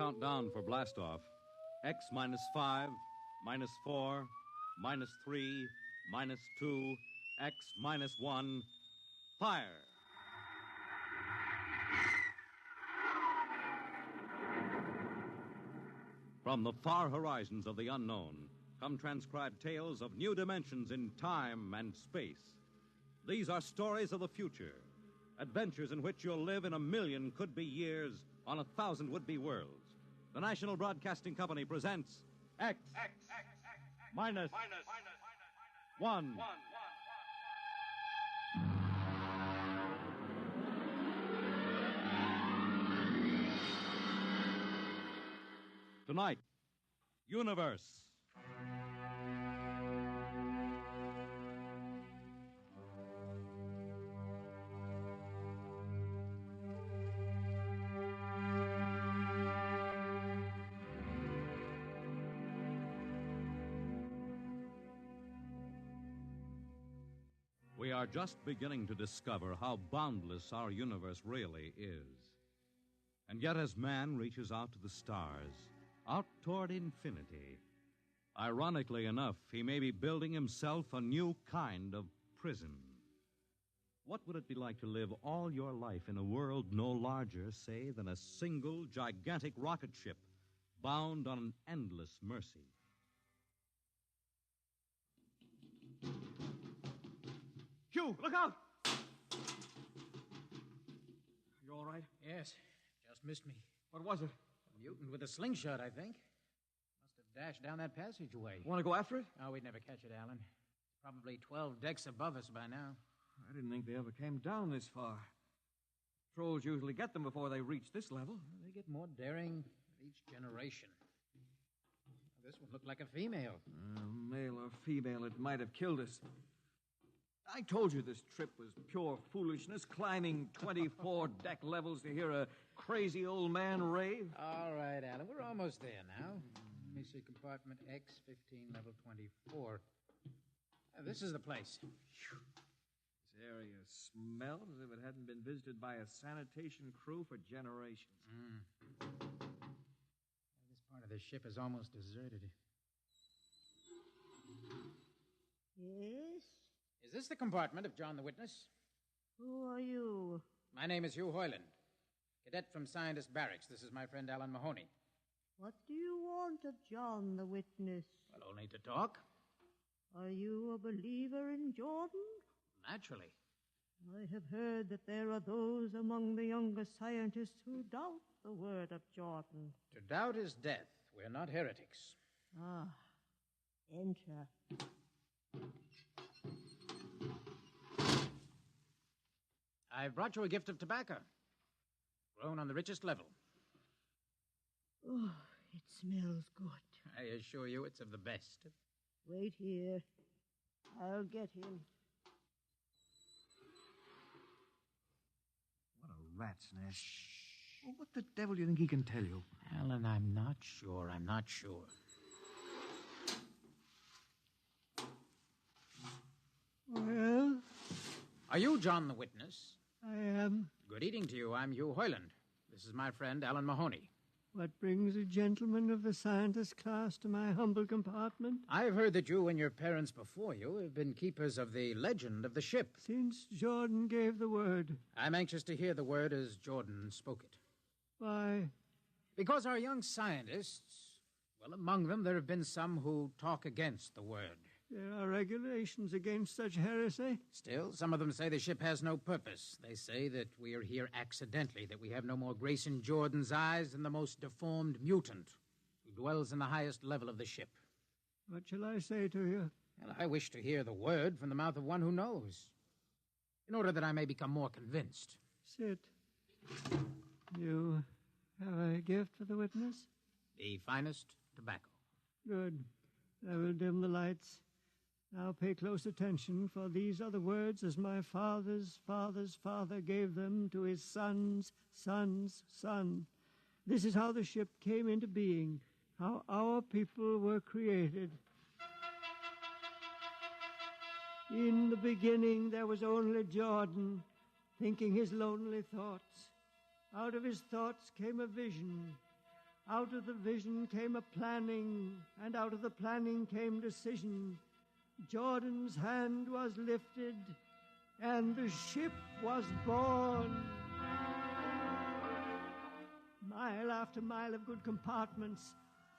count down for blastoff. X minus 5, minus 4, minus 3, minus 2, X minus 1. Fire! From the far horizons of the unknown come transcribed tales of new dimensions in time and space. These are stories of the future, adventures in which you'll live in 1,000,000 could-be years on 1,000 would-be worlds. The National Broadcasting Company presents X minus 1. Tonight, Universe. We are just beginning to discover how boundless our universe really is. And yet, as man reaches out to the stars, out toward infinity, ironically enough, he may be building himself a new kind of prison. What would it be like to live all your life in a world no larger, say, than a single gigantic rocket ship bound on an endless mercy? Hugh, look out! You all right? Yes, just missed me. What was it? A mutant with a slingshot, I think. Must have dashed down that passageway. Want to go after it? Oh, we'd never catch it, Alan. It's probably 12 decks above us by now. I didn't think they ever came down this far. Trolls usually get them before they reach this level. Well, they get more daring with each generation. This one looked like a female. Male or female, it might have killed us. I told you this trip was pure foolishness, climbing 24 deck levels to hear a crazy old man rave. All right, Alan, we're almost there now. Let me see, compartment X15, level 24. This is the place. This area smells as if it hadn't been visited by a sanitation crew for generations. This part of the ship is almost deserted. Yes? Is this the compartment of John the Witness? Who are you? My name is Hugh Hoyland, cadet from Scientist Barracks. This is my friend Alan Mahoney. What do you want of John the Witness? Well, only to talk. Are you a believer in Jordan? Naturally. I have heard that there are those among the younger scientists who doubt the word of Jordan. To doubt is death. We're not heretics. Enter. I've brought you a gift of tobacco, grown on the richest level. Oh, it smells good. I assure you it's of the best. Wait here. I'll get him. What a rat's nest. Shh. Well, what the devil do you think he can tell you? Alan, I'm not sure. Well? Are you John the Witness? I am. Good evening to you. I'm Hugh Hoyland. This is my friend Alan Mahoney. What brings a gentleman of the scientist class to my humble compartment? I've heard that you and your parents before you have been keepers of the legend of the ship. Since Jordan gave the word. I'm anxious to hear the word as Jordan spoke it. Why? Because our young scientists, well, among them there have been some who talk against the word. There are regulations against such heresy. Still, some of them say the ship has no purpose. They say that we are here accidentally, that we have no more grace in Jordan's eyes than the most deformed mutant who dwells in the highest level of the ship. What shall I say to you? Well, I wish to hear the word from the mouth of one who knows, in order that I may become more convinced. Sit. You have a gift for the witness? The finest tobacco. Good. I will dim the lights. Now pay close attention, for these are the words as my father's father's father gave them to his son's son's son. This is how the ship came into being, how our people were created. In the beginning there was only Jordan, thinking his lonely thoughts. Out of his thoughts came a vision. Out of the vision came a planning, and out of the planning came decision. Jordan's hand was lifted, and the ship was born. Mile after mile of good compartments,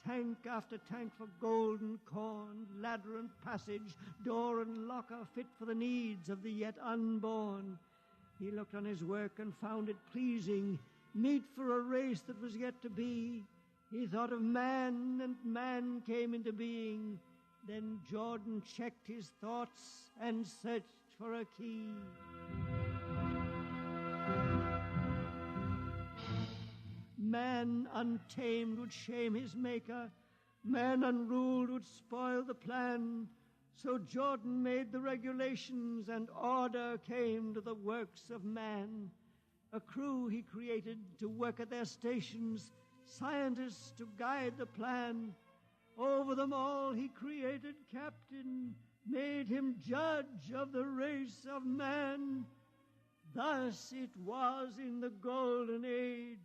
tank after tank for gold and corn, ladder and passage, door and locker fit for the needs of the yet unborn. He looked on his work and found it pleasing, meet for a race that was yet to be. He thought of man, and man came into being. Then Jordan checked his thoughts and searched for a key. Man untamed would shame his maker. Man unruled would spoil the plan. So Jordan made the regulations, and order came to the works of man. A crew he created to work at their stations, scientists to guide the plan. Over them all he created captain, made him judge of the race of man. Thus it was in the golden age.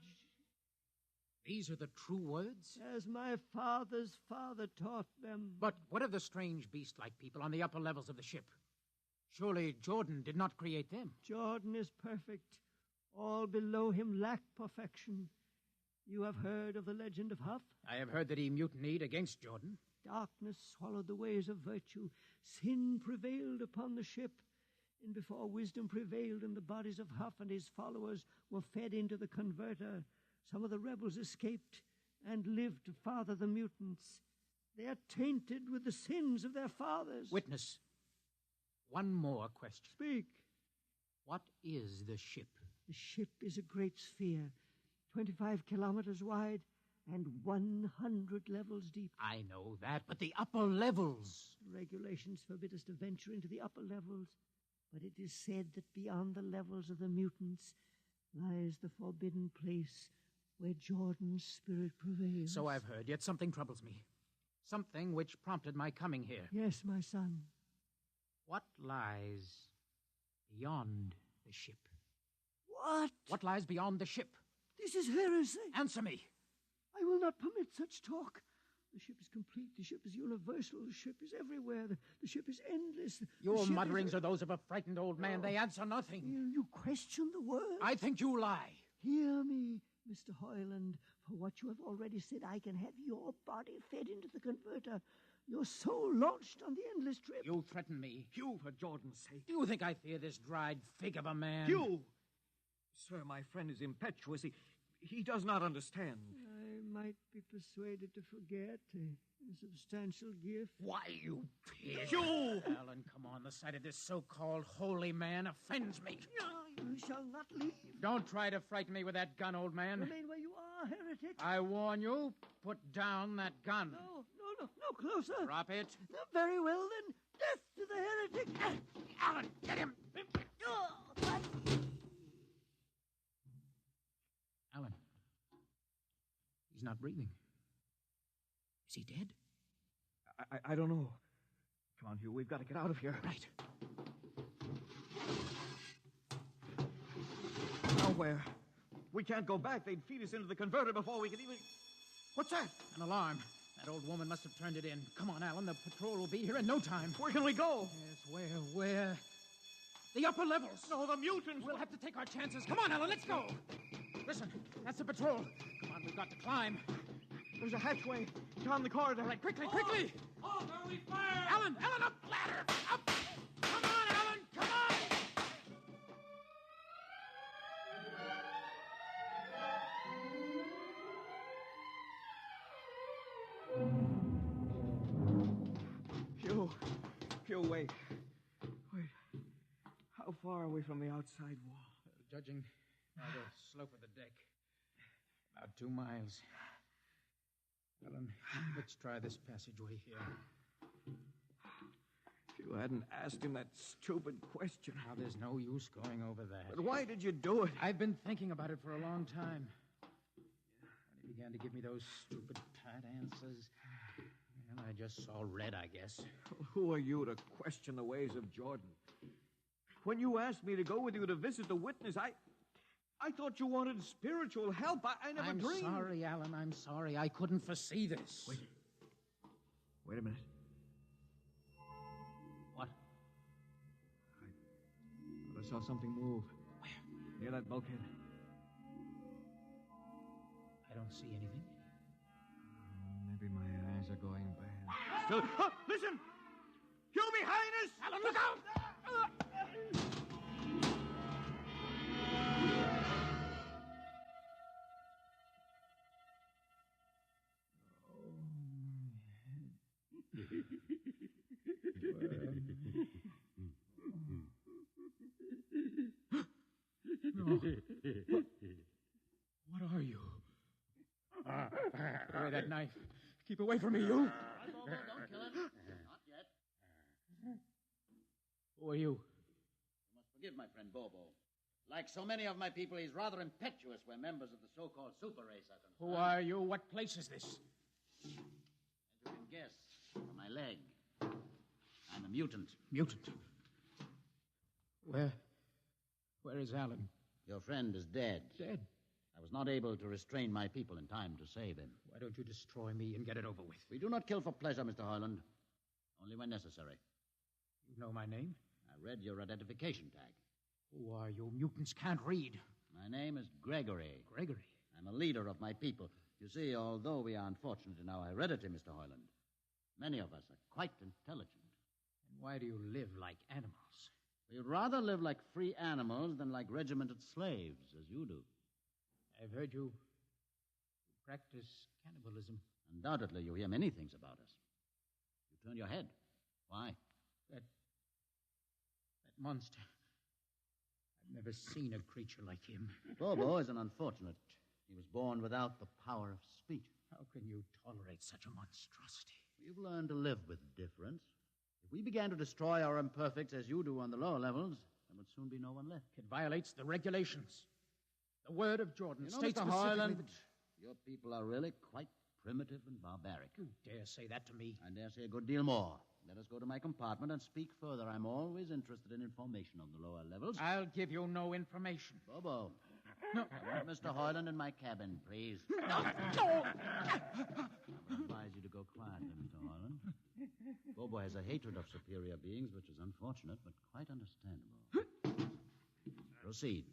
These are the true words? As my father's father taught them. But what of the strange beast-like people on the upper levels of the ship? Surely Jordan did not create them. Jordan is perfect. All below him lack perfection. You have heard of the legend of Huff? I have heard that he mutinied against Jordan. Darkness swallowed the ways of virtue. Sin prevailed upon the ship. And before wisdom prevailed and the bodies of Huff and his followers were fed into the converter, some of the rebels escaped and lived to father the mutants. They are tainted with the sins of their fathers. Witness, one more question. Speak. What is the ship? The ship is a great sphere, 25 kilometers wide and 100 levels deep. I know that, but the upper levels. Regulations forbid us to venture into the upper levels, but it is said that beyond the levels of the mutants lies the forbidden place where Jordan's spirit prevails. So I've heard, yet something troubles me. Something which prompted my coming here. Yes, my son. What lies beyond the ship? What? What lies beyond the ship? This is heresy. Answer me. I will not permit such talk. The ship is complete. The ship is universal. The ship is everywhere. The ship is endless. Your mutterings are those of a frightened old man. They answer nothing. You question the word. I think you lie. Hear me, Mr. Hoyland. For what you have already said, I can have your body fed into the converter. Your soul launched on the endless trip. You threaten me. Hugh, for Jordan's sake. Do you think I fear this dried fig of a man? Hugh! Sir, my friend is impetuous. He does not understand. I might be persuaded to forget a substantial gift. Why, you pig. Hugh! Alan, come on. The sight of this so-called holy man offends me. No, you shall not leave. Don't try to frighten me with that gun, old man. Remain where you are, heretic. I warn you, put down that gun. No, closer. Drop it. No, very well, then. Death to the heretic. Alan, get him. Alan. He's not breathing. Is he dead? I don't know. Come on, Hugh, we've got to get out of here. Right. Now where? We can't go back. They'd feed us into the converter before we could even... What's that? An alarm. That old woman must have turned it in. Come on, Alan. The patrol will be here in no time. Where can we go? Yes, where? The upper levels. No, the mutants. We'll have to take our chances. Come on, Alan, let's go. Listen, that's the patrol. Come on, we've got to climb. There's a hatchway down the corridor. All right, quickly. Oh, are we fired? Alan, up ladder. Up. Come on, Alan, come on. Hugh, wait. How far are we from the outside wall? Judging by the slope of the deck, about 2 miles. Alan, let's try this passageway here. If you hadn't asked him that stupid question. Now, there's no use going over that. But why did you do it? I've been thinking about it for a long time. When he began to give me those stupid pat answers, well, I just saw red, I guess. Who are you to question the ways of Jordan? When you asked me to go with you to visit the witness, I thought you wanted spiritual help. I never dreamed. I'm sorry, Alan. I'm sorry. I couldn't foresee this. Wait a minute. What? I saw something move. Where? Near that bulkhead. I don't see anything. Maybe my eyes are going bad. Listen! You behind us! Alan, look out! What are you? Away that knife. Keep away from me, you. Bobo, don't kill him. Not yet. Who are you? You must forgive my friend Bobo. Like so many of my people, he's rather impetuous where members of the so-called super race are concerned. Who are you? What place is this? As you can guess, from my leg, I'm a mutant. Mutant. Where is Alan? Your friend is dead. Dead. I was not able to restrain my people in time to save him. Why don't you destroy me and get it over with? We do not kill for pleasure, Mr. Hoyland. Only when necessary. You know my name? I read your identification tag. Who are you? Mutants can't read. My name is Gregory. Gregory? I'm a leader of my people. You see, although we are unfortunate in our heredity, Mr. Hoyland, many of us are quite intelligent. And why do you live like animals? We'd rather live like free animals than like regimented slaves, as you do. I've heard you practice cannibalism. Undoubtedly, you hear many things about us. You turn your head. Why? That monster. I've never seen a creature like him. Bobo is an unfortunate. He was born without the power of speech. How can you tolerate such a monstrosity? We've learned to live with difference. If we began to destroy our imperfects as you do on the lower levels, there would soon be no one left. It violates the regulations. The word of Jordan states Mr. specifically Hoyland, that... your people are really quite primitive and barbaric. You dare say that to me? I dare say a good deal more. Let us go to my compartment and speak further. I'm always interested in information on the lower levels. I'll give you no information. Bobo. No. I want Mr. Hoyland in my cabin, please. No. I would advise you to go quietly, Mr. Hoyland. Bobo has a hatred of superior beings, which is unfortunate, but quite understandable. Proceed.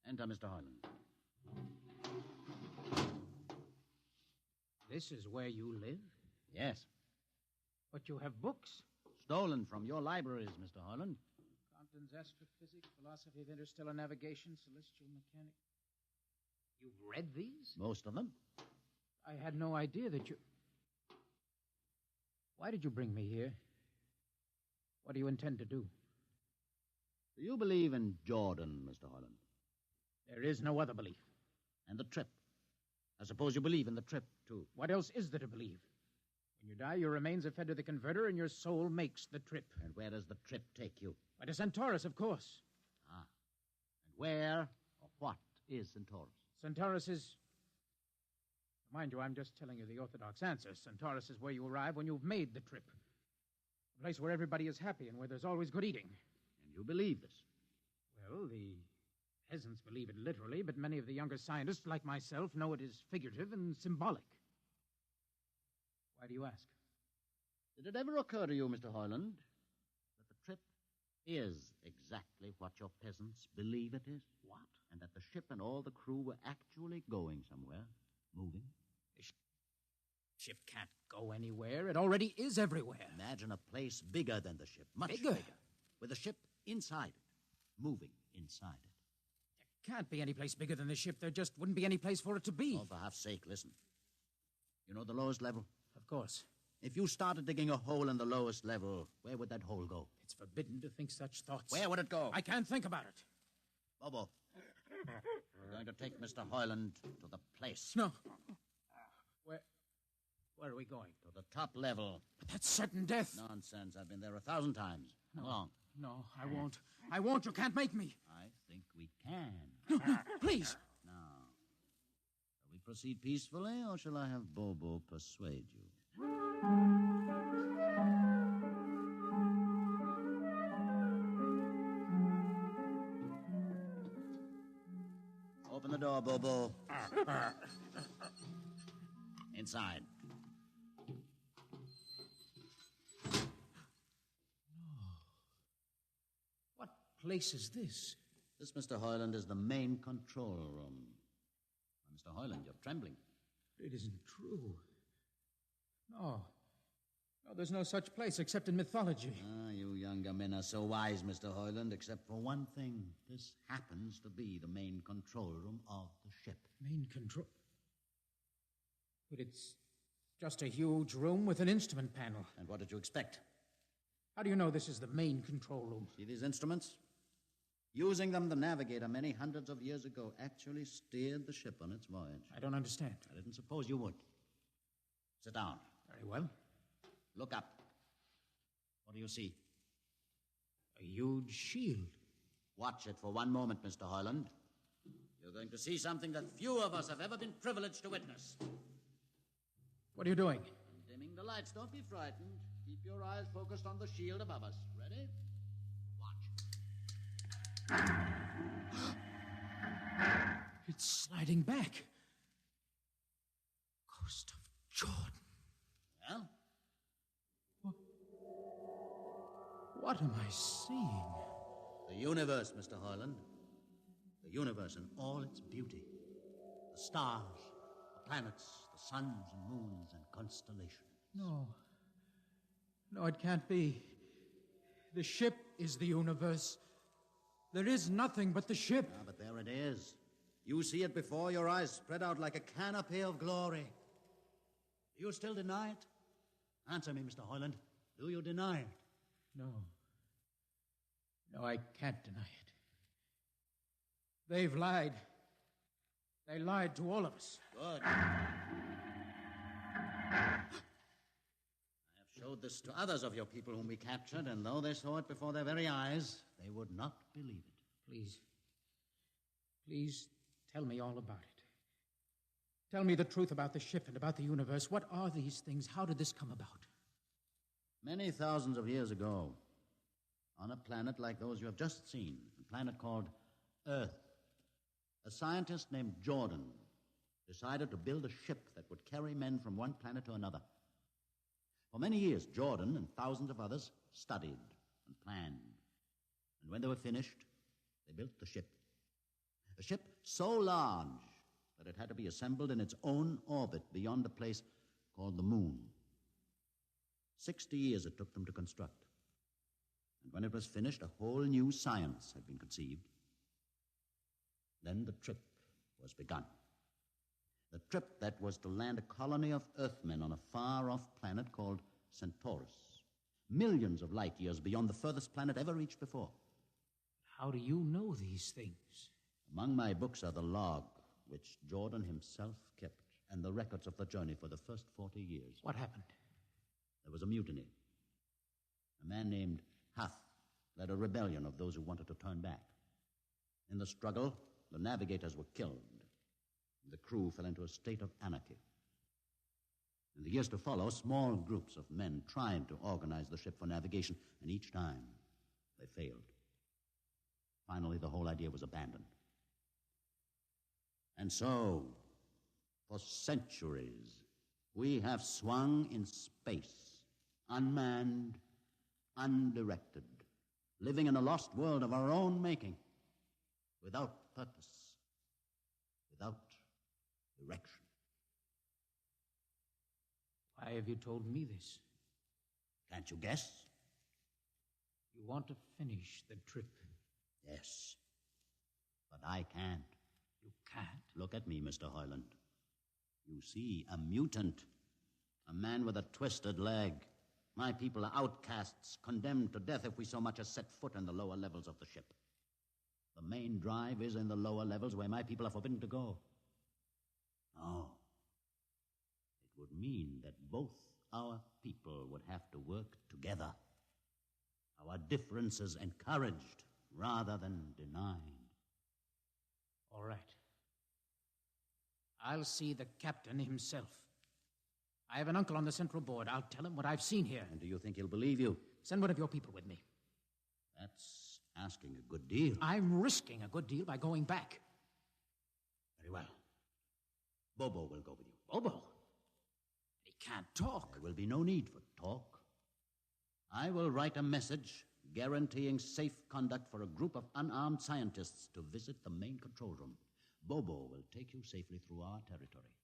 Enter, Mr. Hoyland. This is where you live? Yes. But you have books. Stolen from your libraries, Mr. Hoyland. Compton's Astrophysics, Philosophy of Interstellar Navigation, Celestial Mechanics. You've read these? Most of them. I had no idea that you... Why did you bring me here? What do you intend to do? Do you believe in Jordan, Mr. Hoyland? There is no other belief. And the trip? I suppose you believe in the trip, too. What else is there to believe? When you die, your remains are fed to the converter, and your soul makes the trip. And where does the trip take you? Why, to Centaurus, of course. Ah. And where or what is Centaurus? Centaurus is... Mind you, I'm just telling you the orthodox answer. Centaurus is where you arrive when you've made the trip. A place where everybody is happy and where there's always good eating. And you believe this? Well, the peasants believe it literally, but many of the younger scientists, like myself, know it is figurative and symbolic. Why do you ask? Did it ever occur to you, Mr. Hoyland, that the trip is exactly what your peasants believe it is? What? And that the ship and all the crew were actually going somewhere, moving? The ship can't go anywhere. It already is everywhere. Imagine a place bigger than the ship, much Bigger? with the ship inside it, moving inside it. There can't be any place bigger than the ship. There just wouldn't be any place for it to be. Oh, for half's sake, listen. You know the lowest level? Of course. If you started digging a hole in the lowest level, where would that hole go? It's forbidden to think such thoughts. Where would it go? I can't think about it. Bobo, we're going to take Mr. Hoyland to the place. No. Where are we going? To the top level. But that's certain death. Nonsense. I've been there 1,000 times. Come along. No, I won't. I won't. You can't make me. I think we can. Please. Now, shall we proceed peacefully, or shall I have Bobo persuade you? Open the door, Bobo. Inside. What place is this? This, Mr. Hoyland, is the main control room. Mr. Hoyland, you're trembling. It isn't true. No. No, there's no such place except in mythology. You younger men are so wise, Mr. Hoyland, except for one thing. This happens to be the main control room of the ship. Main control? But it's just a huge room with an instrument panel. And what did you expect? How do you know this is the main control room? See these instruments? Using them, the navigator many hundreds of years ago actually steered the ship on its voyage. I don't understand. I didn't suppose you would. Sit down. Very well. Look up. What do you see? A huge shield. Watch it for one moment, Mr. Hoyland. You're going to see something that few of us have ever been privileged to witness. What are you doing? I'm dimming the lights. Don't be frightened. Keep your eyes focused on the shield above us. Ready? Watch. It's sliding back. Ghost of Jordan. Well? What am I seeing? The universe, Mr. Hoyland. The universe in all its beauty. The stars, the planets, the suns and moons and constellations. No. No, it can't be. The ship is the universe. There is nothing but the ship. Ah, but there it is. You see it before your eyes, spread out like a canopy of glory. Do you still deny it? Answer me, Mr. Hoyland. Do you deny it? No. No, I can't deny it. They've lied. They lied to all of us. Good. I have showed this to others of your people whom we captured, and though they saw it before their very eyes, they would not believe it. Please tell me all about it. Tell me the truth about the ship and about the universe. What are these things? How did this come about? Many thousands of years ago, on a planet like those you have just seen, a planet called Earth, a scientist named Jordan decided to build a ship that would carry men from one planet to another. For many years, Jordan and thousands of others studied and planned. And when they were finished, they built the ship. A ship so large that it had to be assembled in its own orbit beyond a place called the moon. 60 years it took them to construct. And when it was finished, a whole new science had been conceived. Then the trip was begun. The trip that was to land a colony of Earthmen on a far-off planet called Centaurus, millions of light years beyond the furthest planet ever reached before. How do you know these things? Among my books are the log, which Jordan himself kept, and the records of the journey for the first 40 years. What happened? There was a mutiny. A man named Hath led a rebellion of those who wanted to turn back. In the struggle, the navigators were killed. The crew fell into a state of anarchy. In the years to follow, small groups of men tried to organize the ship for navigation, and each time they failed. Finally, the whole idea was abandoned. And so, for centuries, we have swung in space, unmanned, undirected, living in a lost world of our own making, without purpose, without direction. Why have you told me this? Can't you guess? You want to finish the trip. Yes, but I can't. You can't? Look at me, Mr. Hoyland. You see, a mutant, a man with a twisted leg. My people are outcasts, condemned to death if we so much as set foot in the lower levels of the ship. The main drive is in the lower levels where my people are forbidden to go. No. It would mean that both our people would have to work together. Our differences encouraged rather than denied. All right. I'll see the captain himself. I have an uncle on the Central Board. I'll tell him what I've seen here. And do you think he'll believe you? Send one of your people with me. That's asking a good deal. I'm risking a good deal by going back. Bobo will go with you. Bobo? He can't talk. There will be no need for talk. I will write a message guaranteeing safe conduct for a group of unarmed scientists to visit the main control room. Bobo will take you safely through our territory.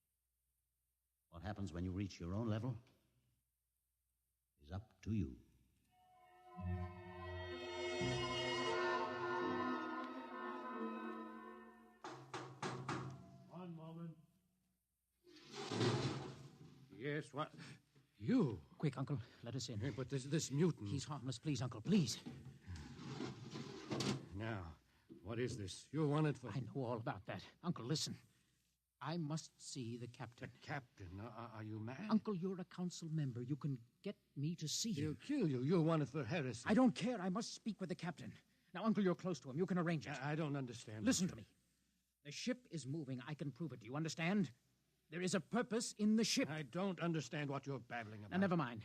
What happens when you reach your own level is up to you. One moment. Yes, what? You? Quick, Uncle, let us in. Hey, but this mutant... He's harmless. Please, Uncle, please. Now, what is this? You're wanted for... I know all about that. Uncle, listen. I must see the captain. The captain? Are you mad? Uncle, you're a council member. You can get me to see him. He'll kill you. You're wanted for heresy. I don't care. I must speak with the captain. Now, Uncle, you're close to him. You can arrange it. I don't understand. Listen to me. The ship is moving. I can prove it. Do you understand? There is a purpose in the ship. I don't understand what you're babbling about. Now, never mind.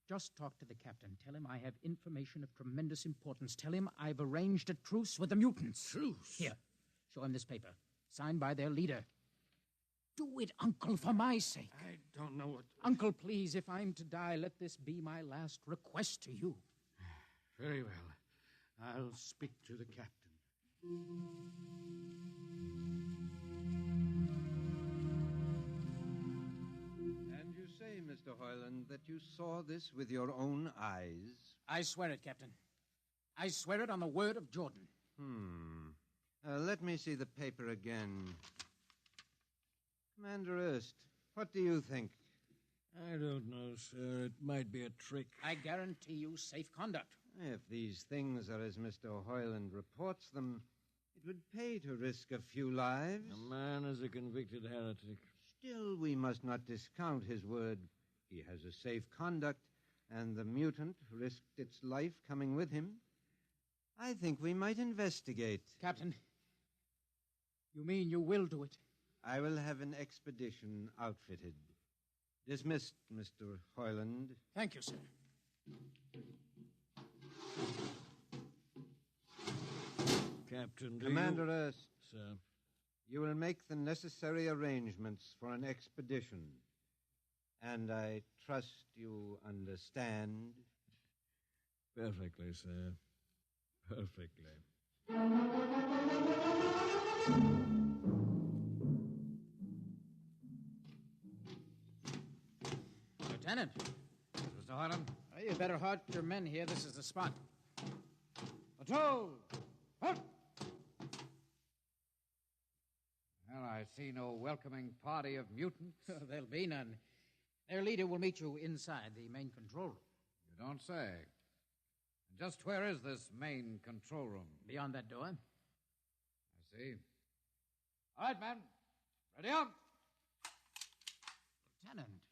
Just talk to the captain. Tell him I have information of tremendous importance. Tell him I've arranged a truce with the mutants. Truce? Here, show him this paper, signed by their leader. Do it, Uncle, for my sake. I don't know what... Uncle, please, if I'm to die, let this be my last request to you. Very well. I'll speak to the captain. And you say, Mr. Hoyland, that you saw this with your own eyes? I swear it, Captain. I swear it on the word of Jordan. Let me see the paper again. Commander Erst, what do you think? I don't know, sir. It might be a trick. I guarantee you safe conduct. If these things are as Mr. Hoyland reports them, it would pay to risk a few lives. The man is a convicted heretic. Still, we must not discount his word. He has a safe conduct, and the mutant risked its life coming with him. I think we might investigate. Captain, you mean you will do it? I will have an expedition outfitted. Dismissed, Mr. Hoyland. Thank you, sir. Captain, Commander Erst, Sir. you will make the necessary arrangements for an expedition. And I trust you understand. Perfectly, sir. Perfectly. Lieutenant. Mr. Harlan? Oh, you better halt your men here. This is the spot. Patrol! Halt! Well, I see no welcoming party of mutants. There'll be none. Their leader will meet you inside the main control room. You don't say. Just where is this main control room? Beyond that door. I see. All right, men. Ready up. Lieutenant,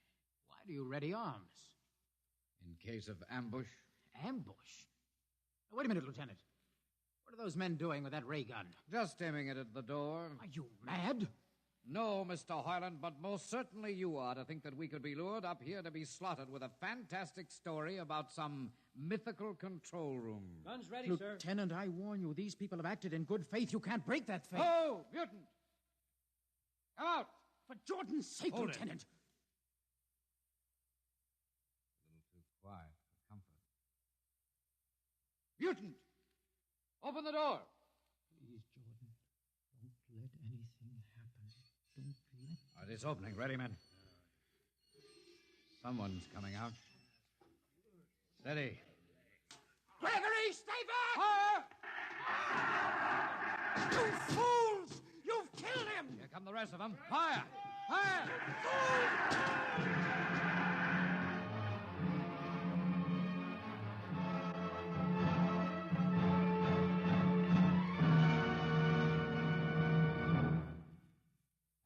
why do you ready arms? In case of ambush. Ambush? Now, wait a minute, Lieutenant. What are those men doing with that ray gun? Just aiming it at the door. Are you mad? No, Mr. Hoyland, but most certainly you are to think that we could be lured up here to be slaughtered with a fantastic story about some mythical control room. Guns ready, sir. Lieutenant, I warn you, these people have acted in good faith. You can't break that faith. Oh, mutant! Come out! For Jordan's sake, Hold it. Lieutenant. A little too quiet for comfort. Mutant! Open the door! Please, Jordan, don't let anything happen. Don't let... All right, it's opening. Ready, men? Someone's coming out. Steady. Gregory, stay back! Fire! You fools! You've killed him! Here come the rest of them. Fire! Fire!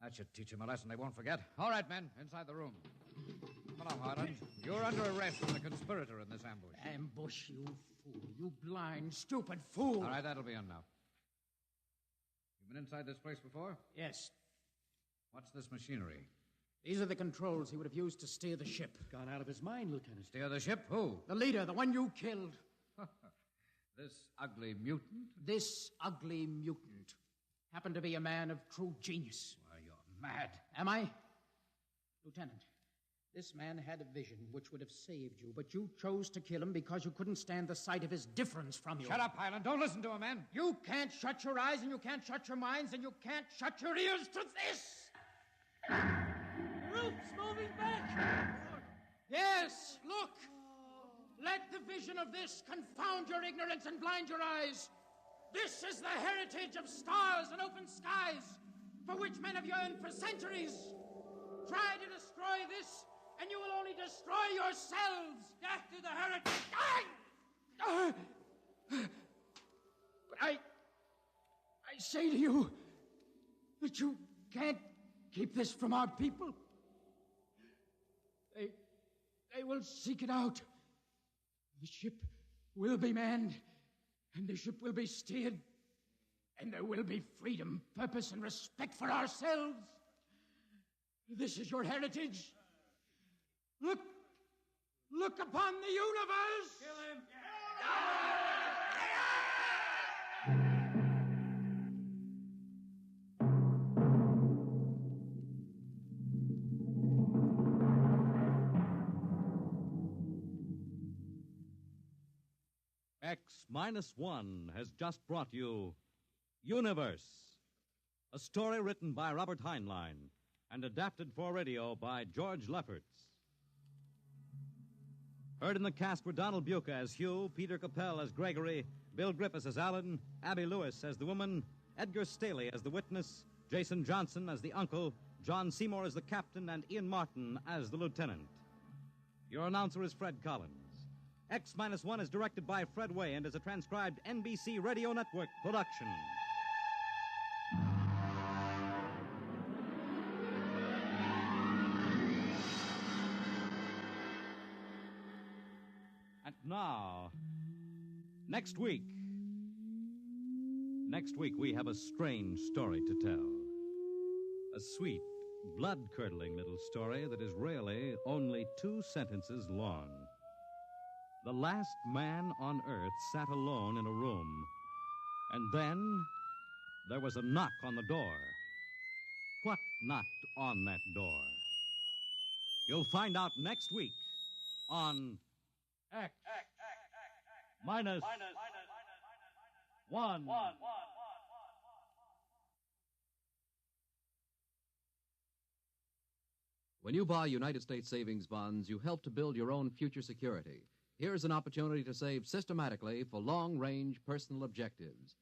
That should teach them a lesson they won't forget. All right, men, inside the room. Come along, Harlan. You're under arrest as a conspirator in this ambush. Ambush, you fool. You blind, stupid fool. All right, that'll be enough. You've been inside this place before? Yes. What's this machinery? These are the controls he would have used to steer the ship. Gone out of his mind, Lieutenant. Steer the ship? Who? The leader, the one you killed. This ugly mutant? This ugly mutant happened to be a man of true genius. Why, you're Mad. Am I? Lieutenant, this man had a vision which would have saved you, but you chose to kill him because you couldn't stand the sight of his difference from you. Shut up, Highland. Don't listen to him, man. You can't shut your eyes, and you can't shut your minds, and you can't shut your ears to this! The roof's moving back! Yes, look! Let the vision of this confound your ignorance and blind your eyes. This is the heritage of stars and open skies, for which men have yearned for centuries. Try to destroy this, and you will only destroy yourselves. Death to the heritage! But I say to you that you can't keep this from our people. They will seek it out. The ship will be manned, and the ship will be steered, and there will be freedom, purpose, and respect for ourselves. This is your heritage. Look upon the universe. Kill him! X-1 has just brought you Universe, a story written by Robert Heinlein and adapted for radio by George Lefferts. Heard in the cast were Donald Buca as Hugh, Peter Capell as Gregory, Bill Griffiths as Alan, Abby Lewis as the woman, Edgar Staley as the witness, Jason Johnson as the uncle, John Seymour as the captain, and Ian Martin as the lieutenant. Your announcer is Fred Collins. X-1 is directed by Fred Way and is a transcribed NBC Radio Network production. And now, next week we have a strange story to tell. A sweet, blood-curdling little story that is really only 2 sentences long. The last man on Earth sat alone in a room, and then there was a knock on the door. What knocked on that door? You'll find out next week on X minus 1. When you buy United States savings bonds, you help to build your own future security. Here's an opportunity to save systematically for long-range personal objectives.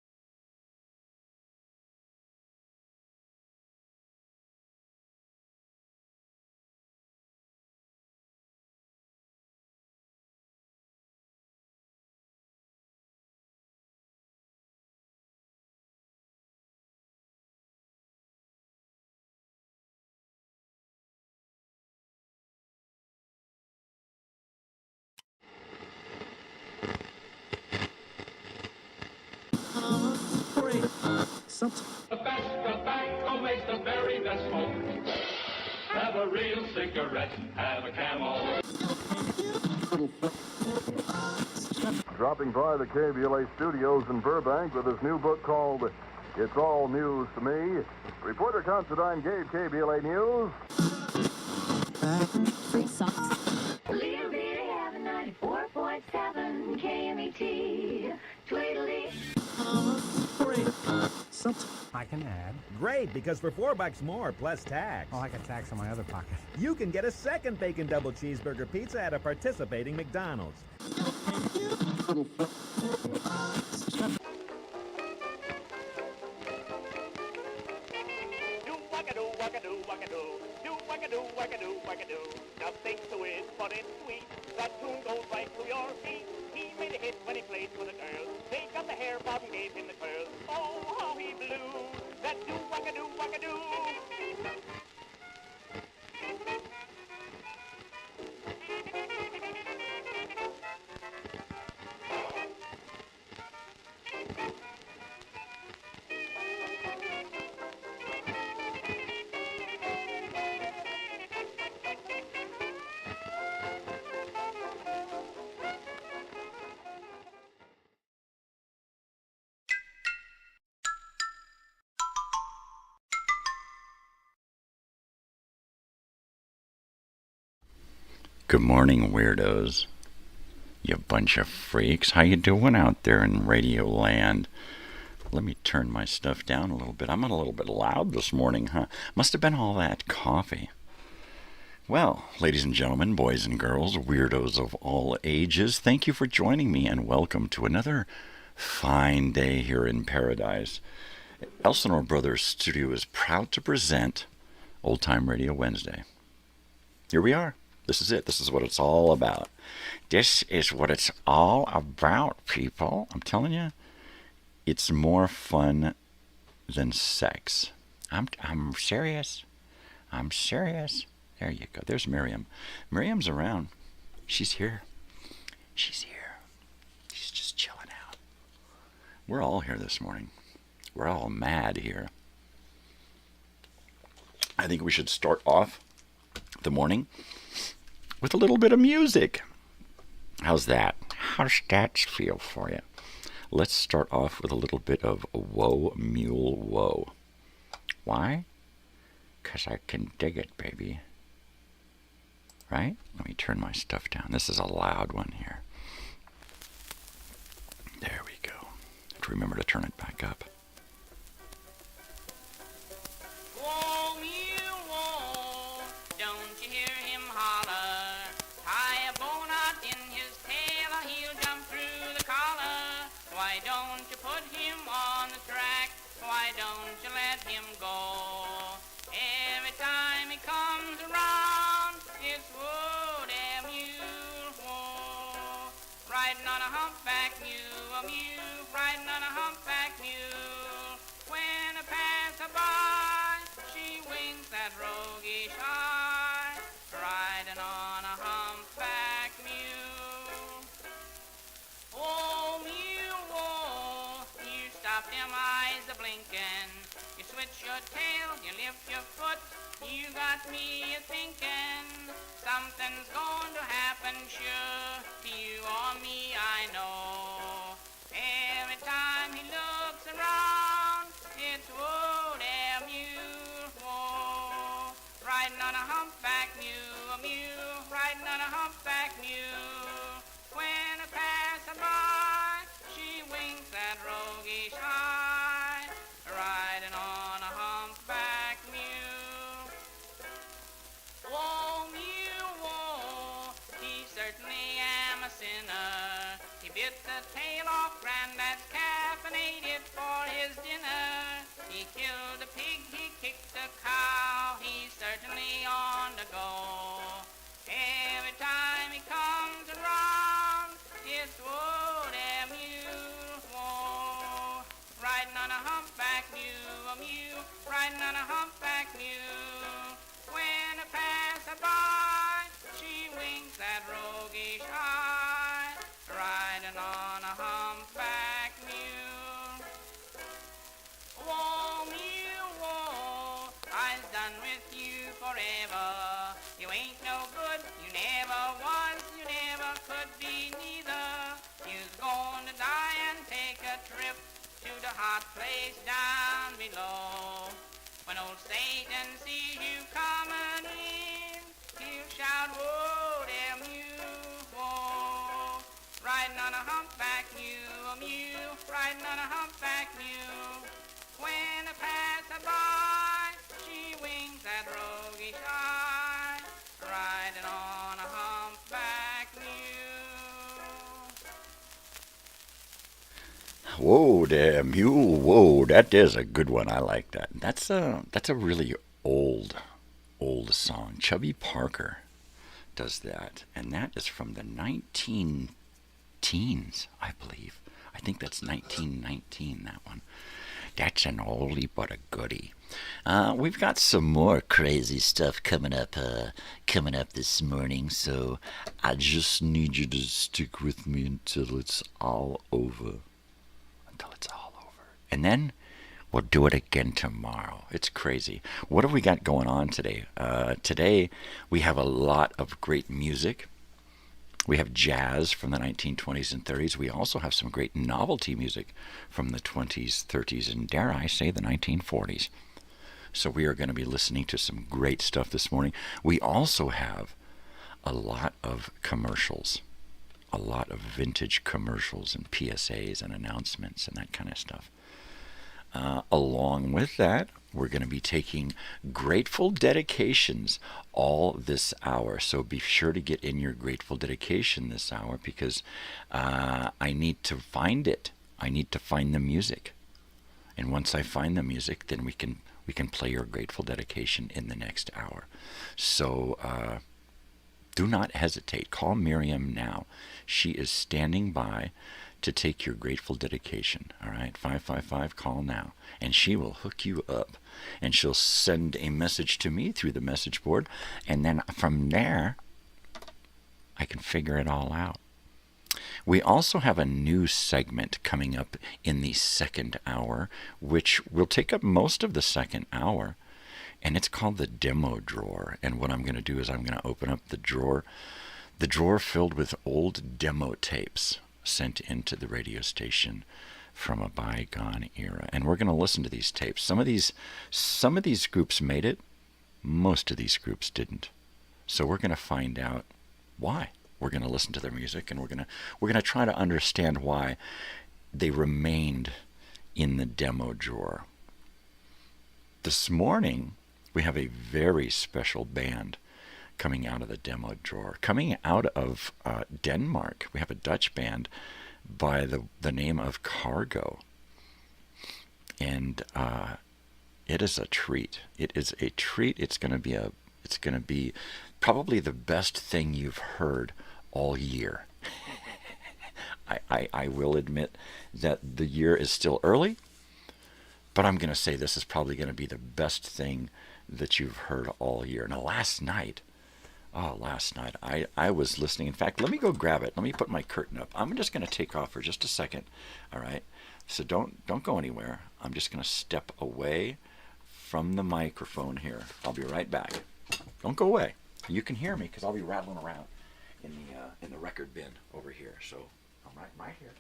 The best tobacco makes the very best smoke. Have a real cigarette, have a Camel. Dropping by the KBLA studios in Burbank with his new book called It's All News to Me, reporter Considine Gage, KBLA News. Little bitty have 94.7 KMET. Tweedledee. I can add. Great, because for $4 more plus tax. Oh, I got tax on my other pocket. You can get a second bacon double cheeseburger pizza at a participating McDonald's. Nothing to it but it's sweet. That tune goes right through your feet. He made a hit when he played for the girls. They got the hair bob and gave him the curls. Oh, how he blew. That do-wacka-do-wacka-do. Good morning, weirdos. You bunch of freaks. How you doing out there in Radio Land? Let me turn my stuff down a little bit. I'm a little bit loud this morning, huh? Must have been all that coffee. Well, ladies and gentlemen, boys and girls, weirdos of all ages, thank you for joining me and welcome to another fine day here in paradise. Elsinore Brothers Studio is proud to present Old Time Radio Wednesday. Here we are. This is it. This is what it's all about. This is what it's all about, people. I'm telling you, it's more fun than sex. I'm serious. I'm serious. There you go. There's Miriam. Miriam's around. She's here. She's here. She's just chilling out. We're all here this morning. We're all mad here. I think we should start off the morning with a little bit of music. How's that? How's that feel for you? Let's start off with a little bit of Whoa Mule Whoa. Why? 'Cause I can dig it, baby. Right? Let me turn my stuff down. This is a loud one here. There we go. Have to remember to turn it back up. You got me a-thinking something's going to happen, sure, to you or me, I know. Every time he looks around, it's whoa, there, mule, whoa. Riding on a humpback mule, a mule, riding on a humpback mule. When I pass her by, she winks that roguish eye, riding on a humpback mule. Whoa, mule, whoa, he certainly am a sinner. He bit the tail off Granddad's calf and ate it for his dinner. He killed a pig, he kicked a cow, he's certainly on the go. Every time he comes around, it's whoa, there, mule, whoa. Riding on a humpback mule, a mule, riding on a humpback mule. When I pass her by, she winks that roguish eye, riding on a humpback mule. Whoa, mule, whoa, I'm done with you forever. You ain't no good, you never was, you never could be neither. You's going to die and take a trip to the hot place down below. When old Satan sees you coming in, he'll shout, whoa, there, mule, whoa. Riding on a humpback mule, a mule, riding on a humpback mule. When I pass her by, she winks that roguish eye, riding on a humpback mule. Whoa there, mule, whoa, that is a good one. I like that. That's a really old song. Chubby Parker does that, and that is from the 19 teens, I believe. I think that's 1919, that one. That's an oldie but a goodie. We've got some more crazy stuff coming up this morning, so I just need you to stick with me until it's all over. And then we'll do it again tomorrow. It's crazy. What have we got going on today? Today we have a lot of great music. We have jazz from the 1920s and 30s. We also have some great novelty music from the 20s, 30s, and dare I say the 1940s. So we are going to be listening to some great stuff this morning. We also have a lot of commercials, a lot of vintage commercials and PSAs and announcements and that kind of stuff. Along with that, we're going to be taking grateful dedications all this hour. So be sure to get in your grateful dedication this hour, because I need to find it. I need to find the music. And once I find the music, then we can play your grateful dedication in the next hour. So do not hesitate. Call Miriam now. She is standing by to take your grateful dedication. All right, 555, call now. And she will hook you up. And she'll send a message to me through the message board. And then from there, I can figure it all out. We also have a new segment coming up in the second hour, which will take up most of the second hour. And it's called the demo drawer. And what I'm going to do is I'm going to open up the drawer filled with old demo tapes sent into the radio station from a bygone era. And we're going to listen to these tapes. Some of these groups made it. Most of these groups didn't. So we're going to find out why. We're going to listen to their music, and we're going to try to understand why they remained in the demo drawer. This morning, we have a very special band coming out of the demo drawer. Coming out of Denmark, we have a Dutch band by the name of Cargo. And it is a treat. It is a treat. It's going to be probably the best thing you've heard all year. I will admit that the year is still early, but I'm going to say this is probably going to be the best thing that you've heard all year. Now, last night, I was listening. In fact, let me go grab it. Let me put my curtain up. I'm just going to take off for just a second. All right? So don't go anywhere. I'm just going to step away from the microphone here. I'll be right back. Don't go away. You can hear me because I'll be rattling around in the record bin over here. So I'm right here.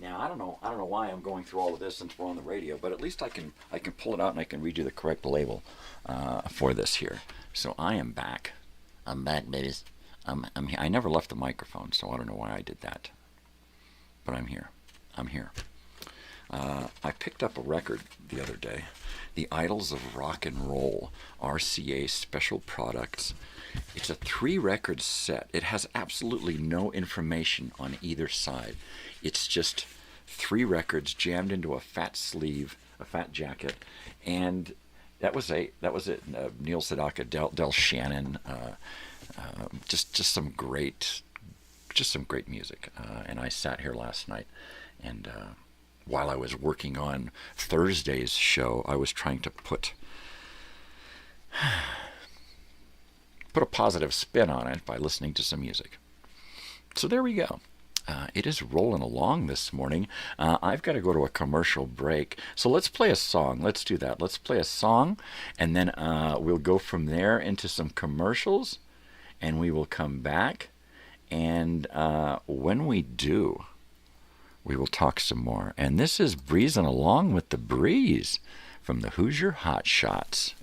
Now, I don't know why I'm going through all of this since we're on the radio, but at least I can pull it out and I can read you the correct label for this here. So I am back. I'm back, babies. I'm here. I never left the microphone, so I don't know why I did that. But I'm here. I picked up a record the other day, The Idols of Rock and Roll, RCA Special Products. It's a 3-record set. It has absolutely no information on either side. It's just 3 records jammed into a fat sleeve, a fat jacket, and that was it. Neil Sedaka, Del Shannon, just some great music. And I sat here last night, and while I was working on Thursday's show, I was trying to put a positive spin on it by listening to some music. So there we go. It is rolling along this morning. I've got to go to a commercial break. So let's play a song. Let's do that. Let's play a song, and then we'll go from there into some commercials, and we will come back. And when we do, we will talk some more. And this is Breezing Along with the Breeze from the Hoosier Hot Shots.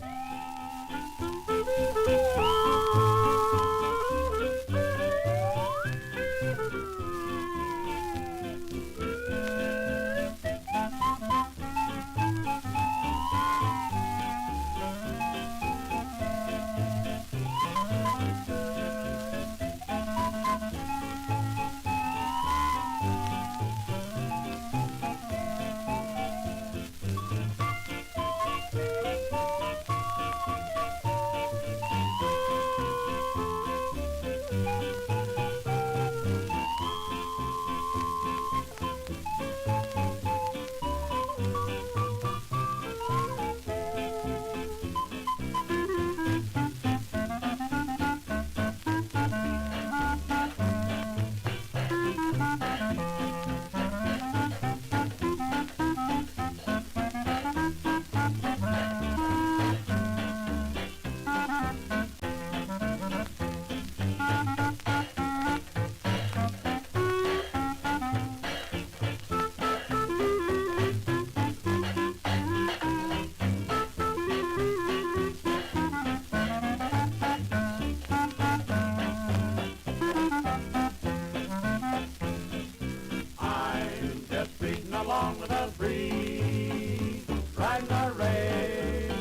along with the breeze, riding the rail,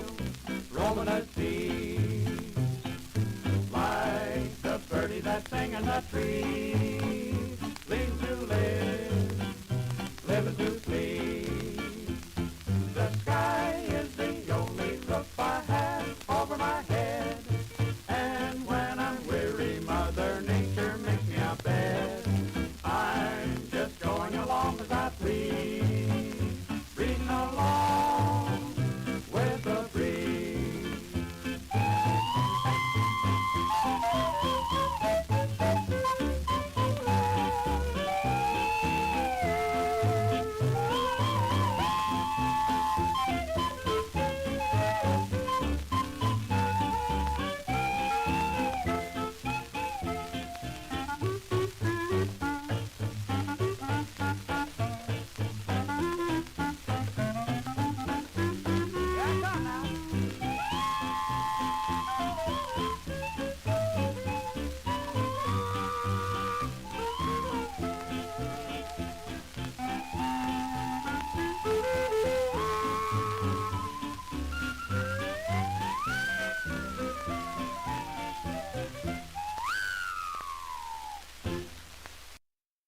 roaming the sea, like the birdie that sang in the tree, leaves to live, living to please. The sky is the only roof I have over my head, and when I'm weary, Mother Nature makes me a bed. I'm just going along as I please, reading along with the breeze.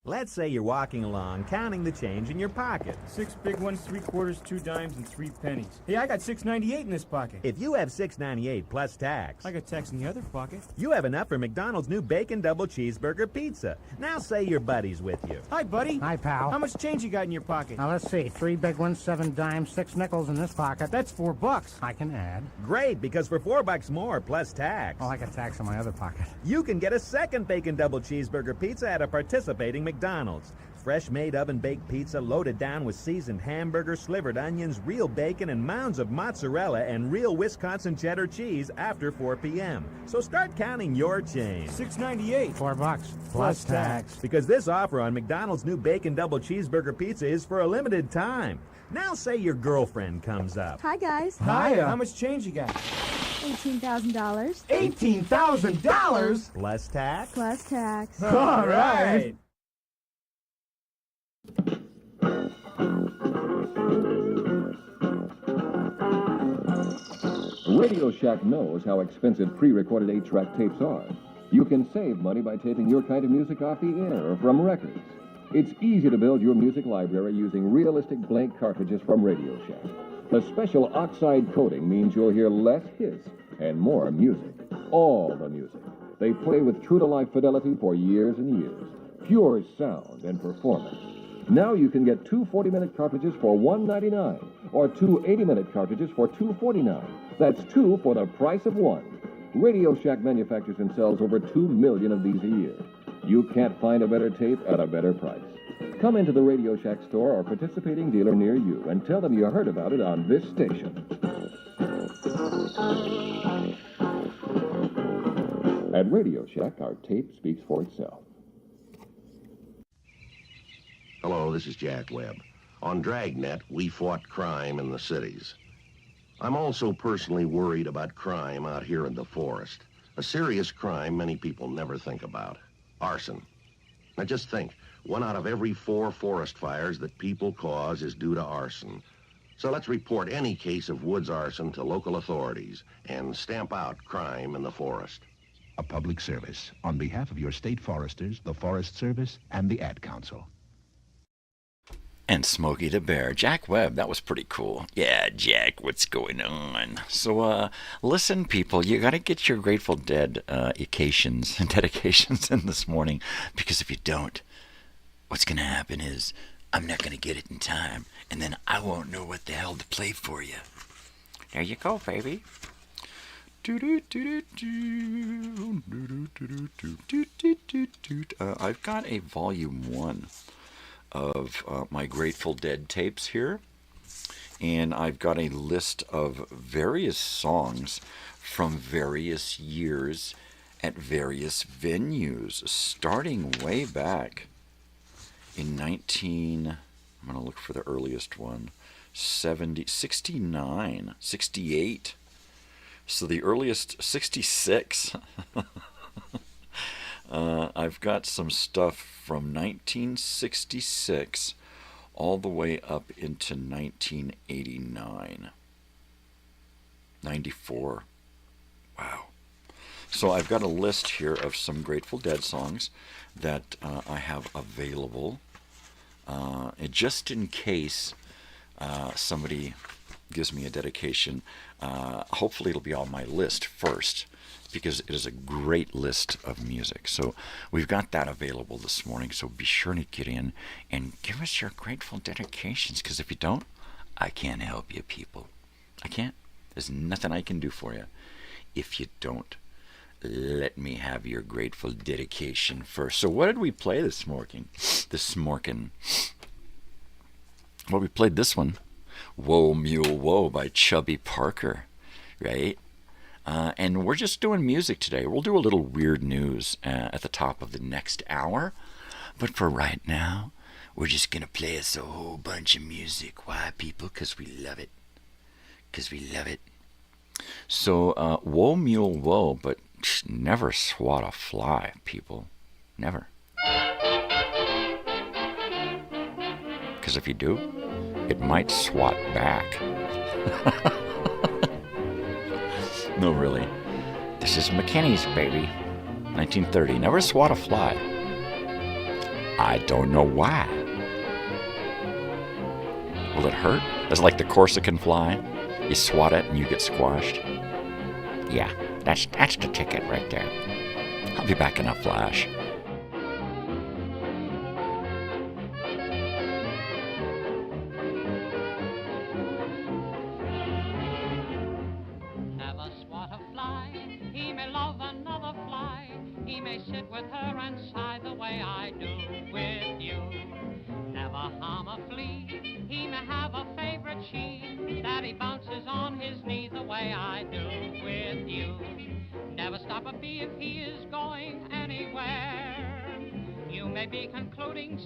Let's say you're walking along, counting the change in your pocket. 6 big ones, 3 quarters, 2 dimes, and 3 pennies. Hey, I got $6.98 in this pocket. If you have $6.98 plus tax, I got tax in the other pocket. You have enough for McDonald's new bacon double cheeseburger pizza. Now say your buddy's with you. Hi, buddy. Hi, pal. How much change you got in your pocket? Now, let's see. 3 big ones, 7 dimes, 6 nickels in this pocket. That's $4. I can add. Great, because for $4 more plus tax, Oh, I got tax in my other pocket. you can get a second bacon double cheeseburger pizza at a participating McDonald's. Fresh made oven-baked pizza loaded down with seasoned hamburgers, slivered onions, real bacon, and mounds of mozzarella and real Wisconsin cheddar cheese after 4 p.m. So start counting your change. $6.98. $4 plus tax. Because this offer on McDonald's new bacon double cheeseburger pizza is for a limited time. Now say your girlfriend comes up. Hi, guys. Hiya. How much change you got? $18,000. $18,000? Plus tax? Plus tax. All right. Radio Shack knows how expensive pre-recorded 8-track tapes are. You can save money by taping your kind of music off the air or from records. It's easy to build your music library using realistic blank cartridges from Radio Shack. The special oxide coating means you'll hear less hiss and more music. All the music. They play with true-to-life fidelity for years and years. Pure sound and performance. Now you can get 2 40-minute cartridges for $1.99 or 2 80-minute cartridges for $2.49. That's 2 for the price of 1. Radio Shack manufactures and sells over 2 million of these a year. You can't find a better tape at a better price. Come into the Radio Shack store or participating dealer near you and tell them you heard about it on this station. At Radio Shack, our tape speaks for itself. Hello, this is Jack Webb. On Dragnet, we fought crime in the cities. I'm also personally worried about crime out here in the forest. A serious crime many people never think about. Arson. Now just think, 1 out of every 4 forest fires that people cause is due to arson. So let's report any case of woods arson to local authorities and stamp out crime in the forest. A public service on behalf of your state foresters, the Forest Service, and the Ad Council. And Smokey the Bear. Jack Webb, that was pretty cool. Yeah, Jack, what's going on? So, listen, people, you got to get your Grateful Dead dedications in this morning, because if you don't, what's going to happen is I'm not going to get it in time, and then I won't know what the hell to play for you. There you go, baby. I've got a volume 1 of my Grateful Dead tapes here, and I've got a list of various songs from various years at various venues, starting way back in I'm going to look for the earliest one, 69, 68. So the earliest, 66. I've got some stuff from 1966 all the way up into 1989. 94. Wow. So I've got a list here of some Grateful Dead songs that I have available. Just in case somebody gives me a dedication, hopefully it'll be on my list first, because it is a great list of music. So we've got that available this morning, so be sure to get in and give us your Grateful dedications, because if you don't, I can't help you, people. I can't. There's nothing I can do for you if you don't let me have your Grateful dedication first. So what did we play this morning? Well, we played this one, Whoa Mule Whoa by Chubby Parker, right? And we're just doing music today. We'll do a little weird news at the top of the next hour. But for right now, we're just going to play us a whole bunch of music. Why, people? Because we love it. Because we love it. So, Whoa Mule Whoa, but never swat a fly, people. Never. Because if you do, it might swat back. No, really. This is McKinney's, baby. 1930. Never swat a fly. I don't know why. Will it hurt? It's like the Corsican fly. You swat it and you get squashed. Yeah, that's the ticket right there. I'll be back in a flash.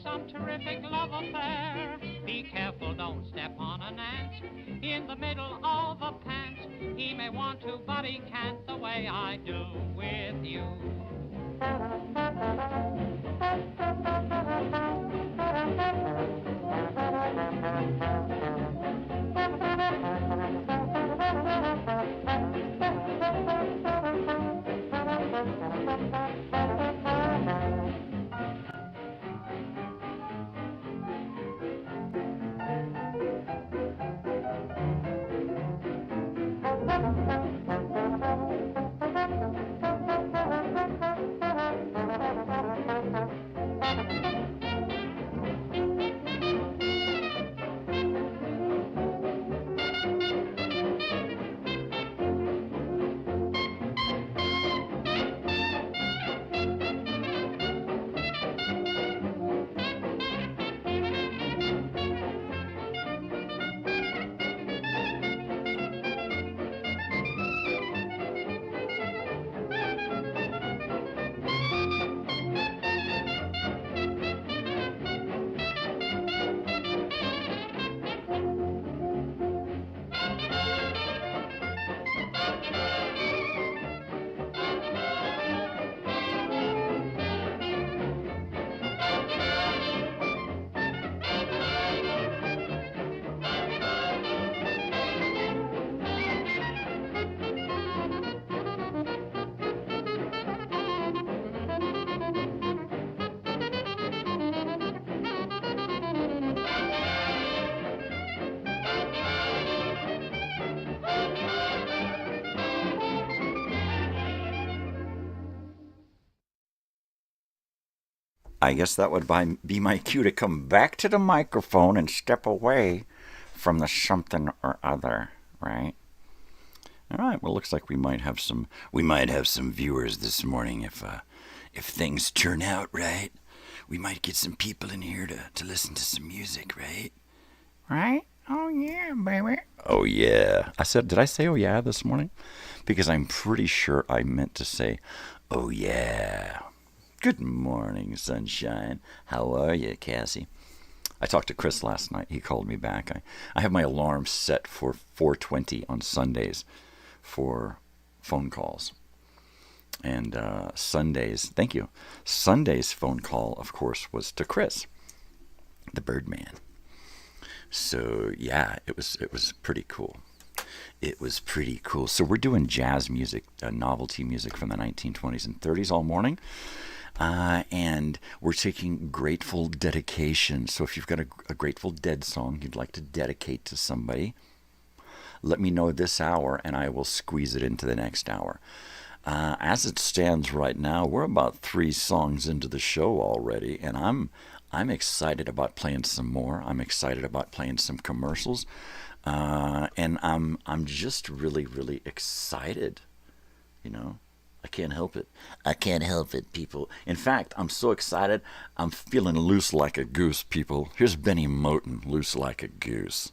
Some terrific love affair. Be careful, don't step on an ant in the middle of a pant. He may want to, but he can't the way I do with you. I guess that would be my cue to come back to the microphone and step away from the something or other, right? All right. Well, looks like we might have some viewers this morning if things turn out right. We might get some people in here to listen to some music, right? Right? Oh yeah, baby. Oh yeah. Did I say oh yeah this morning? Because I'm pretty sure I meant to say oh yeah. Good morning, sunshine. How are you, Cassie? I talked to Chris last night. He called me back. I have my alarm set for 4:20 on Sundays for phone calls. And Sunday's phone call, of course, was to Chris, the Birdman. So yeah, it was pretty cool. It was pretty cool. So we're doing jazz music, novelty music from the 1920s and 30s all morning. And we're taking Grateful dedications. So if you've got a Grateful Dead song you'd like to dedicate to somebody, let me know this hour and I will squeeze it into the next hour. As it stands right now, we're about 3 songs into the show already, and I'm excited about playing some more. I'm excited about playing some commercials. And I'm just really, really excited, you know. I can't help it. I can't help it, people. In fact, I'm so excited, I'm feeling loose like a goose, people. Here's Benny Moten, Loose Like a Goose.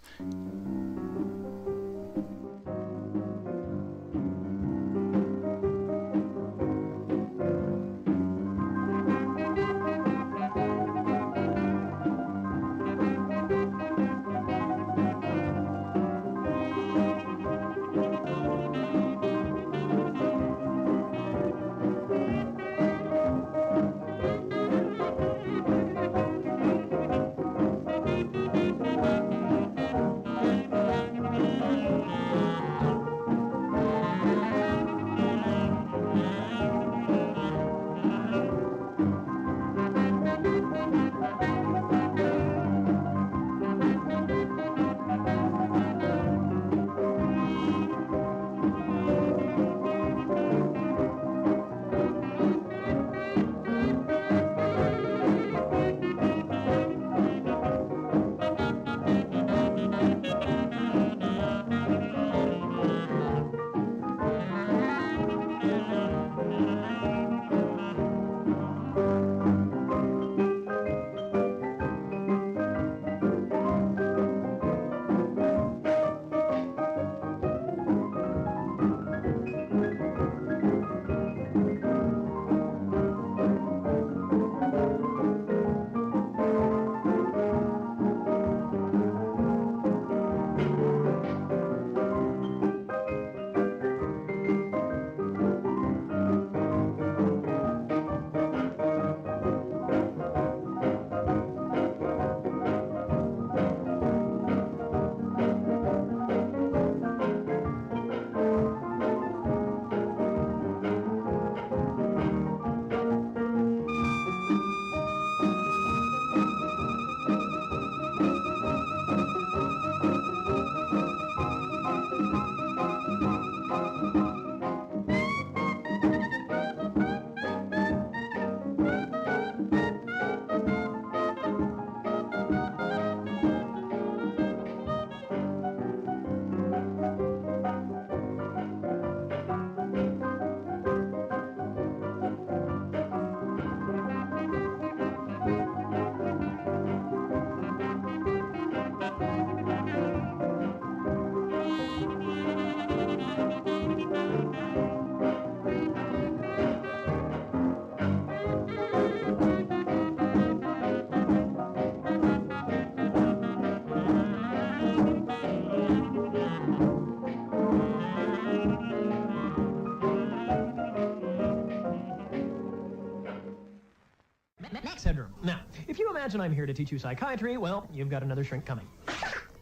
Syndrome. Now, if you imagine I'm here to teach you psychiatry, well, you've got another shrink coming.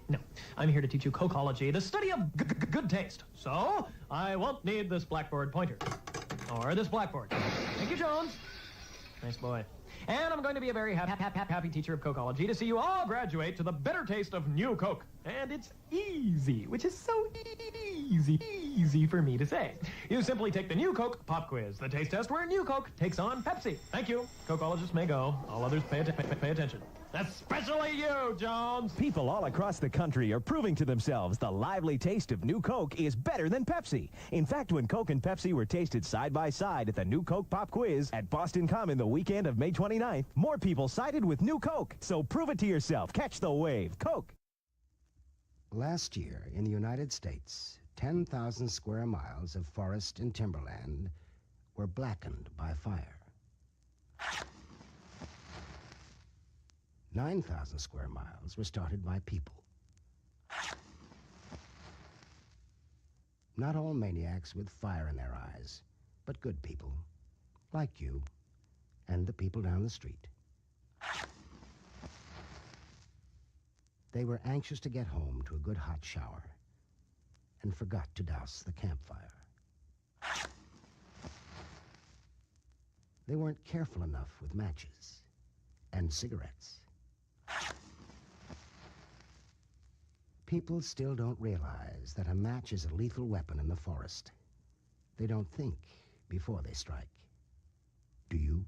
No, I'm here to teach you cocology, the study of good taste. So, I won't need this blackboard pointer. Or this blackboard. Thank you, Jones. Nice boy. And I'm going to be a very happy teacher of cocology to see you all graduate to the bitter taste of new Coke. And it's easy, which is so easy for me to say. You simply take the new Coke pop quiz, the taste test where new Coke takes on Pepsi. Thank you. Cocologists may go. All others pay attention. Especially you, Jones. People all across the country are proving to themselves the lively taste of new Coke is better than Pepsi. In fact, when Coke and Pepsi were tasted side by side at the new Coke Pop Quiz at Boston Common the weekend of May 29th, more people sided with new Coke. So prove it to yourself. Catch the wave. Coke. Last year in the United States, 10,000 square miles of forest and timberland were blackened by fire. 9,000 square miles were started by people. Not all maniacs with fire in their eyes, but good people, like you and the people down the street. They were anxious to get home to a good hot shower and forgot to douse the campfire. They weren't careful enough with matches and cigarettes. People still don't realize that a match is a lethal weapon in the forest. They don't think before they strike. Do you?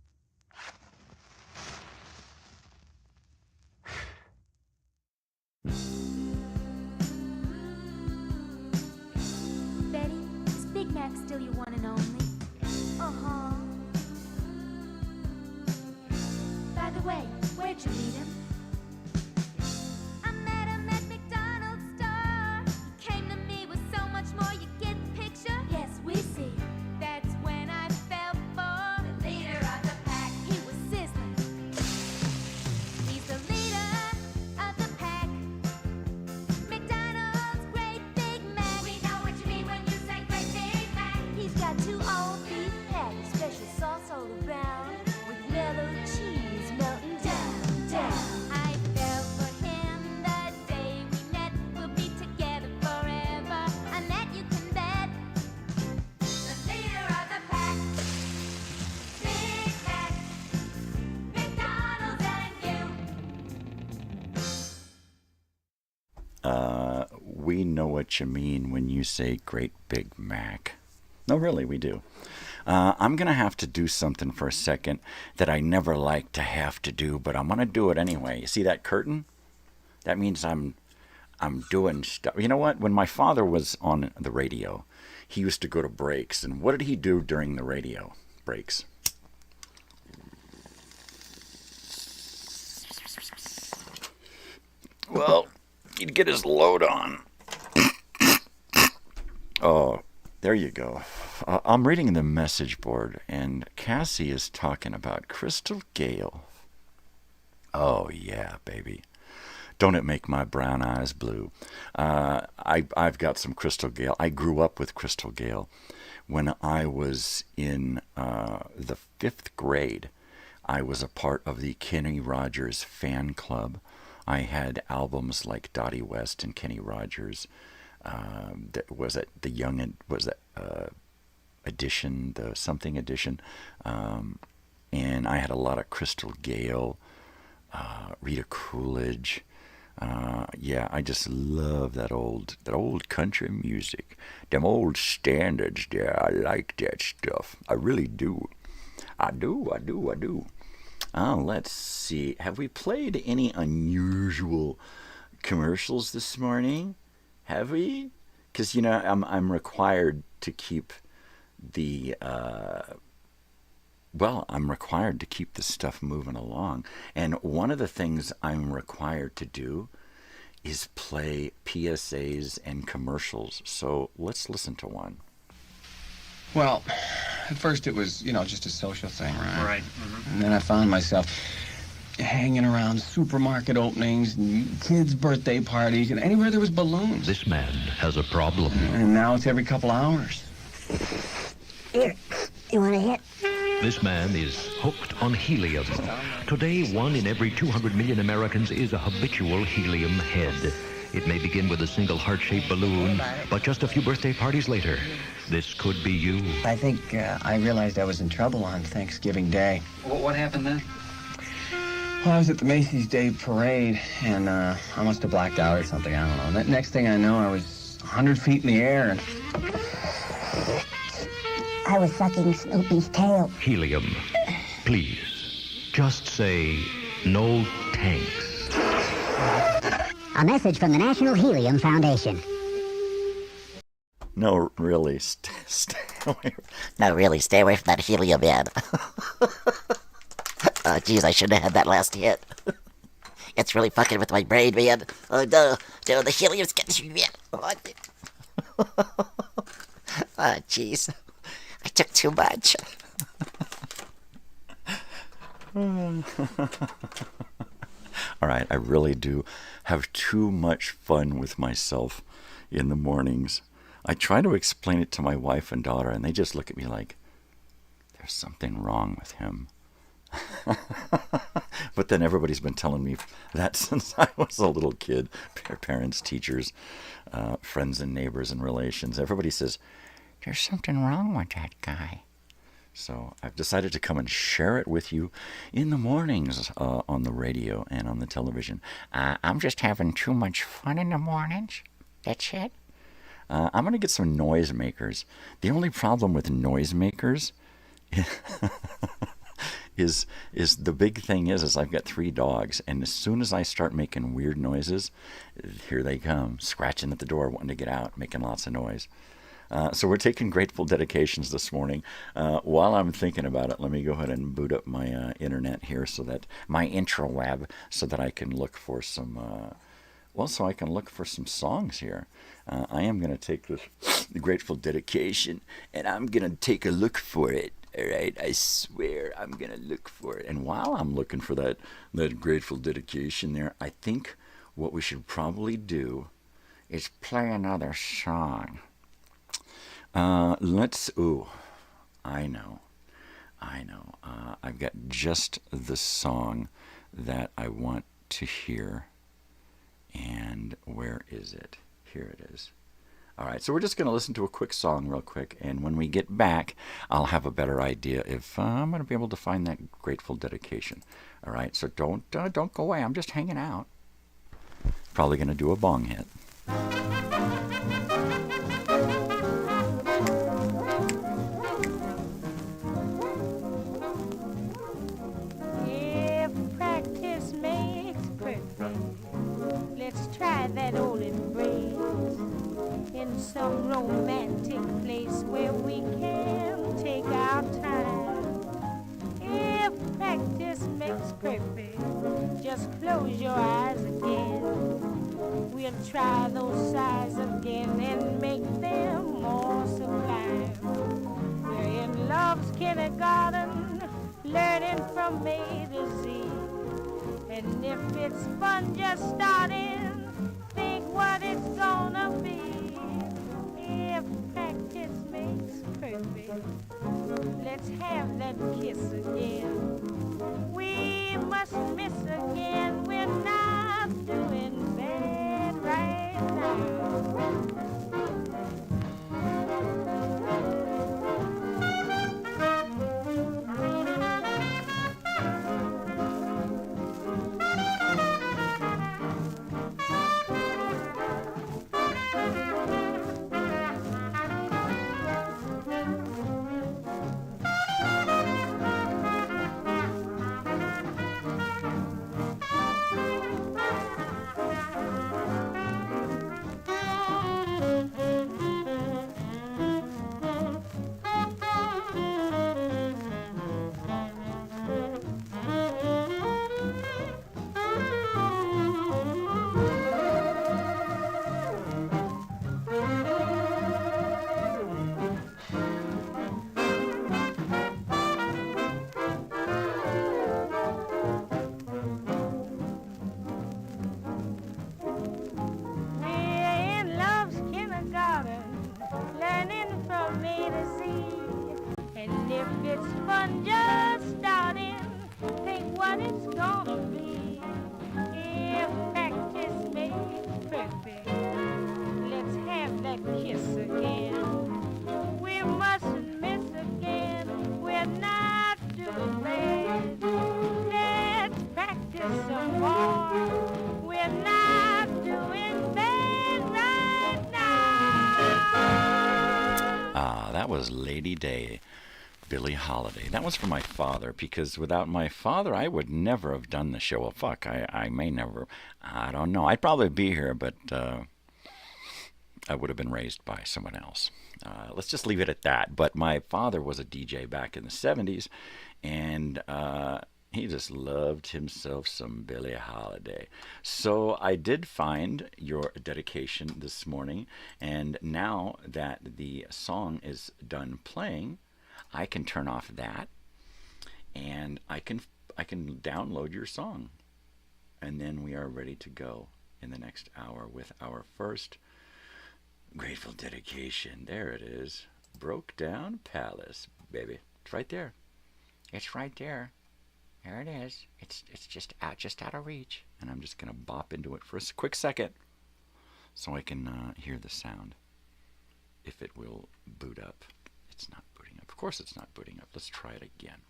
Betty, is Big Mac still your one and only? Uh-huh. By the way, where'd you meet him? I met him at McDonald's store. He came to me with so much more, you get the picture? Yes, we see. That's when I fell for the leader of the pack. He was sizzling. He's the leader of the pack. McDonald's Great Big Mac. We know what you mean when you say Great Big Mac. He's got 2 old beef patties, special sauce all around, with mellow cheese melting down. I fell for him the day we met. We'll be together forever, and that you can bet. The leader of the pack, Big Mac, McDonald's and you. We know what you mean when you say Great Big Mac. No, really, we do. I'm going to have to do something for a second that I never like to have to do, but I'm going to do it anyway. You see that curtain? That means I'm doing stuff. You know what? When my father was on the radio, he used to go to breaks. And what did he do during the radio breaks? Well, he'd get his load on. Oh, there you go. I'm reading the message board, and Cassie is talking about Crystal Gale. Oh, yeah, baby. Don't it make my brown eyes blue? I've got some Crystal Gale. I grew up with Crystal Gale. When I was in the 5th grade, I was a part of the Kenny Rogers fan club. I had albums like Dottie West and Kenny Rogers. Was it the Young? Was that edition? The something edition? And I had a lot of Crystal Gale, Rita Coolidge. Yeah, I just love that old country music, them old standards there. I like that stuff. I really do. I do. Let's see. Have we played any unusual commercials this morning? Have we? Because, you know, I'm required to keep the I'm required to keep the stuff moving along. And one of the things I'm required to do is play PSAs and commercials. So let's listen to one. Well, at first it was, just a social thing, right? Right. Mm-hmm. And then I found myself hanging around supermarket openings and kids' birthday parties and anywhere there was balloons. This man has a problem. And now it's every couple hours. Here, you want a hit? This man is hooked on helium. Today, 1 in every 200 million Americans is a habitual helium head. It may begin with a single heart-shaped balloon, but just a few birthday parties later, this could be you. I think I realized I was in trouble on Thanksgiving Day. What happened then? Well, I was at the Macy's Day Parade, and I must have blacked out or something. I don't know. Next thing I know, I was 100 feet in the air, and I was sucking Snoopy's tail. Helium. Please, just say no tanks. A message from the National Helium Foundation. No, really, stay away. No, really, stay away from that helium, man. Oh, geez, I shouldn't have had that last hit. It's really fucking with my brain, man. Oh, no, the helium's getting me, man. Oh, jeez. I took too much. All right, I really do have too much fun with myself in the mornings. I try to explain it to my wife and daughter, and they just look at me like, there's something wrong with him. But then everybody's been telling me that since I was a little kid. Parents, teachers, friends and neighbors and relations. Everybody says, there's something wrong with that guy. So I've decided to come and share it with you in the mornings on the radio and on the television. I'm just having too much fun in the mornings. That's it. I'm going to get some noisemakers. The only problem with noisemakers is the big thing is I've got 3 dogs, and as soon as I start making weird noises, here they come, scratching at the door, wanting to get out, making lots of noise. So we're taking Grateful Dedications this morning. While I'm thinking about it, let me go ahead and boot up my internet here, so that my intraweb, so that I can look for some songs here. I am going to take this Grateful Dedication, and I'm going to take a look for it. All right, I swear I'm going to look for it. And while I'm looking for that Grateful Dedication there, I think what we should probably do is play another song. I know. I've got just the song that I want to hear. And where is it? Here it is. All right, so we're just going to listen to a quick song real quick, and when we get back, I'll have a better idea if I'm going to be able to find that Grateful Dedication. All right, so don't go away. I'm just hanging out. Probably going to do a bong hit. If practice makes perfect, let's try that old embrace in some romantic place where we can take our time. If practice makes perfect, just close your eyes again. We'll try those sighs again and make them more sublime. We're in love's kindergarten, learning from A to Z. And if it's fun just starting, think what it's gonna be. If practice makes perfect, let's have that kiss again. We must miss again, we're not doing bad right now. That was Lady Day, Billie Holiday. That was for my father, because without my father, I would never have done the show. Well, fuck, I may never. I don't know. I'd probably be here, but I would have been raised by someone else. Let's just leave it at that. But my father was a DJ back in the 70s, and he just loved himself some Billie Holiday. So I did find your dedication this morning, and now that the song is done playing, I can turn off that, and I can download your song, and then we are ready to go in the next hour with our first Grateful Dedication. There it is. Broke Down Palace, baby. It's right there. It's right there. There it is. It's just out of reach. And I'm just going to bop into it for a quick second so I can hear the sound. If it will boot up. It's not booting up. Of course it's not booting up. Let's try it again.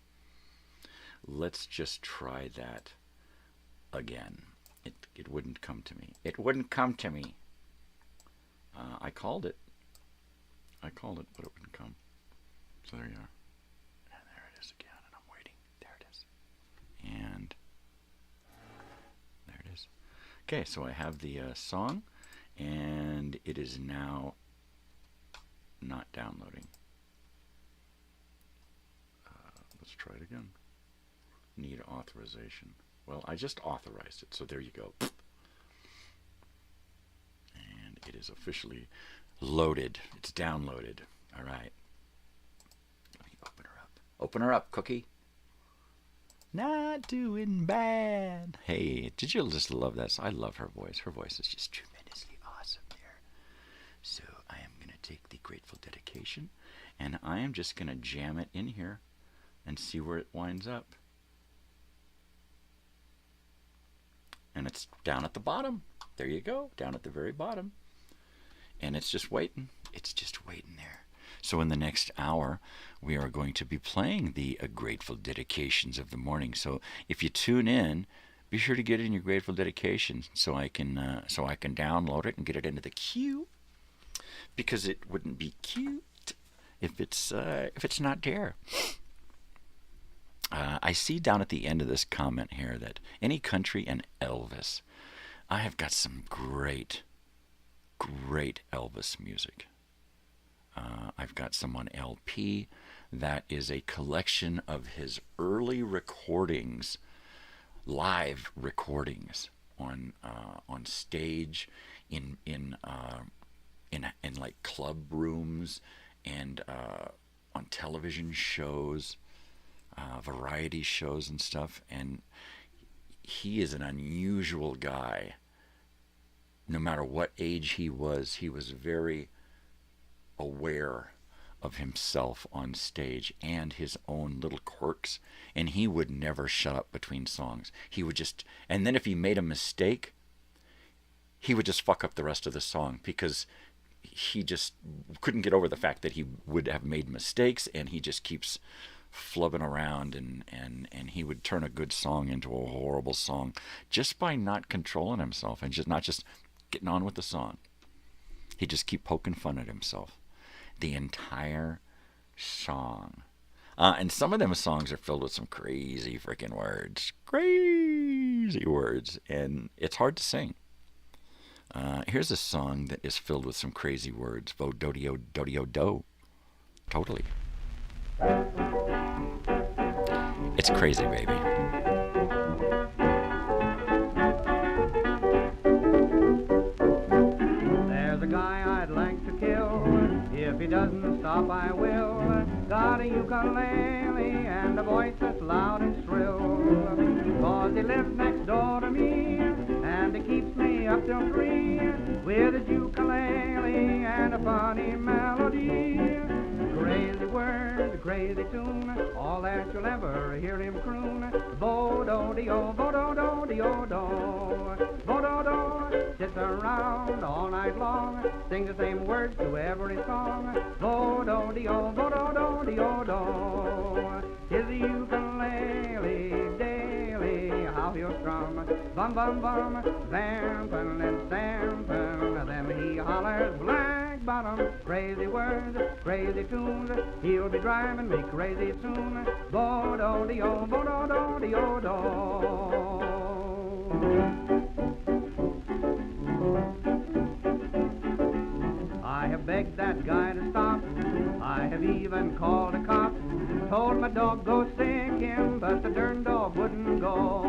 Let's just try that again. It wouldn't come to me. It wouldn't come to me. I called it. But it wouldn't come. So there you are. And there it is again, and I'm waiting. There it is. And there it is. Okay, so I have the song, and it is now not downloading. Let's try it again. Need authorization. Well, I just authorized it, so there you go. And it is officially loaded. It's downloaded. All right. Let me open her up. Open her up, Cookie. Not doing bad. Hey, did you just love that? I love her voice. Her voice is just tremendously awesome there. So I am going to take the Grateful Dedication, and I am just going to jam it in here and see where it winds up. And it's down at the bottom. There you go, down at the very bottom. And it's just waiting. It's just waiting there. So in the next hour, we are going to be playing the Grateful Dedications of the morning. So if you tune in, be sure to get in your Grateful Dedications so I can download it and get it into the queue. Because it wouldn't be cute if it's not there. I see down at the end of this comment here that Any Country and Elvis. I have got some great Elvis music. I've got some on LP. That is a collection of his early recordings, live recordings on stage, in like club rooms and on television shows. Variety shows and stuff, and he is an unusual guy. No matter what age he was very aware of himself on stage and his own little quirks, and he would never shut up between songs. He would just, and then if he made a mistake, he would just fuck up the rest of the song because he just couldn't get over the fact that he would have made mistakes, and he just keeps flubbing around, and he would turn a good song into a horrible song just by not controlling himself and not just getting on with the song. He'd just keep poking fun at himself the entire song. And some of them songs are filled with some crazy freaking words. Crazy words. And it's hard to sing. Here's a song that is filled with some crazy words. Vo-do-do-do-do-do. Totally. It's crazy, baby. There's a guy I'd like to kill. If he doesn't stop, I will. Got a ukulele and a voice that's loud and shrill. 'Cause he lives next door to me, and he keeps me up till 3 with his ukulele and a funny melody. Crazy word, crazy tune, all that you'll ever hear him croon. Bo-do-de-o, bo-do-do-de-o-do. Bo-do-do, sits around all night long, sings the same words to every song. Bo-do-de-o, bo-do-do-de-o-do. His ukulele daily, how he'll strum. Bum, bum, bum, vampin' and stampin', then he hollers black bottom. Crazy words, crazy tunes, he'll be driving me crazy soon. Bo-do-de-o, bo-do-do-de-o-do. I have begged that guy to stop, I have even called a cop. Told my dog go sick him, but the darn dog wouldn't go.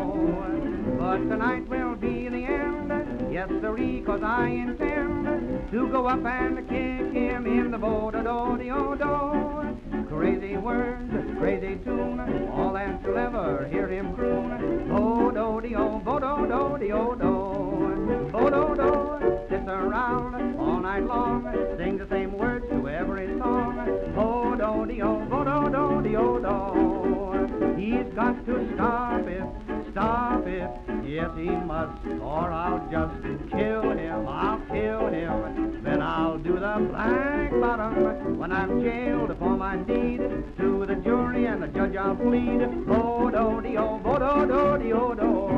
But tonight will be the end, yes sirree, 'cause I intend to go up and kick him in the bo-do-do-de-o-do. Crazy words, crazy tune, all that you'll ever hear him croon. Bo-do-de-o, bo-do-do-de-o-do. Bo-do-do, sits around all night long, sings the same words to every song. Bo-do-de-o, bo-do-do-de-o-do. He's got to stop it, stop it. Yes, he must, or I'll just kill him, I'll kill him. Then I'll do the black bottom when I'm jailed for my deed. To the jury and the judge I'll plead. Bo-do-de-o, bo-do-do-de-o-do.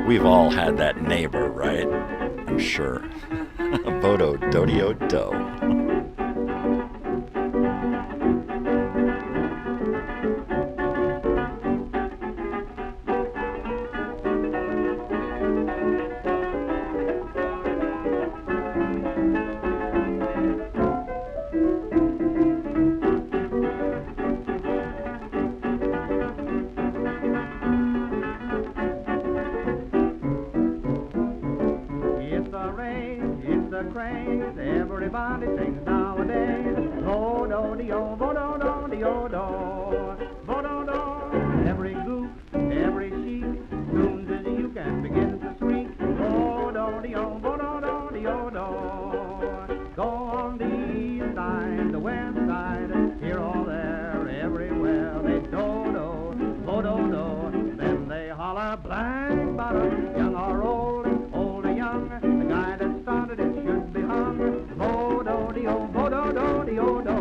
We've all had that neighbor, right? I'm sure. Bodo-do-de-o-do. Everybody sings nowadays. Bo-do-de-o, bo-do-do-de-o-do. Bo-do-do. Every goof, every chic, soon as you can begin to squeak. Bo-do-de-o, bo-do-do-de-o-do. Go on the east side, the west side, here or there, everywhere they do-do, bo-do-do. Then they holler black bottom, young or old, old or young. The guy that started it should be hung. Bo-do-de-o, bo-do-do-de-o-do.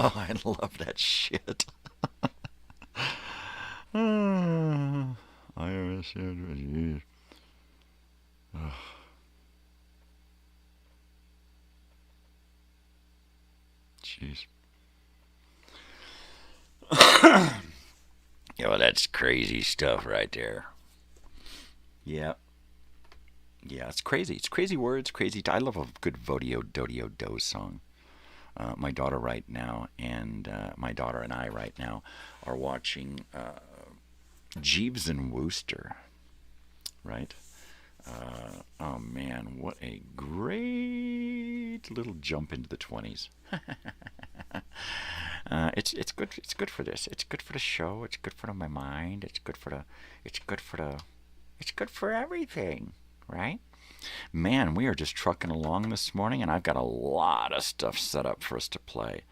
Oh, I love that shit. I understand. Jeez. Yeah, well, that's crazy stuff right there. Yeah. Yeah, it's crazy. It's crazy words, crazy. I love a good Vodio-Dodio-Do song. My daughter right now, and my daughter and I right now are watching Jeeves and Wooster, right? Oh man, what a great little jump into the 20s. It's good. It's good for this. It's good for the show. It's good for my mind. It's good for everything, right? Man, we are just trucking along this morning, and I've got a lot of stuff set up for us to play.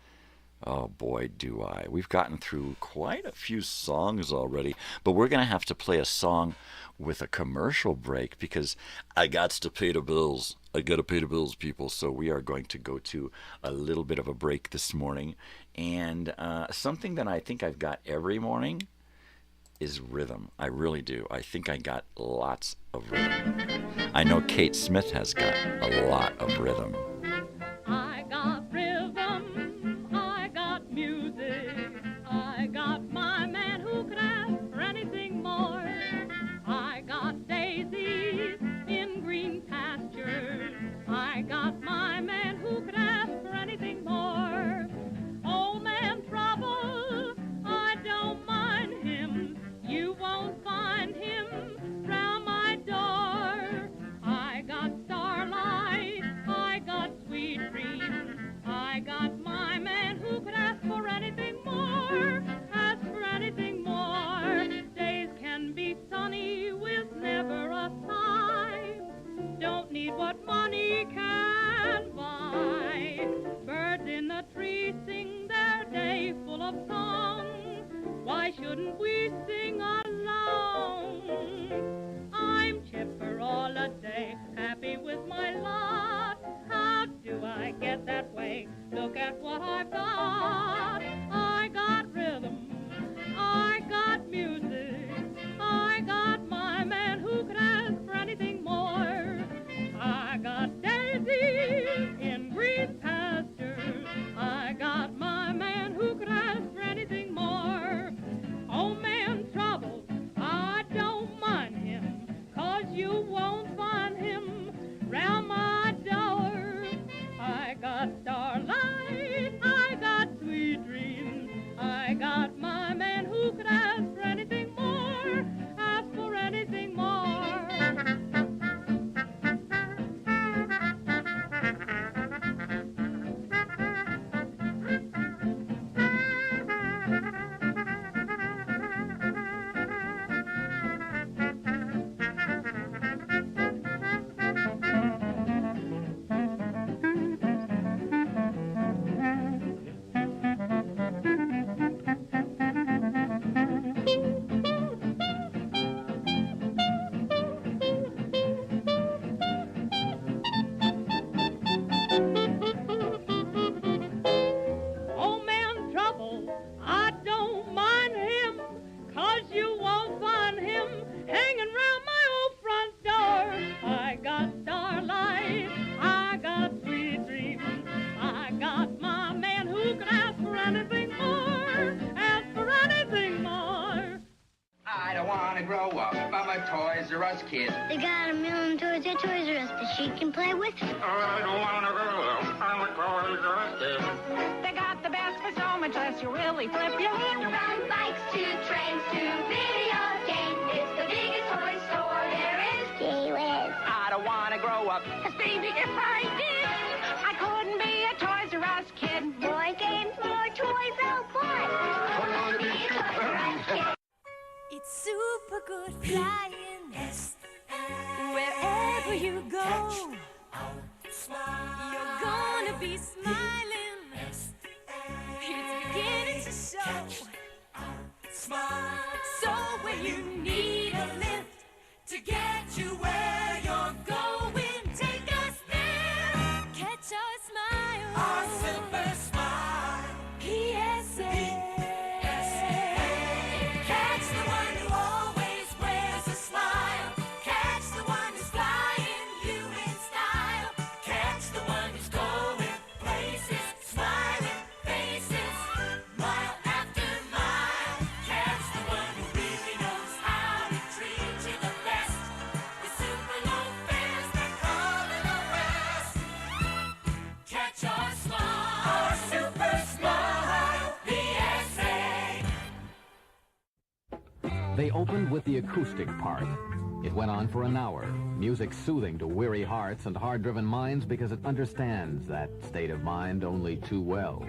Oh boy, do I. We've gotten through quite a few songs already, but we're going to have to play a song with a commercial break because I got to pay the bills. I got to pay the bills, people. So we are going to go to a little bit of a break this morning. And something that I think I've got every morning is rhythm. I really do. I think I got lots of rhythm. I know Kate Smith has got a lot of rhythm. I got rhythm, I got music, I got my man who could ask for anything more. I got daisies in green pastures, I got my man who could ask for anything more. Old man trouble, I don't mind him, you won't find him round my door. I got starlight, I got sweet dreams, I got my man who could ask for anything more, ask for anything more. Days can be sunny with never a sigh, don't need what money can buy. Birds in the trees sing their day full of song, why shouldn't we sing along? I'm chipper all a day, happy with my lot. How do I get that way? Look at what I've got. I got rhythm, I got music, I got my man who could ask for anything more. I got daisies in green pastures, I got my man who could ask for anything more. Oh man, trouble, I don't mind him, 'cause you won't find him round my door. I got starlight, I got sweet dreams, want to grow up. I'm a Toys R Us kid. They got a million toys at Toys R Us that she can play with. I don't want to grow up. I'm a Toys R Us kid. They got the best for so much less you really flip your head. From bikes to trains to video games, it's the biggest toy store there is. Gee whiz. I don't want to grow up. 'Cause baby, if I did, I couldn't be a Toys R Us kid. More games, more toys, oh boy. I want to be a Toys R Us kid. It's super good flying. Wherever you go, you're gonna be smiling. It's beginning to show. So when you need a lift to get you where you're going, take us there. Catch our smile. Our super smile. PSA. Catch the one who always wears a smile. Catch the one who's flying you in style. Catch the one who's going places, smiling faces, mile after mile. Catch the one who really knows how to treat you the best. With super low fares that cover the rest. Catch our smile, our super smile, PSA. They opened with the acoustic part. It went on for an hour, music soothing to weary hearts and hard-driven minds because it understands that state of mind only too well.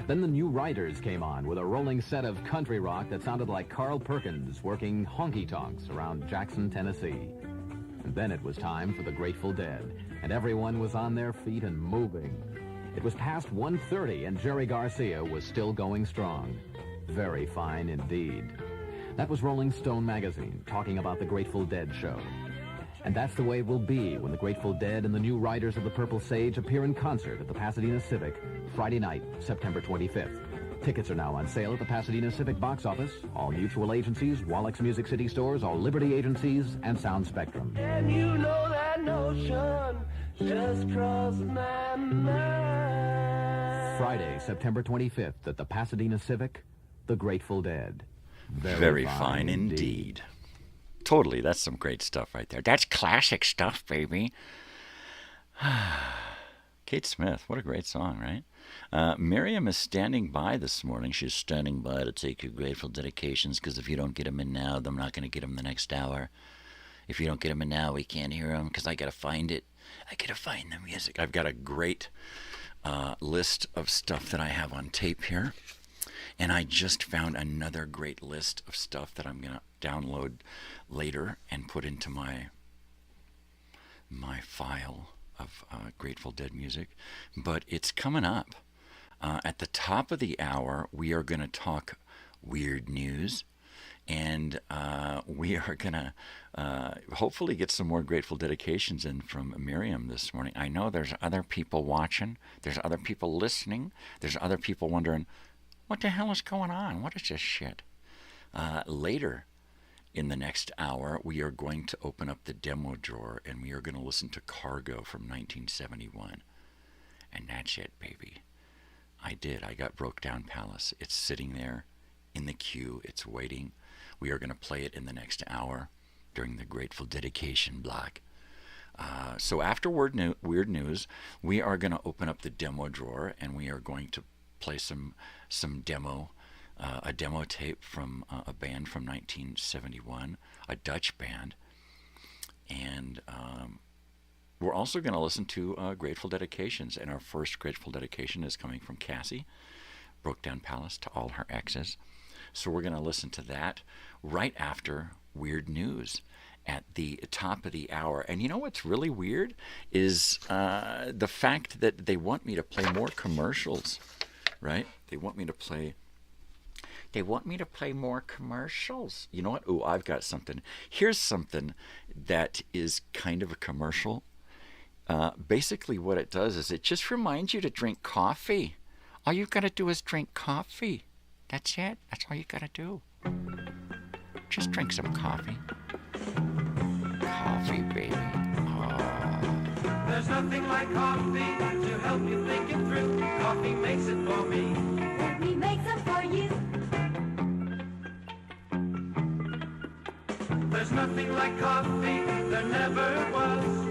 Then the New Riders came on with a rolling set of country rock that sounded like Carl Perkins working honky-tonks around Jackson, Tennessee. And then it was time for the Grateful Dead, and everyone was on their feet and moving. It was past 1:30, and Jerry Garcia was still going strong. Very fine indeed. That was Rolling Stone magazine talking about the Grateful Dead show. And that's the way it will be when the Grateful Dead and the New Riders of the Purple Sage appear in concert at the Pasadena Civic Friday night, September 25th. Tickets are now on sale at the Pasadena Civic box office, all mutual agencies, Wallack's Music City stores, all Liberty agencies, and Sound Spectrum. And you know that notion just crossed my mind. Friday, September 25th at the Pasadena Civic, the Grateful Dead. Very fine indeed. Totally, that's some great stuff right there. That's classic stuff, baby. Kate Smith, what a great song, right? Miriam is standing by this morning. She's standing by to take your Grateful dedications, because if you don't get them in now, I'm not going to get them the next hour. If you don't get them in now, we can't hear them, because I got to find it. I got to find the music. I've got a great list of stuff that I have on tape here. And I just found another great list of stuff that I'm going to download later and put into my file of Grateful Dead music. But it's coming up. At the top of the hour, we are going to talk weird news. And we are going to hopefully get some more Grateful dedications in from Miriam this morning. I know there's other people watching. There's other people listening. There's other people wondering, what the hell is going on? What is this shit? Later in the next hour, we are going to open up the demo drawer and we are going to listen to Cargo from 1971. And that's it, baby. I did. I got Broke Down Palace. It's sitting there in the queue. It's waiting. We are going to play it in the next hour during the Grateful dedication block. So after weird news, we are going to open up the demo drawer and we are going to play some demo, a demo tape from a band from 1971, a Dutch band, and we're also going to listen to Grateful dedications. And our first Grateful dedication is coming from Cassie, Broke Down Palace to all her exes. So we're going to listen to that right after weird news at the top of the hour. And you know what's really weird is the fact that they want me to play more commercials. Right? They want me to play more commercials. You know what? Oh, I've got something. Here's something that is kind of a commercial. Basically what it does is it just reminds you to drink coffee. All you got to do is drink coffee. That's it. That's all you got to do. Just drink some coffee. Coffee, baby. There's nothing like coffee to help you think it through. Coffee makes it for me. Let me make some for you. There's nothing like coffee, there never was.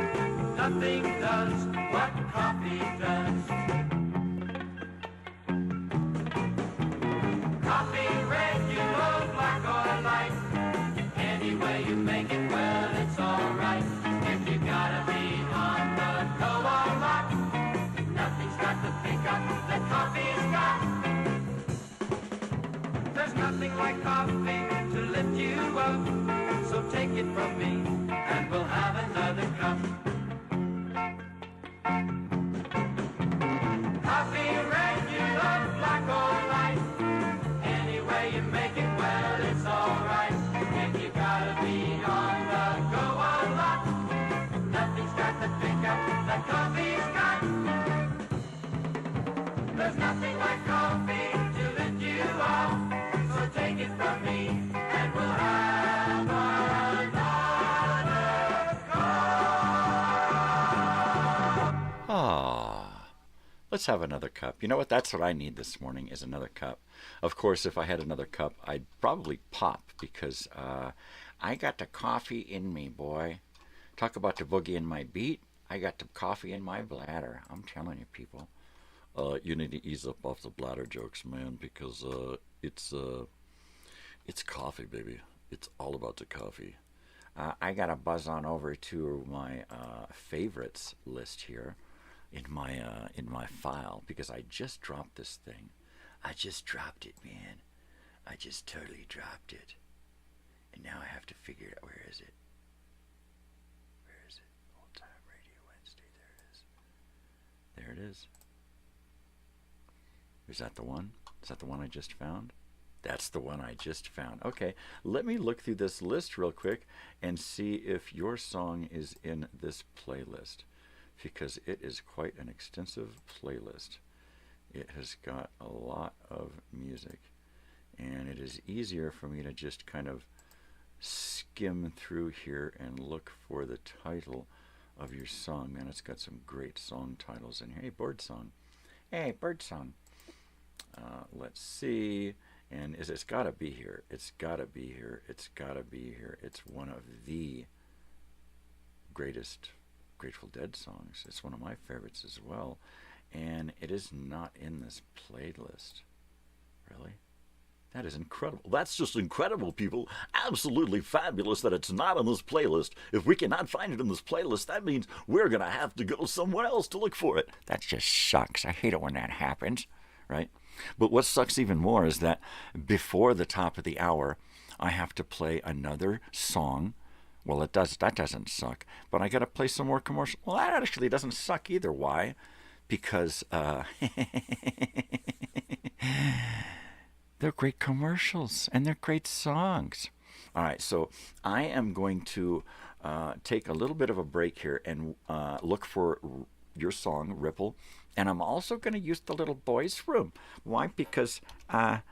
Nothing does what coffee does. Coffee, regular, black or light. Any way you make it, well, it's alright. If you gotta be on the go a lot, nothing's got the pickup that coffee's got. There's nothing like coffee to lift you up. So take it from me, and we'll have another cup. Coffee, regular, black or light. Any way you make it, well, it's alright. If you gotta be on the go a lot, nothing's got the pickup that coffee's got. There's nothing like coffee to lift you up. So take it from me, and we'll have another cup. Ah, let's have another cup. You know what? That's what I need this morning is another cup. Of course, if I had another cup, I'd probably pop because I got the coffee in me, boy. Talk about the boogie in my beat. I got the coffee in my bladder. I'm telling you, people. You need to ease up off the bladder jokes, man, because it's coffee, baby. It's all about the coffee. I got to buzz on over to my favorites list here in my file because I just dropped this thing. I just dropped it, man. I just totally dropped it. And now I have to figure it out. Where is it? Where is it? Old Time Radio Wednesday. There it is. There it is. Is that the one? Is that the one I just found? That's the one I just found. Okay, let me look through this list real quick and see if your song is in this playlist, because it is quite an extensive playlist. It has got a lot of music, and it is easier for me to just kind of skim through here and look for the title of your song. Man, it's got some great song titles in here. Hey, Birdsong. Hey, Birdsong. Let's see. And it's got to be here. It's got to be here. It's got to be here. It's one of the greatest Grateful Dead songs. It's one of my favorites as well. And it is not in this playlist. Really? That is incredible. That's just incredible, people. Absolutely fabulous that it's not on this playlist. If we cannot find it in this playlist, that means we're going to have to go somewhere else to look for it. That just sucks. I hate it when that happens, right? But what sucks even more is that before the top of the hour, I have to play another song. Well, that doesn't suck. But I got to play some more commercial. Well, that actually doesn't suck either. Why? Because they're great commercials and they're great songs. All right, so I am going to take a little bit of a break here and look for your song, Ripple. And I'm also going to use the little boys' room. Why? Because I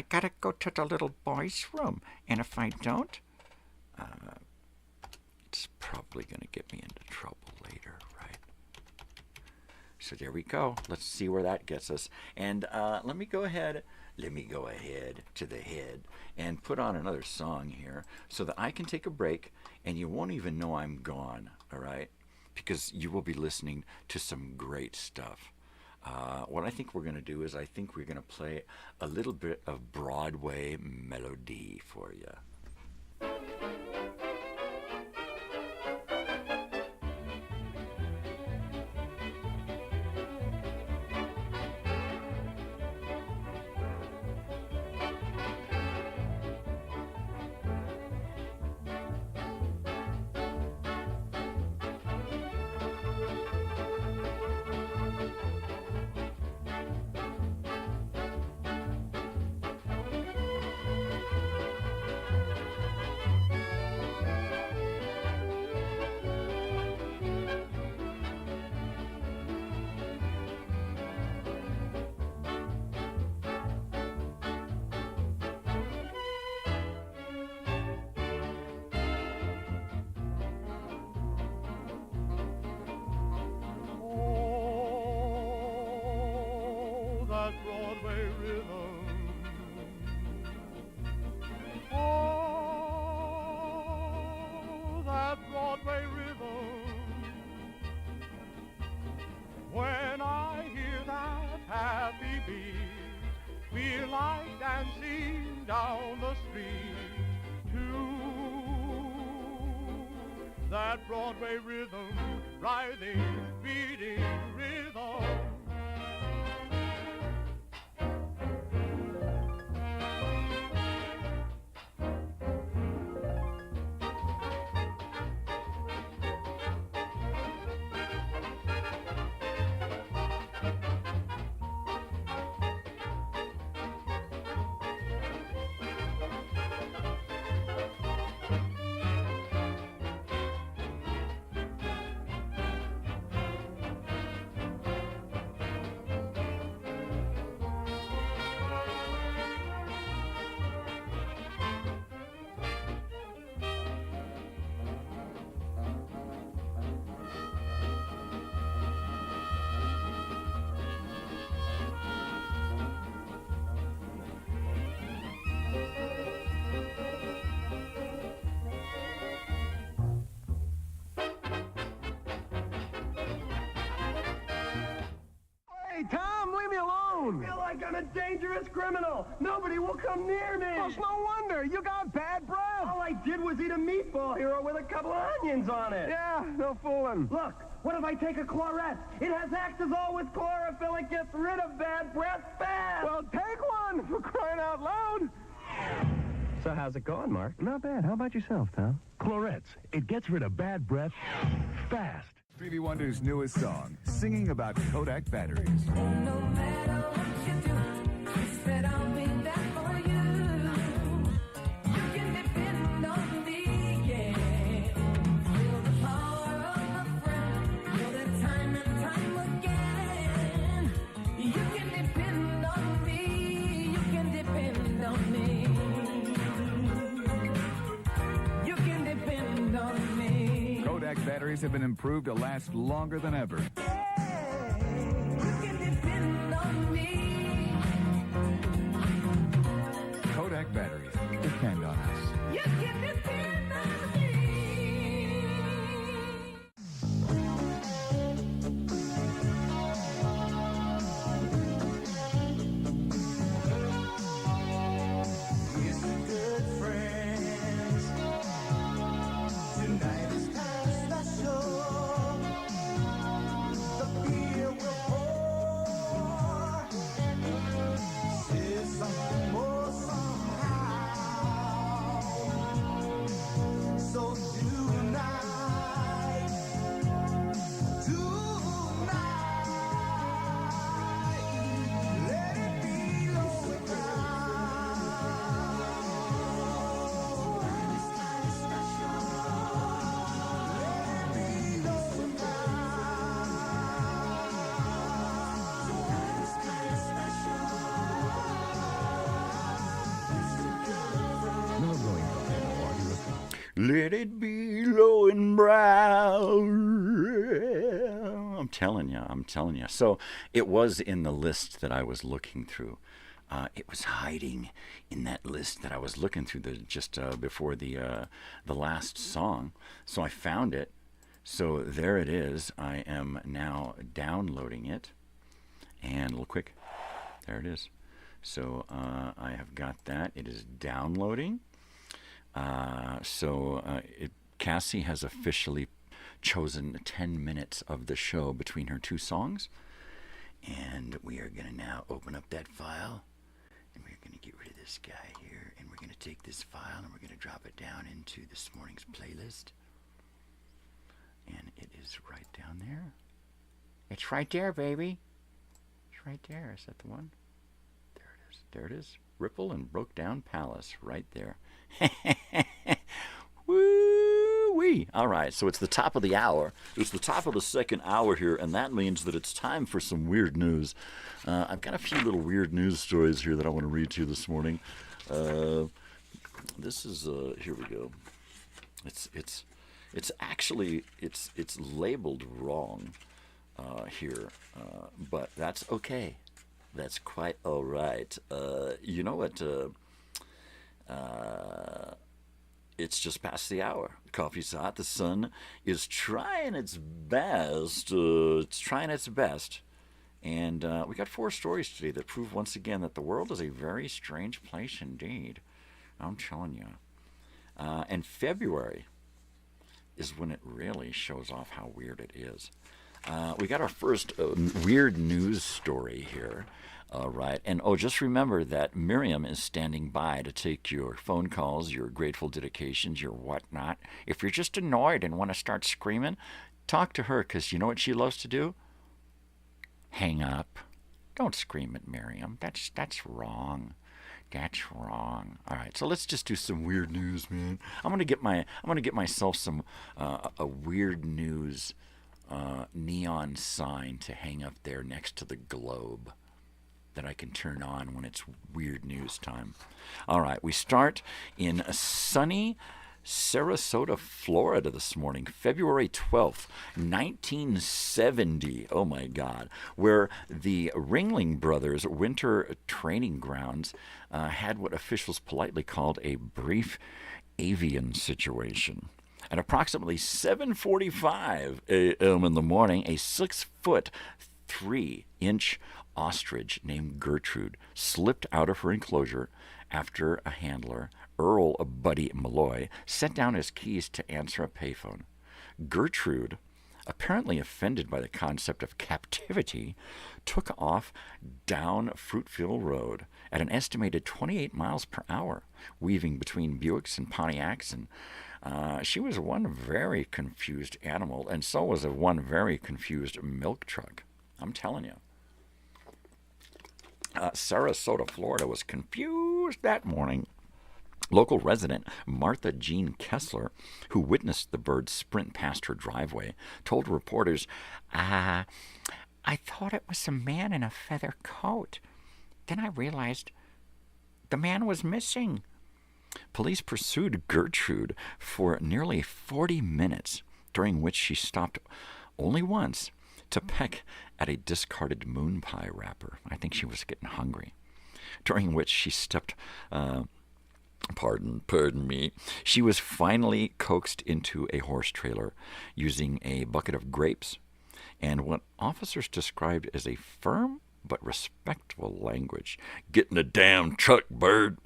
got to go to the little boys' room. And if I don't, it's probably going to get me into trouble later, right? So there we go. Let's see where that gets us. And let me go ahead to the head and put on another song here so that I can take a break and you won't even know I'm gone, all right? Because you will be listening to some great stuff. What I think we're going to do is I think we're going to play a little bit of Broadway melody for you. street to that Broadway rhythm, writhing, beating rhythm. Hey, Tom, leave me alone. I feel like I'm a dangerous criminal. Nobody will come near me. Well, it's no wonder. You got bad breath. All I did was eat a meatball hero with a couple of onions on it. Yeah, no fooling. Look, what if I take a Chlorette? It has Actazole with chlorophyll. It gets rid of bad breath fast. Well, take one, for crying out loud. So how's it going, Mark? Not bad. How about yourself, Tom? Clorettes. It gets rid of bad breath fast. Stevie Wonder's newest song, singing about Kodak batteries. Kodak batteries have been improved to last longer than ever. Kodak batteries. Depend on us. You can depend on me. Yes, good friends. Tonight is kind of special. The beer will pour. Say something more somehow. So tonight, let it be low and Let it be low and brown. I'm telling you. So it was in the list that I was looking through. It was hiding in that list that I was looking through just before the last song. So I found it. So there it is. I am now downloading it. And a little quick. There it is. So I have got that. It is downloading. Cassie has officially chosen 10 minutes of the show between her two songs. And we are going to now open up that file. And we're going to get rid of this guy here. And we're going to take this file and we're going to drop it down into this morning's playlist. And it is right down there. It's right there, baby. It's right there. Is that the one? There it is. There it is. Ripple and Broke Down Palace. Right there. Woo-wee. All right, so it's the top of the hour. It's the top of the second hour here, and that means that it's time for some weird news. I've got a few little weird news stories here that I want to read to you this morning. This is here we go. It's actually labeled wrong here, but that's okay. That's quite all right. You know what? It's just past the hour. The coffee's hot. The sun is trying its best. And we got 4 stories today that prove once again that the world is a very strange place indeed. I'm telling you. And February is when it really shows off how weird it is. We got our first weird news story here. Right. And just remember that Miriam is standing by to take your phone calls, your grateful dedications, your whatnot. If you're just annoyed and want to start screaming, talk to her, because you know what she loves to do? Hang up. Don't scream at Miriam. That's wrong. That's wrong. All right, so let's just do some weird news, man. I'm gonna get myself some a weird news neon sign to hang up there next to the globe that I can turn on when it's weird news time. All right, we start in sunny Sarasota, Florida this morning, February 12th, 1970. Oh my God. Where the Ringling Brothers winter training grounds had what officials politely called a brief avian situation. At approximately 7:45 a.m. in the morning, a 6-foot, 3-inch ostrich named Gertrude slipped out of her enclosure after a handler, Earl Buddy Malloy, set down his keys to answer a payphone. Gertrude, apparently offended by the concept of captivity, took off down Fruitville Road at an estimated 28 miles per hour, weaving between Buicks and Pontiacs, and she was one very confused animal, and so was one very confused milk truck. I'm telling you. Sarasota, Florida was confused that morning. Local resident Martha Jean Kessler, who witnessed the bird sprint past her driveway, told reporters, I thought it was a man in a feather coat. Then I realized the man was missing. Police pursued Gertrude for nearly 40 minutes, during which she stopped only once to peck at a discarded moon pie wrapper. I think she was getting hungry. During which she stepped, pardon me, she was finally coaxed into a horse trailer using a bucket of grapes and what officers described as a firm but respectful language. Get in the damn truck, bird.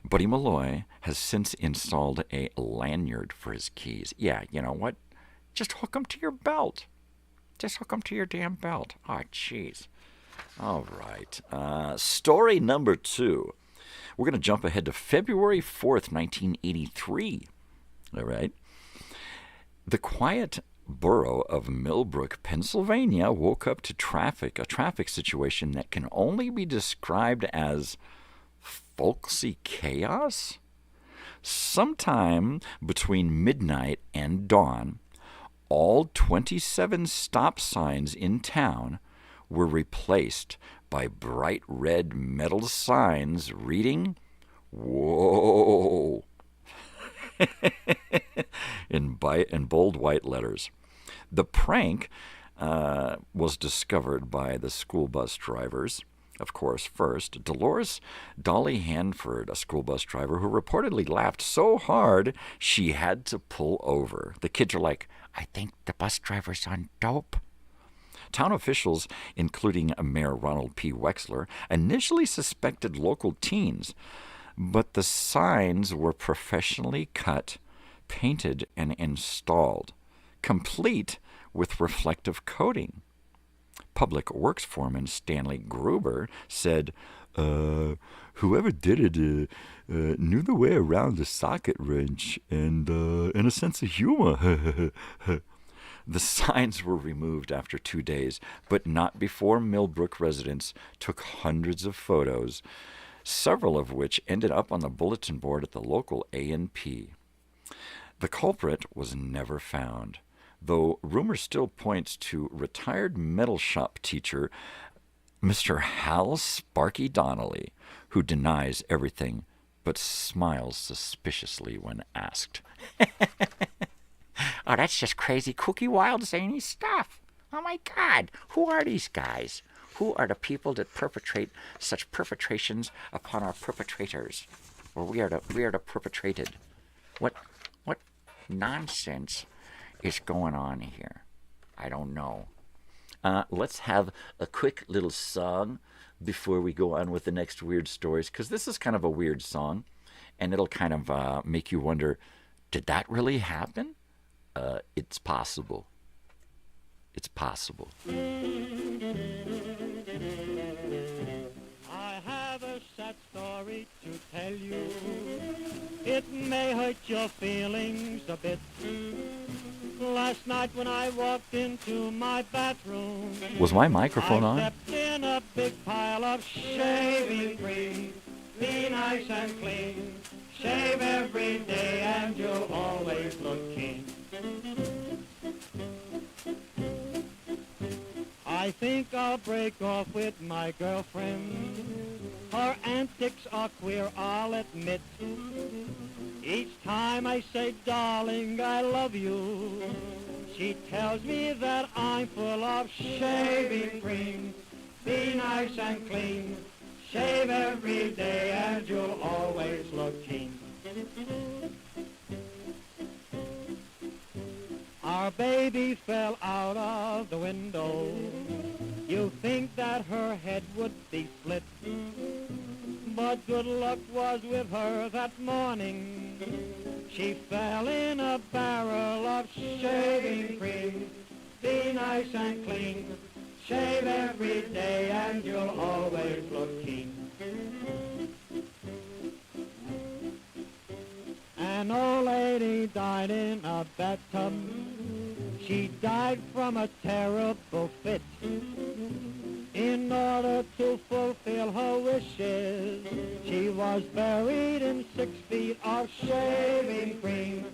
Buddy Malloy has since installed a lanyard for his keys. Yeah, you know what? Just hook them to your belt. Just hook them to your damn belt. Oh, jeez. All right. Story number 2. We're going to jump ahead to February 4th, 1983. All right. The quiet borough of Millbrook, Pennsylvania, woke up to a traffic situation that can only be described as folksy chaos. Sometime between midnight and dawn, all 27 stop signs in town were replaced by bright red metal signs reading, "Whoa," in bold white letters. The prank was discovered by the school bus drivers. Of course, first, Dolores Dolly Hanford, a school bus driver who reportedly laughed so hard she had to pull over. The kids are like, I think the bus driver's on dope. Town officials, including Mayor Ronald P. Wexler, initially suspected local teens, but the signs were professionally cut, painted, and installed, complete with reflective coating. Public Works foreman Stanley Gruber said, whoever did it knew the way around the socket wrench and a sense of humor. The signs were removed after 2 days, but not before Millbrook residents took hundreds of photos, several of which ended up on the bulletin board at the local A&P. The culprit was never found, though rumor still points to retired metal shop teacher Mr. Hal Sparky Donnelly, who denies everything but smiles suspiciously when asked. Oh, that's just crazy, kooky, wild, zany stuff. Oh, my God. Who are these guys? Who are the people that perpetrate such perpetrations upon our perpetrators? Or we are the perpetrated. What nonsense is going on here? I don't know. Let's have a quick little song before we go on with the next weird stories, because this is kind of a weird song. and it'll kind of make you wonder, did that really happen? It's possible. It's possible. I have a sad story to tell you. It may hurt your feelings a bit. Last night when I walked into my bathroom, Was my microphone I on? stepped in a big pile of shaving cream. Be nice and clean. Shave every day and you'll always look keen. I think I'll break off with my girlfriend. Her antics are queer, I'll admit. Each time I say, darling, I love you, she tells me that I'm full of shaving cream. Be nice and clean. Shave every day and you'll always look keen. Our baby fell out of the window. You think that her head would be split, but good luck was with her that morning. She fell in a barrel of shaving cream. Be nice and clean. Shave every day and you'll always look keen. An old lady died in a bathtub. She died from a terrible fit. In order to fulfill her wishes, she was buried in 6 feet of shaving cream.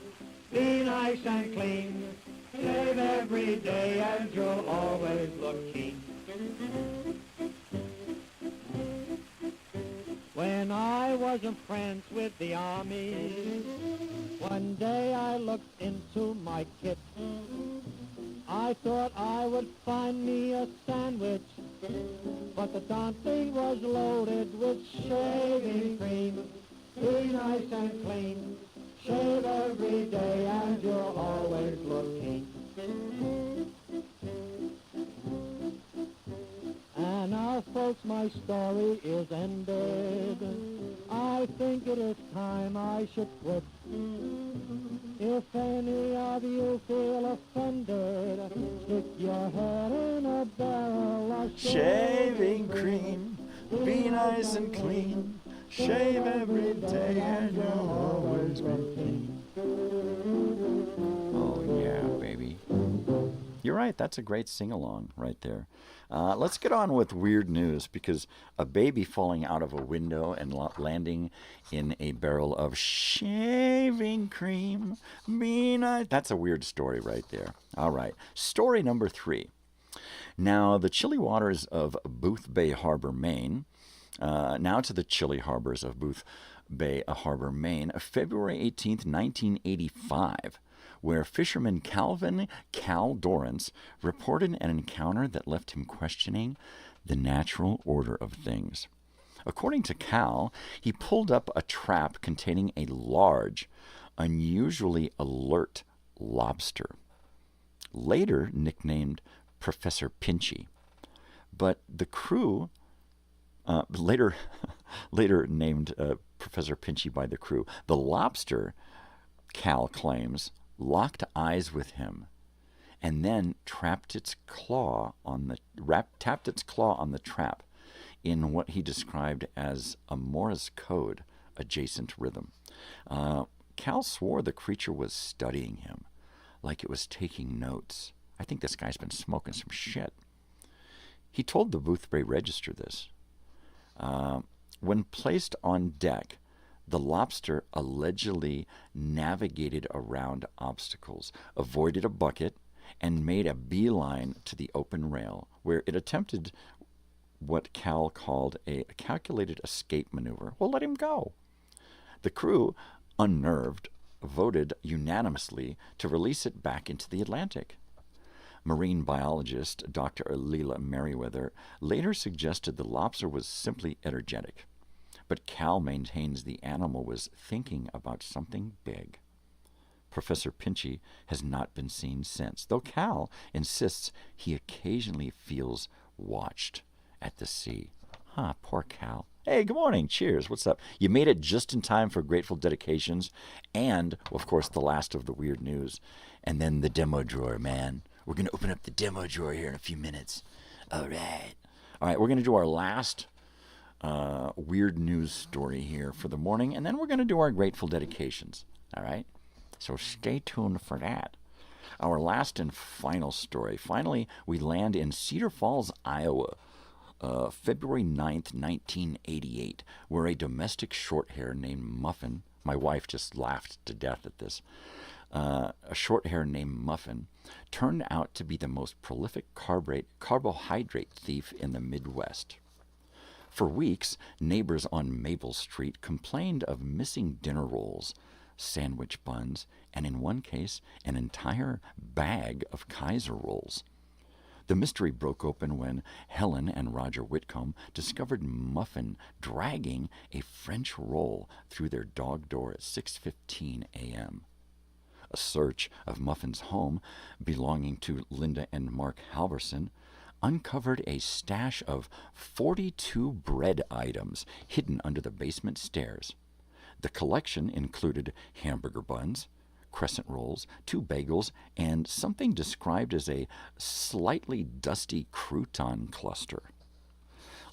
Be nice and clean. Shave every day and you'll always look keen. When I was in France with the army, one day I looked into my kit. I thought I would find me a sandwich, but the darn thing was loaded with shaving cream. Be nice and clean. Shave every day and you'll always look keen. And now, folks, my story is ended. I think it is time I should quit. If any of you feel offended, stick your head in a barrel of Shaving cream. Be nice and clean. Shave every day and you'll always be clean. Oh, yeah, baby. You're right. That's a great sing-along right there. Let's get on with weird news, because a baby falling out of a window and landing in a barrel of shaving cream. That's a weird story right there. All right. Story number 3. Now, the chilly waters of Booth Bay Harbor, Maine. Now to the chilly harbors of Booth Bay Harbor, Maine. February 18th, 1985. Where fisherman Cal Dorrance reported an encounter that left him questioning the natural order of things. According to Cal, he pulled up a trap containing a large, unusually alert lobster, later nicknamed Professor Pinchy. But the crew, later named Professor Pinchy by the crew, the lobster, Cal claims, locked eyes with him, and then tapped its claw on the trap in what he described as a Morse code adjacent rhythm. Cal swore the creature was studying him, like it was taking notes. I think this guy's been smoking some shit. He told the Booth Bay Register this. When placed on deck, the lobster allegedly navigated around obstacles, avoided a bucket, and made a beeline to the open rail, where it attempted what Cal called a calculated escape maneuver. Well, let him go. The crew, unnerved, voted unanimously to release it back into the Atlantic. Marine biologist Dr. Leela Merriweather later suggested the lobster was simply energetic. But Cal maintains the animal was thinking about something big. Professor Pinchy has not been seen since, though Cal insists he occasionally feels watched at the sea. Poor Cal. Hey, good morning. Cheers. What's up? You made it just in time for Grateful Dedications and, of course, the last of the weird news. And then the demo drawer, man. We're going to open up the demo drawer here in a few minutes. All right. All right, we're going to do our last weird news story here for the morning, and then we're going to do our Grateful Dedications. All right? So stay tuned for that. Our last and final story. Finally, we land in Cedar Falls, Iowa, February 9th, 1988, where a domestic short-hair named Muffin, my wife just laughed to death at this, a short-hair named Muffin, turned out to be the most prolific carbohydrate thief in the Midwest. For weeks, neighbors on Maple Street complained of missing dinner rolls, sandwich buns, and in one case, an entire bag of Kaiser rolls. The mystery broke open when Helen and Roger Whitcomb discovered Muffin dragging a French roll through their dog door at 6:15 a.m. A search of Muffin's home, belonging to Linda and Mark Halverson, uncovered a stash of 42 bread items hidden under the basement stairs. The collection included hamburger buns, crescent rolls, 2 bagels, and something described as a slightly dusty crouton cluster.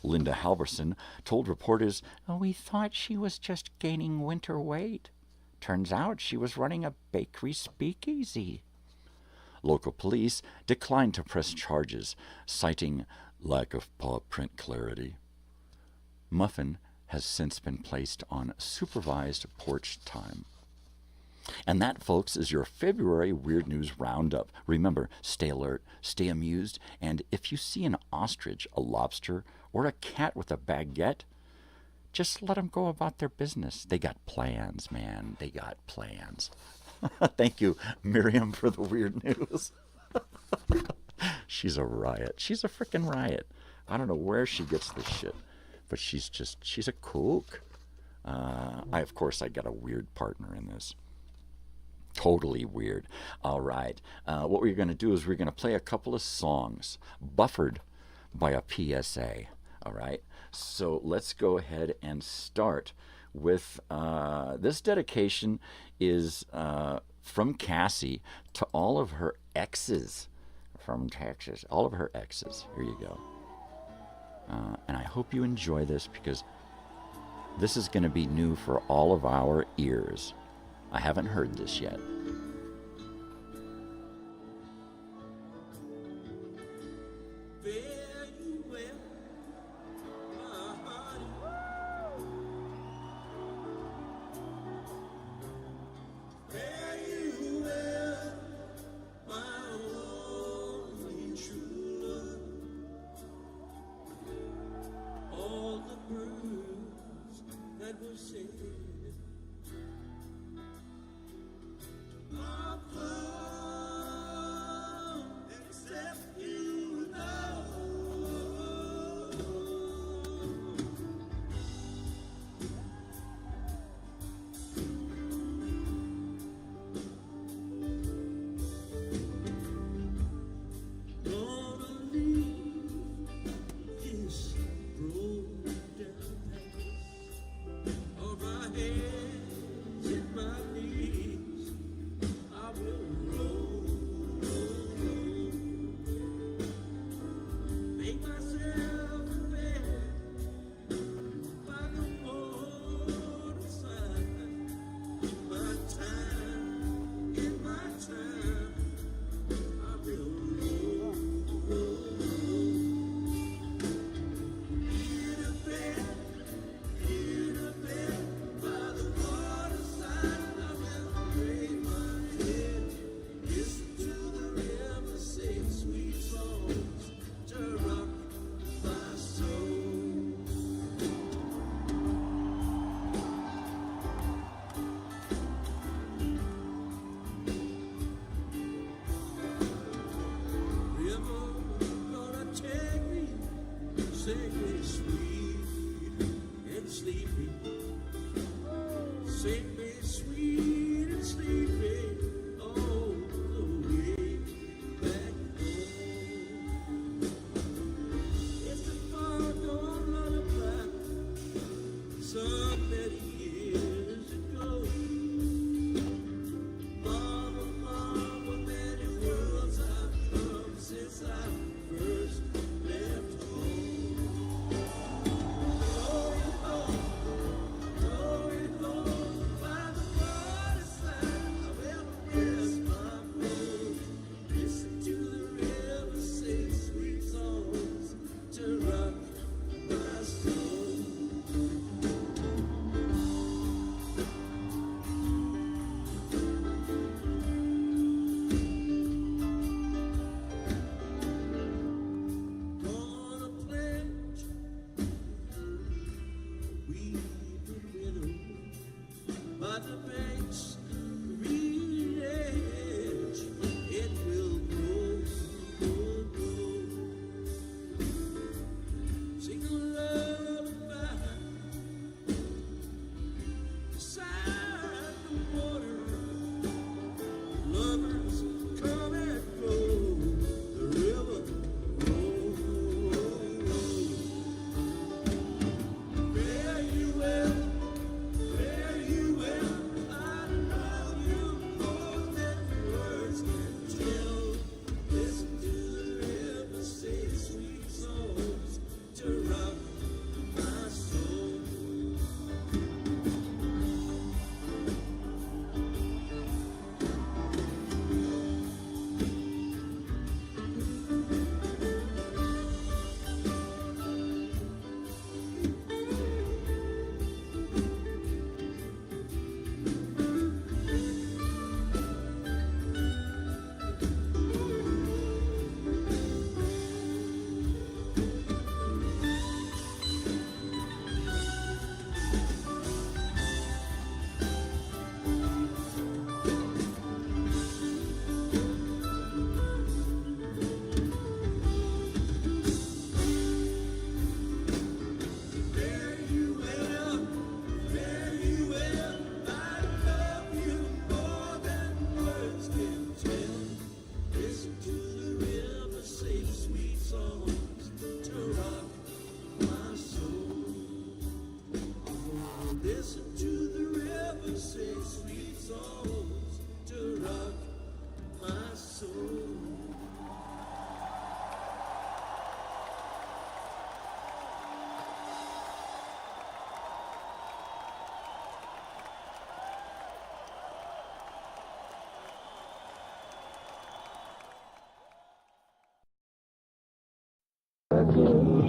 Linda Halverson told reporters, "We thought she was just gaining winter weight. Turns out she was running a bakery speakeasy." Local police declined to press charges, citing lack of paw print clarity. Muffin has since been placed on supervised porch time. And that, folks, is your February Weird News Roundup. Remember, stay alert, stay amused, and if you see an ostrich, a lobster, or a cat with a baguette, just let them go about their business. They got plans, man. They got plans. Thank you, Miriam, for the weird news. She's a riot. She's a freaking riot. I don't know where she gets this shit, but she's a kook. Of course, I got a weird partner in this. Totally weird. All right. What we're going to do is we're going to play a couple of songs buffered by a PSA. All right. So let's go ahead and start with this dedication is from Cassie to all of her exes from Texas. All of her exes. Here you go. And I hope you enjoy this because this is going to be new for all of our ears. I haven't heard this yet. Except you know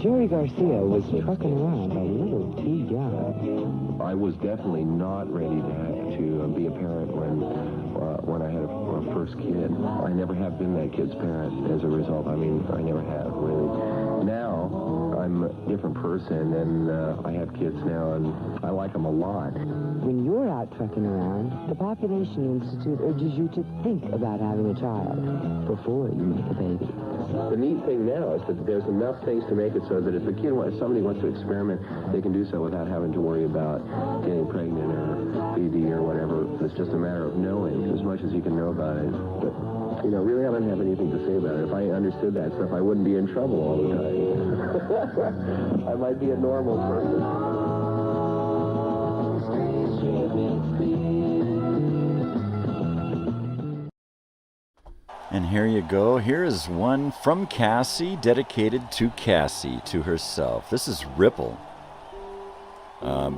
Jerry Garcia was trucking around a little too young. I was definitely not ready to be a parent when I had a first kid. I never have been that kid's parent as a result. I mean, I never have, really. Now, I'm a different person, and I have kids now, and I like them a lot. When you're out trucking around, the Population Institute urges you to think about having a child before you make a baby. The neat thing now is that there's enough things to make it so that if somebody wants to experiment, they can do so without having to worry about getting pregnant or PD or whatever. It's just a matter of knowing as much as you can know about it. But, really I don't have anything to say about it. If I understood that stuff, I wouldn't be in trouble all the time. I might be a normal person. And here you go. Here is one from Cassie, dedicated to Cassie, to herself. This is Ripple.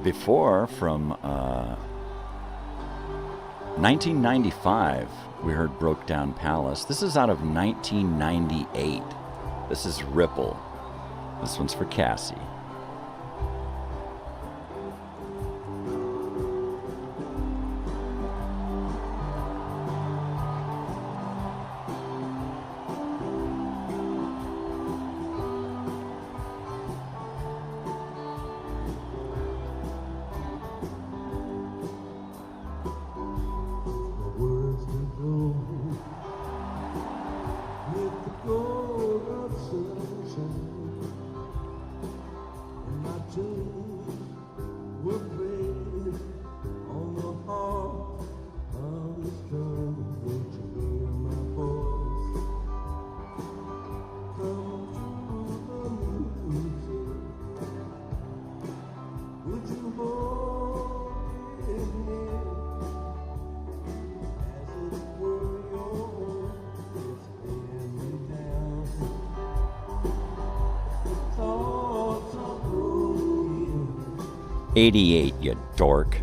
Before, from 1995, we heard Broke Down Palace. This is out of 1998. This is Ripple. This one's for Cassie. '88, you dork.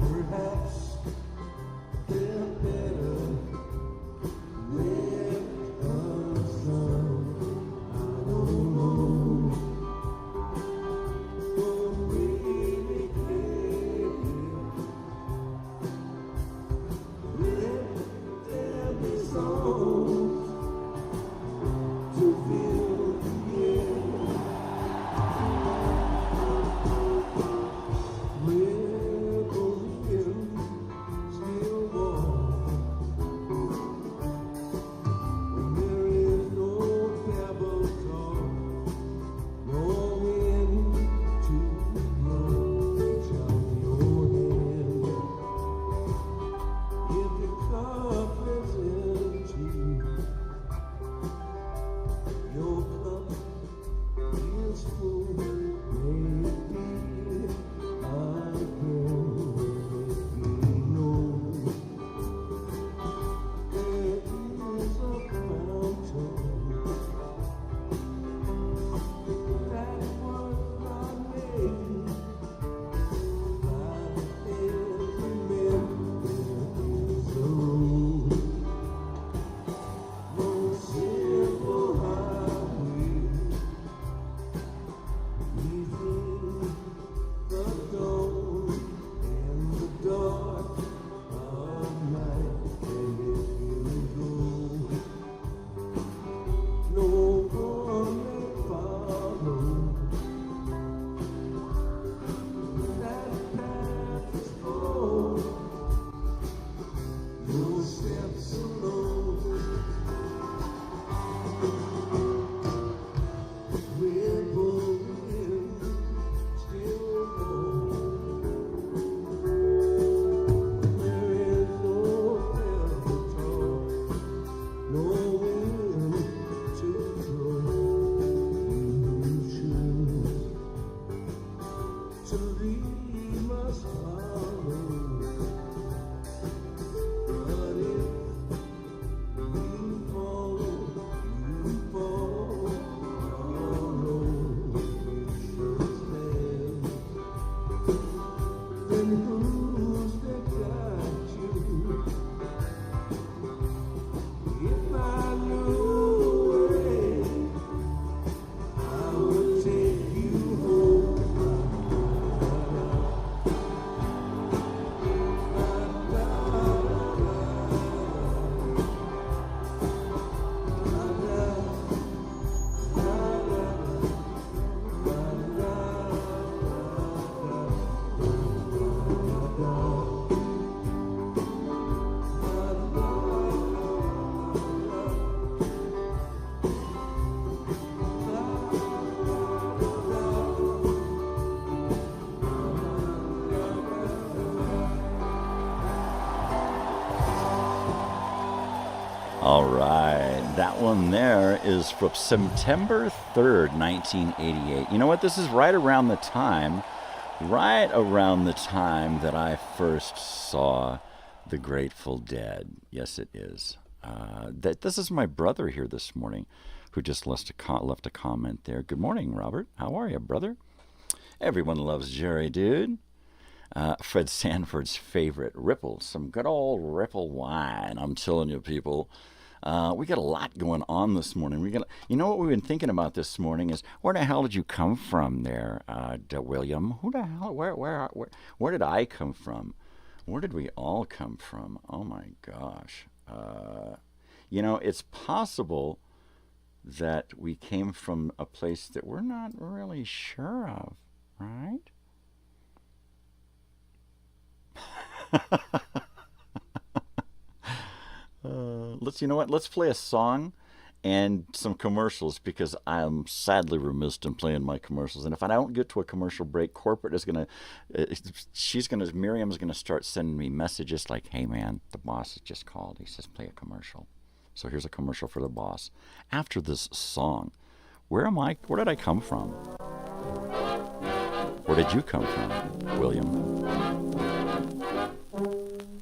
All right, that one there is from September 3rd, 1988. You know what? This is right around the time that I first saw the Grateful Dead. Yes, it is. This is my brother here this morning who just left a comment there. Good morning, Robert. How are you, brother? Everyone loves Jerry, dude. Fred Sanford's favorite, Ripple. Some good old Ripple wine. I'm telling you, people. We got a lot going on this morning. You know what we've been thinking about this morning is, where the hell did you come from there, William? Who the hell? Where did I come from? Where did we all come from? Oh my gosh. You know, it's possible that we came from a place that we're not really sure of, right? You know what? Let's play a song and some commercials, because I am sadly remiss in playing my commercials. And if I don't get to a commercial break, corporate is Miriam's gonna start sending me messages like, "Hey man, the boss has just called. He says play a commercial." So here's a commercial for the boss. After this song, where am I? Where did I come from? Where did you come from, William?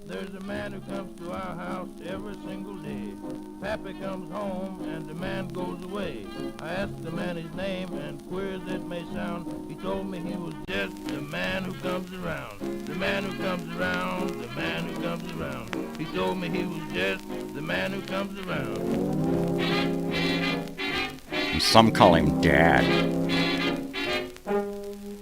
There's a man who comes to our house every single day. Pappy comes home and the man goes away. I asked the man his name, and queer as it may sound, he told me he was just the man who comes around. The man who comes around, the man who comes around. He told me he was just the man who comes around. Some call him Dad.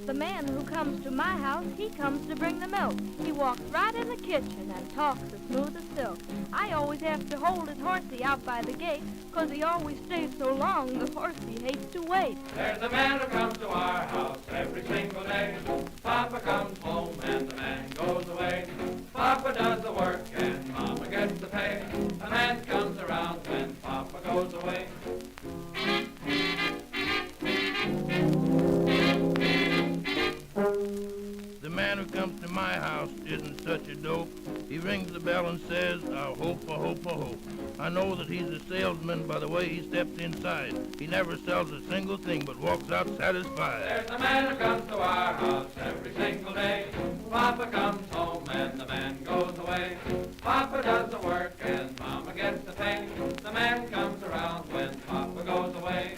The man who comes to my house, he comes to bring the milk. He walks right in the kitchen and talks as smooth as silk. I always have to hold his horsey out by the gate, 'cause he always stays so long, the horsey hates to wait. There's a man who comes to our house every single day. Papa comes home and the man goes away. Papa does the work and Mama gets the pay. The man comes around when Papa goes away. The man who comes to my house isn't such a dope. He rings the bell and says, "I hope, I hope, I hope." I know that he's a salesman by the way he steps inside. He never sells a single thing but walks out satisfied. There's a man who comes to our house every single day. Papa comes home and the man goes away. Papa does the work and Mama gets the pay. The man comes around when Papa goes away.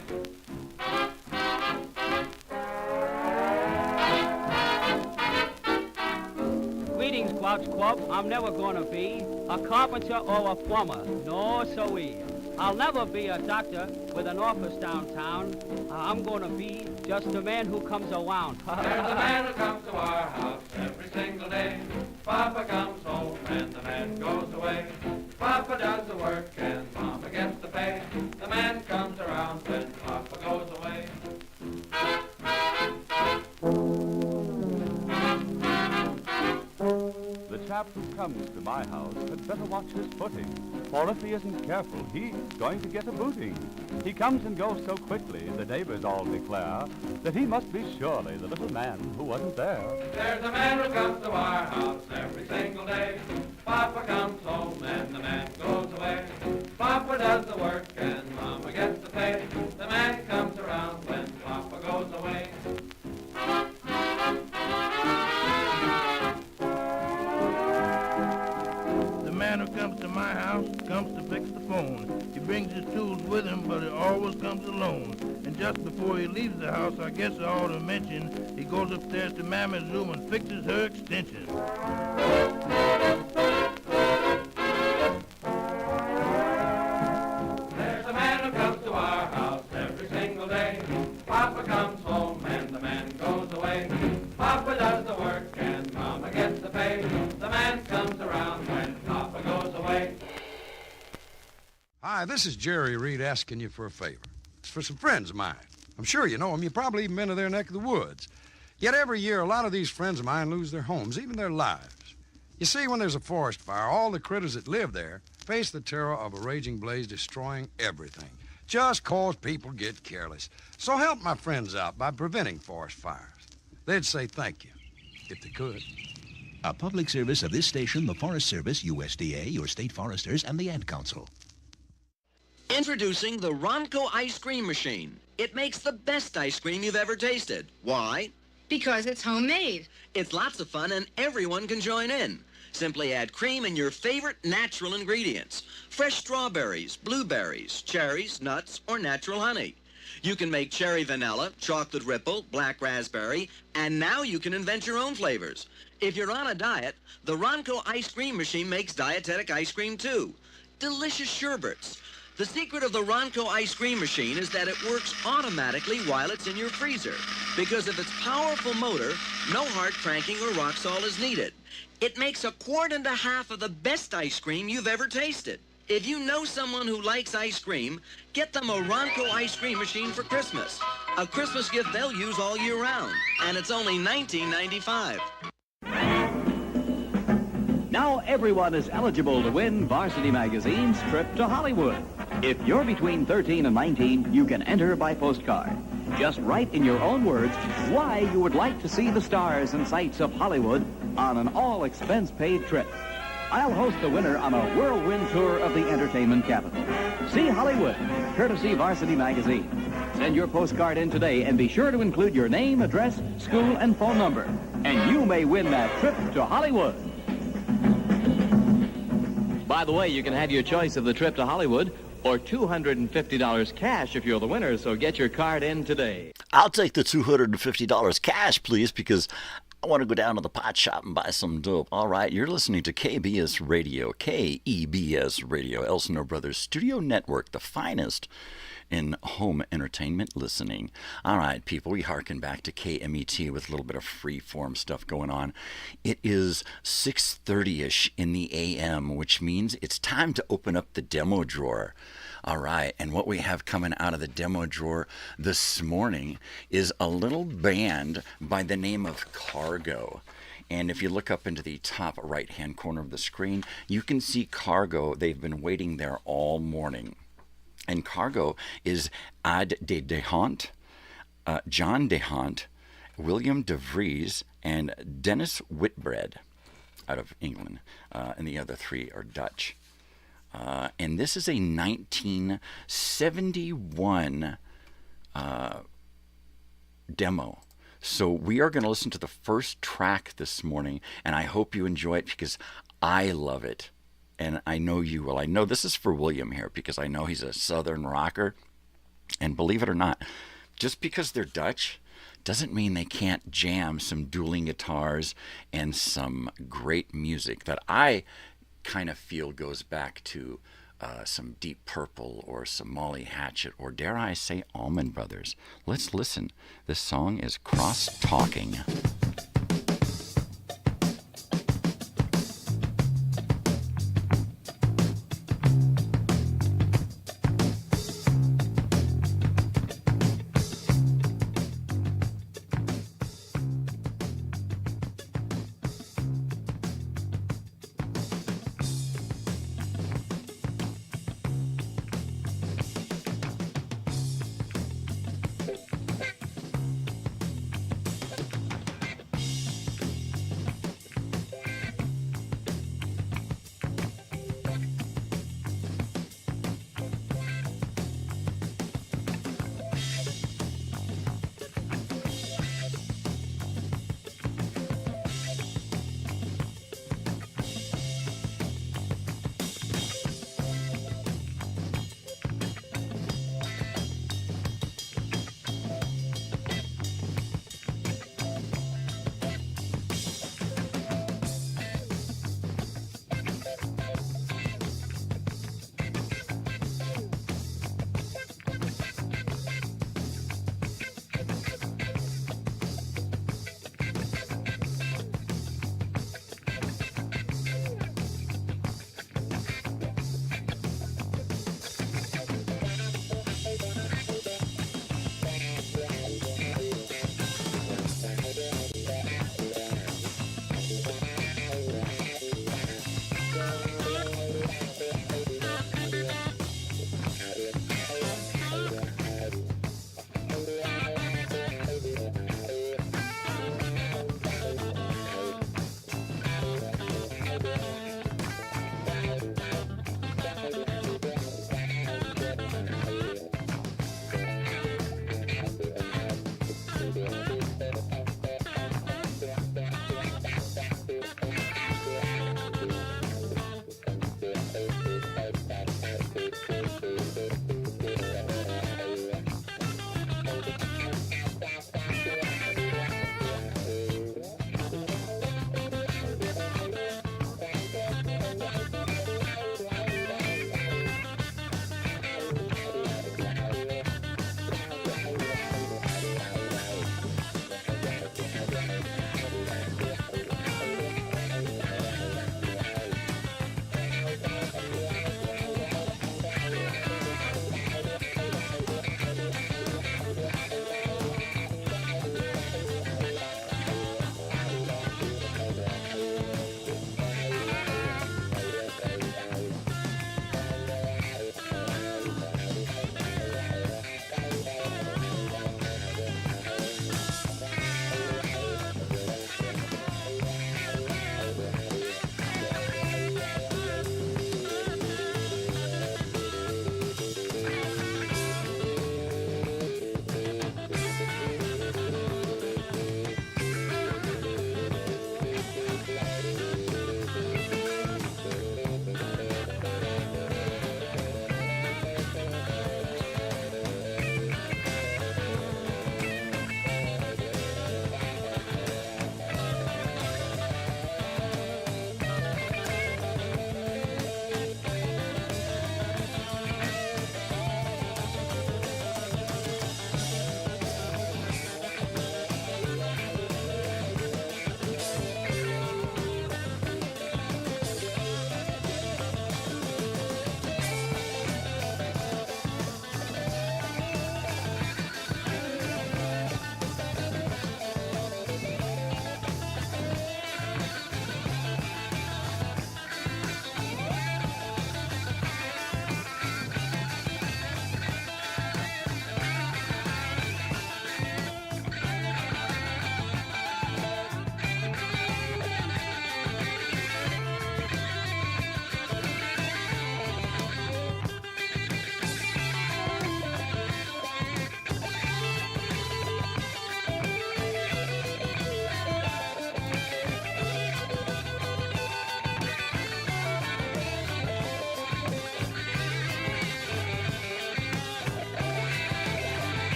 Greetings, Grouch Club. I'm never gonna be a carpenter or a plumber. No, siree. I'll never be a doctor with an office downtown. I'm gonna be just the man who comes around. There's a man who comes to our house every single day. Papa comes home and the man goes away. Papa does the work and Mama gets the pay. The man comes around when Papa goes away. The chap who comes to my house had better watch his footing, for if he isn't careful, he's going to get a booting. He comes and goes so quickly, the neighbors all declare that he must be surely the little man who wasn't there. There's a man who comes to our house every single day. Papa comes home and the man goes away. Papa does the work and Mama gets the pay. The man comes around when Papa goes away. The man who comes to my house comes to fix the phone. He brings his tools with him, but he always comes alone. And just before he leaves the house, I guess I ought to mention, he goes upstairs to Mammy's room and fixes her extension. There's a man who comes to our house every single day. Papa comes home and the man goes away. Papa does the work and Mama gets the pay. The man comes around when Papa goes away. Hi, this is Jerry Reed asking you for a favor. It's for some friends of mine. I'm sure you know them. You've probably even been to their neck of the woods. Yet every year, a lot of these friends of mine lose their homes, even their lives. You see, when there's a forest fire, all the critters that live there face the terror of a raging blaze destroying everything, just 'cause people get careless. So help my friends out by preventing forest fires. They'd say thank you, if they could. A public service of this station, the Forest Service, USDA, your state foresters, and the Ad Council. Introducing the Ronco ice cream machine. It makes the best ice cream you've ever tasted. Why? Because it's homemade. It's lots of fun and everyone can join in. Simply add cream and your favorite natural ingredients. Fresh strawberries, blueberries, cherries, nuts, or natural honey. You can make cherry vanilla, chocolate ripple, black raspberry, and now you can invent your own flavors. If you're on a diet, the Ronco ice cream machine makes dietetic ice cream too. Delicious sherbets. The secret of the Ronco ice cream machine is that it works automatically while it's in your freezer. Because of its powerful motor, no hard cranking or rock salt is needed. It makes 1.5 quarts of the best ice cream you've ever tasted. If you know someone who likes ice cream, get them a Ronco ice cream machine for Christmas. A Christmas gift they'll use all year round. And it's only $19.95. Now everyone is eligible to win Varsity Magazine's trip to Hollywood. If you're between 13 and 19, you can enter by postcard. Just write in your own words why you would like to see the stars and sights of Hollywood on an all-expense-paid trip. I'll host the winner on a whirlwind tour of the entertainment capital. See Hollywood, courtesy Varsity Magazine. Send your postcard in today and be sure to include your name, address, school, and phone number. And you may win that trip to Hollywood. By the way, you can have your choice of the trip to Hollywood or $250 cash if you're the winner, so get your card in today. I'll take the $250 cash, please, because I want to go down to the pot shop and buy some dope. All right, you're listening to KBS Radio, KEBS Radio, Elsinore Brothers Studio Network, the finest in home entertainment listening. All right, people, we harken back to KMET with a little bit of free-form stuff going on. It is 6:30-ish in the a.m., which means it's time to open up the demo drawer. All right, and what we have coming out of the demo drawer this morning is a little band by the name of Cargo. And if you look up into the top right-hand corner of the screen, you can see Cargo. They've been waiting there all morning. And Cargo is Ad de Dehant, John Dehant, William de Vries, and Dennis Whitbread out of England. And the other three are Dutch. And this is a 1971 demo. So we are going to listen to the first track this morning, and I hope you enjoy it because I love it. And I know you will. I know this is for William here because I know he's a Southern rocker. And believe it or not, just because they're Dutch doesn't mean they can't jam some dueling guitars and some great music that I kind of feel goes back to some Deep Purple or some Molly Hatchet or dare I say Allman Brothers. Let's listen. This song is Cross Talking.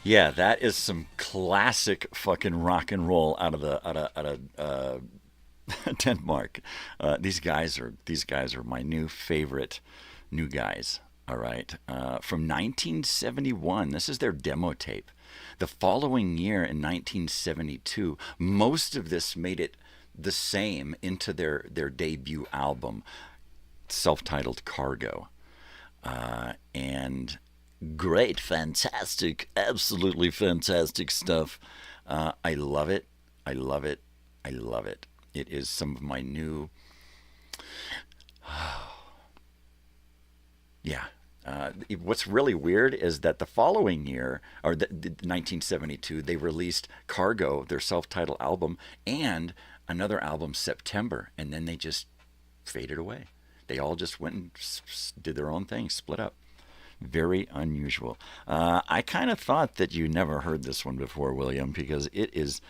Yeah, that is some classic fucking rock and roll out of Denmark. These guys are my new favorite new guys. All right, from 1971. This is their demo tape. The following year, in 1972, most of this made it the same into their debut album, self-titled Cargo, and great, fantastic, absolutely fantastic stuff. I love it. I love it. I love it. It is some of my new... yeah. What's really weird is that the following year, or the 1972, they released Cargo, their self-titled album, and another album, September, and then they just faded away. They all just went and did their own thing, split up. Very unusual. I kind of thought that you never heard this one before, William, because it is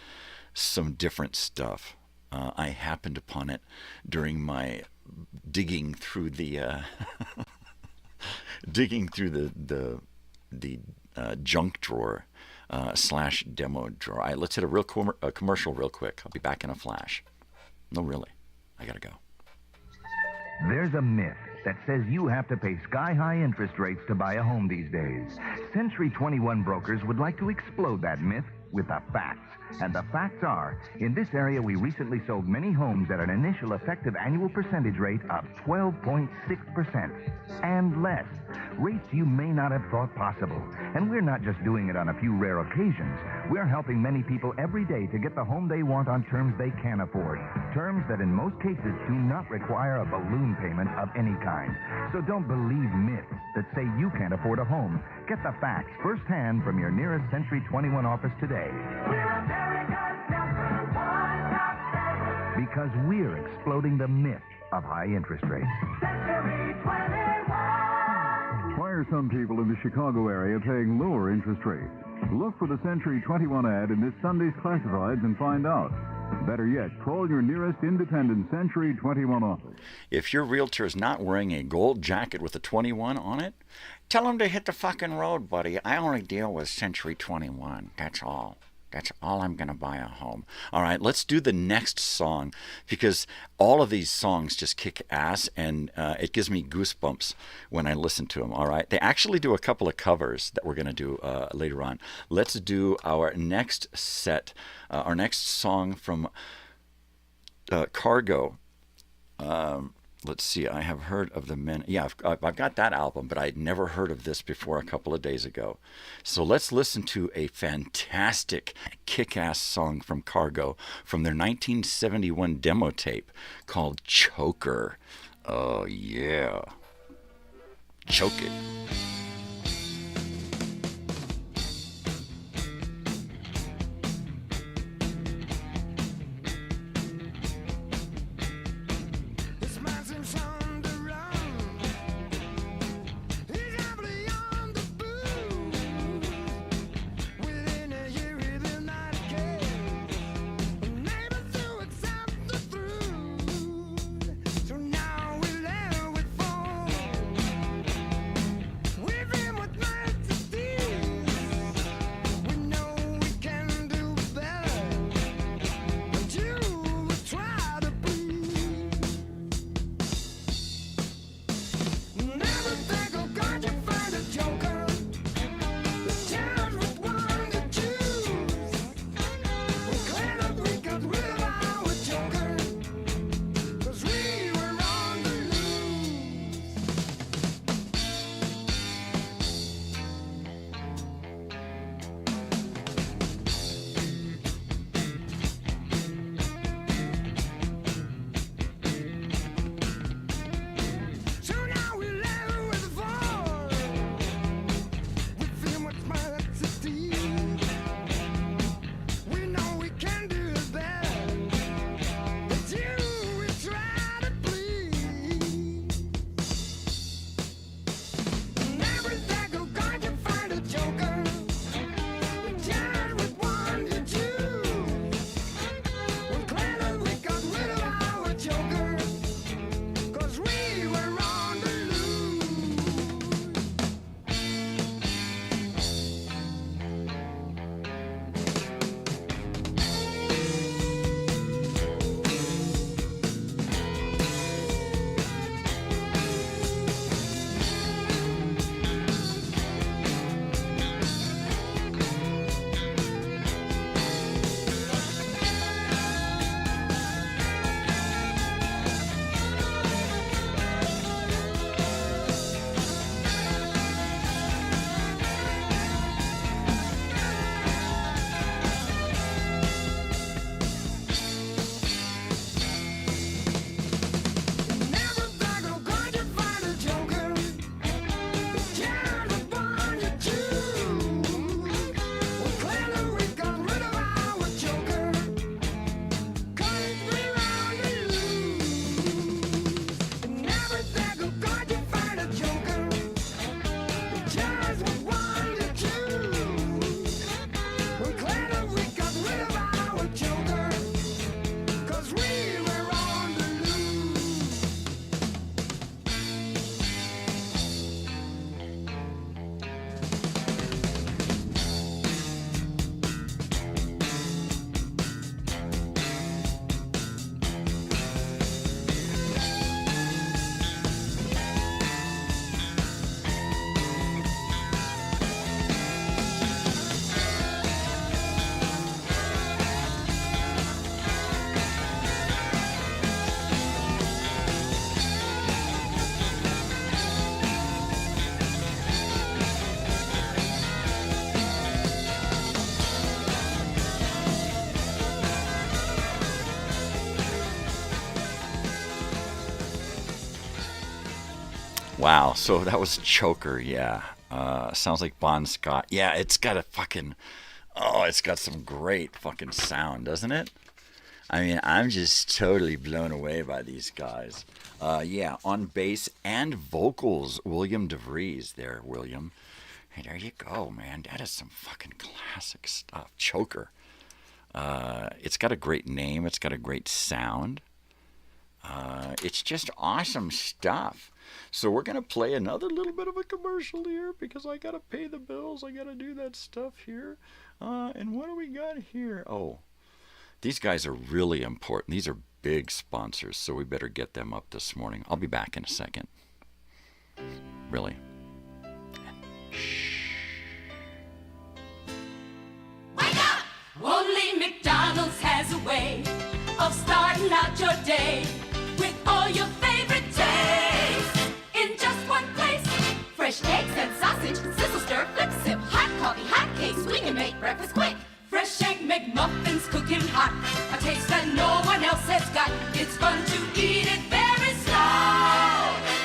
some different stuff. I happened upon it during my digging through the junk drawer slash demo drawer. Let's hit a commercial real quick. I'll be back in a flash. No, really. I gotta go. There's a myth that says you have to pay sky-high interest rates to buy a home these days. Century 21 Brokers would like to explode that myth with the facts. And the facts are, in this area we recently sold many homes at an initial effective annual percentage rate of 12.6% and less. Rates you may not have thought possible. And we're not just doing it on a few rare occasions. We're helping many people every day to get the home they want on terms they can afford. Terms that in most cases do not require a balloon payment of any kind. So don't believe myths that say you can't afford a home. Get the facts firsthand from your nearest Century 21 office today. Because we're exploding the myth of high interest rates. Why are some people in the Chicago area paying lower interest rates? Look for the Century 21 ad in this Sunday's classifieds and find out. Better yet, call your nearest independent Century 21 office. If your realtor is not wearing a gold jacket with a 21 on it, tell him to hit the fucking road, buddy. I only deal with Century 21. That's all. That's all I'm going to buy a home. All right, let's do the next song, because all of these songs just kick ass, and it gives me goosebumps when I listen to them, all right? They actually do a couple of covers that we're going to do later on. Let's do our next set, our next song from Cargo. Let's see, I have heard of the men. Yeah, I've got that album, but I'd never heard of this before a couple of days ago. So let's listen to a fantastic kick-ass song from Cargo from their 1971 demo tape called Choker. Oh, yeah. Choke it. We Wow, so that was Choker, yeah. Sounds like Bon Scott. Yeah, it's got a fucking... Oh, it's got some great fucking sound, doesn't it? I mean, I'm just totally blown away by these guys. Yeah, on bass and vocals, William DeVries there, William. Hey, there you go, man. That is some fucking classic stuff. Choker. It's got a great name. It's got a great sound. It's just awesome stuff. So we're going to play another little bit of a commercial here because I got to pay the bills. I got to do that stuff here. And what do we got here? Oh, these guys are really important. These are big sponsors, so we better get them up this morning. I'll be back in a second. Really. Only McDonald's has a way of starting out your day with all your favorite tastes in just one place. Fresh eggs and sausage, sizzle, stir, flip, sip, hot coffee, hot cakes. We can make breakfast quick. Fresh egg McMuffins cooking hot, a taste that no one else has got. It's fun to eat it very slow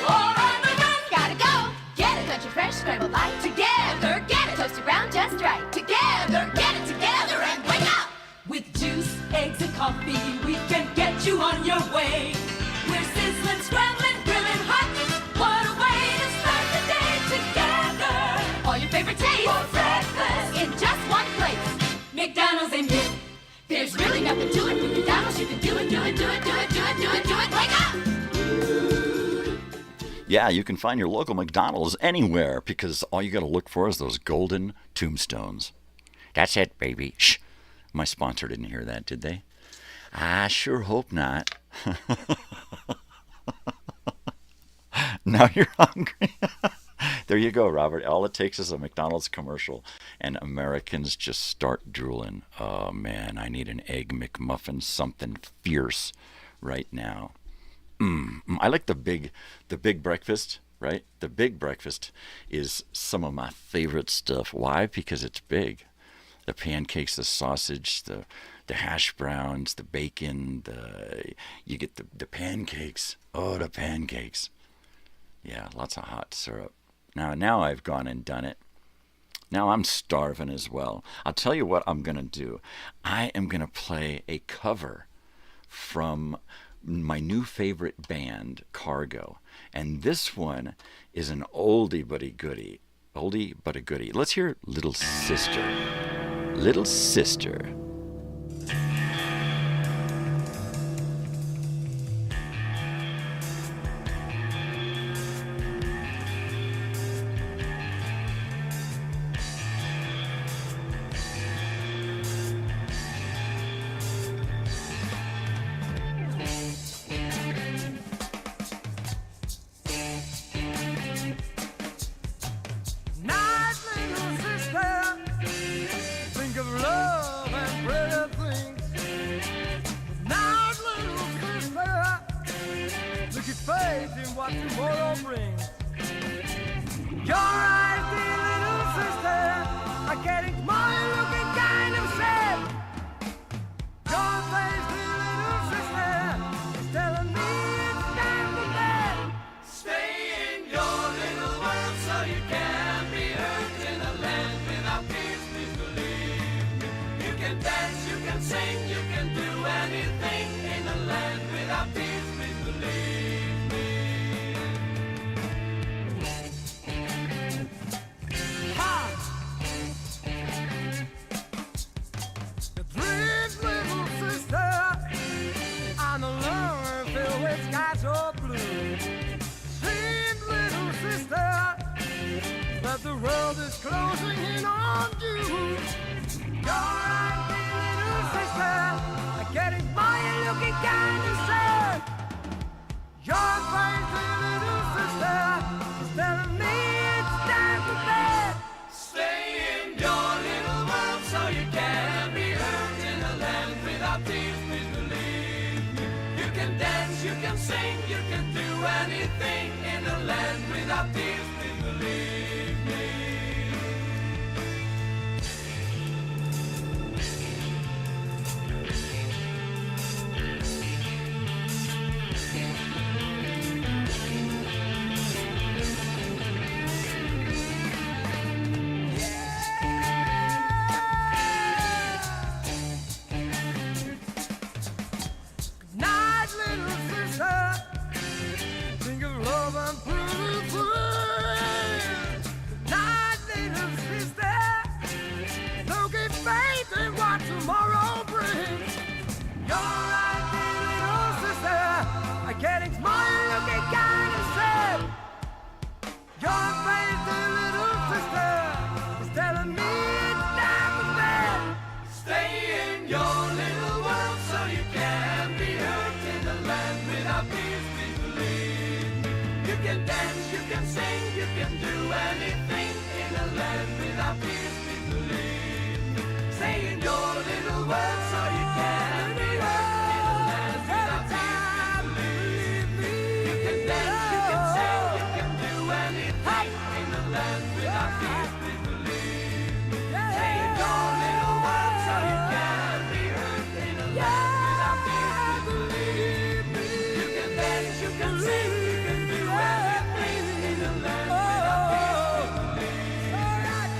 or on the run. Gotta go get it, country fresh scrambled light. Together, get it toasted brown just right. Together, get it together and wake up. With juice, eggs, and coffee, we can get you on your way. We're sizzling, scrambling, grilling hot. What a way to start the day together. All your favorite tastes for breakfast in just one place. McDonald's and you. There's really nothing to it. With McDonald's, you can do it, do it, do it, do it, do it, do it, do it. Wake up! Yeah, you can find your local McDonald's anywhere because all you got to look for is those golden tombstones. That's it, baby. Shh. My sponsor didn't hear that, did they? I sure hope not. Now you're hungry. There you go, Robert. All it takes is a McDonald's commercial, and Americans just start drooling. Oh, man, I need an Egg McMuffin, something fierce right now. I like the big breakfast, right? The big breakfast is some of my favorite stuff. Why? Because it's big. The pancakes, the sausage, the hash browns, the bacon, you get the pancakes. Oh, the pancakes. Yeah, lots of hot syrup. Now I've gone and done it. Now I'm starving as well. I'll tell you what I'm going to do. I am going to play a cover from my new favorite band, Cargo. And this one is an oldie but a goodie. Oldie but a goodie. Let's hear Little Sister. Little Sister. can sing, you can do anything in a land without fears, we believe. Saying your little words so you can be heard in a land without fears, we believe. You can dance, you can sing, you can do anything in a land without fears, we believe. Saying your little words so you can be heard in a land without fears, we believe. You can dance, you can sing, you can do anything in a land without fears, we believe.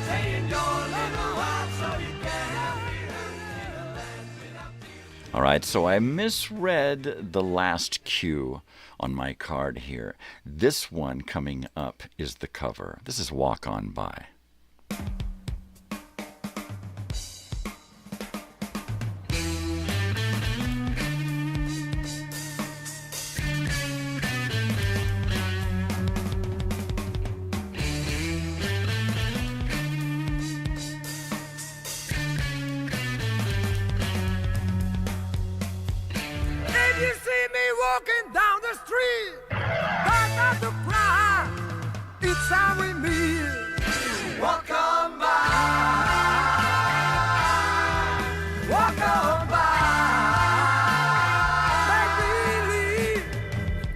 Saying your little words so you can be heard in a land without fears. All right, so I misread the last cue on my card here. This one coming up is the cover. This is Walk On By. If you see me walking down the street, try not to cry. It's how we meet. Walk on by. Walk on by. Make believe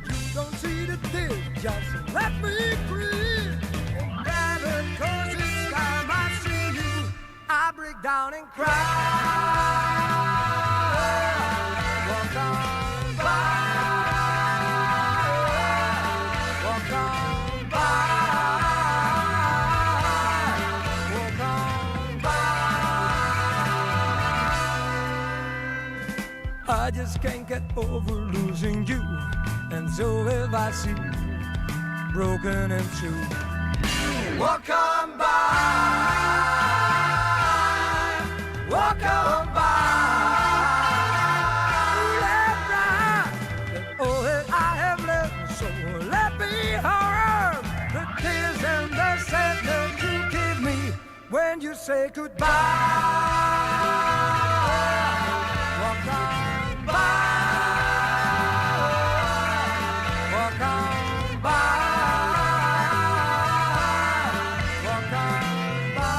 you don't see the thing. Just let me breathe. And grab it 'cause each time I see you, I break down and cry. Walk on by. Walk on by. Walk on by. I just can't get over losing you, and so if I see you broken in two, walk on by. Walk on by. All that I have left, so let me harm the tears and the sadness you give me when you say goodbye. Walk on by. Walk on by. Walk on by.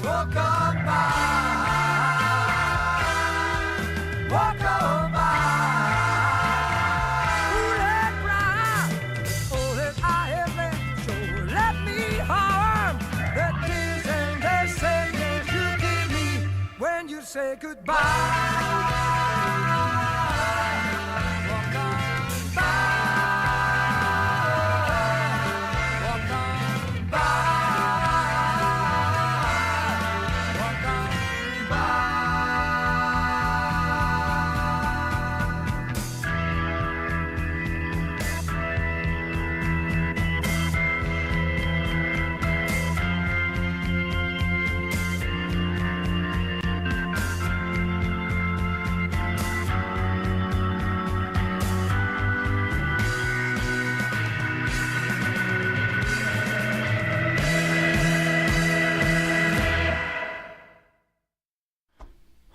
Walk on by. Walk on by. Ooh, let cry. All that I have left, so let me harm the tears and the sadness you give me when you say goodbye. Walk on by. Walk on by. Walk on by.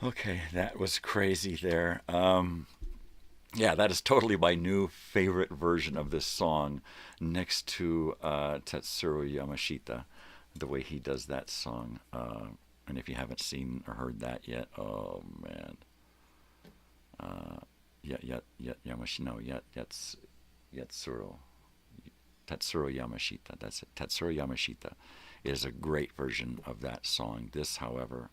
Okay, that was crazy there. Yeah, that is totally my new favorite version of this song, next to Tetsuro Yamashita, the way he does that song. And if you haven't seen or heard that yet, oh man. Tetsuro Yamashita. That's it. Tetsuro Yamashita is a great version of that song. This, however,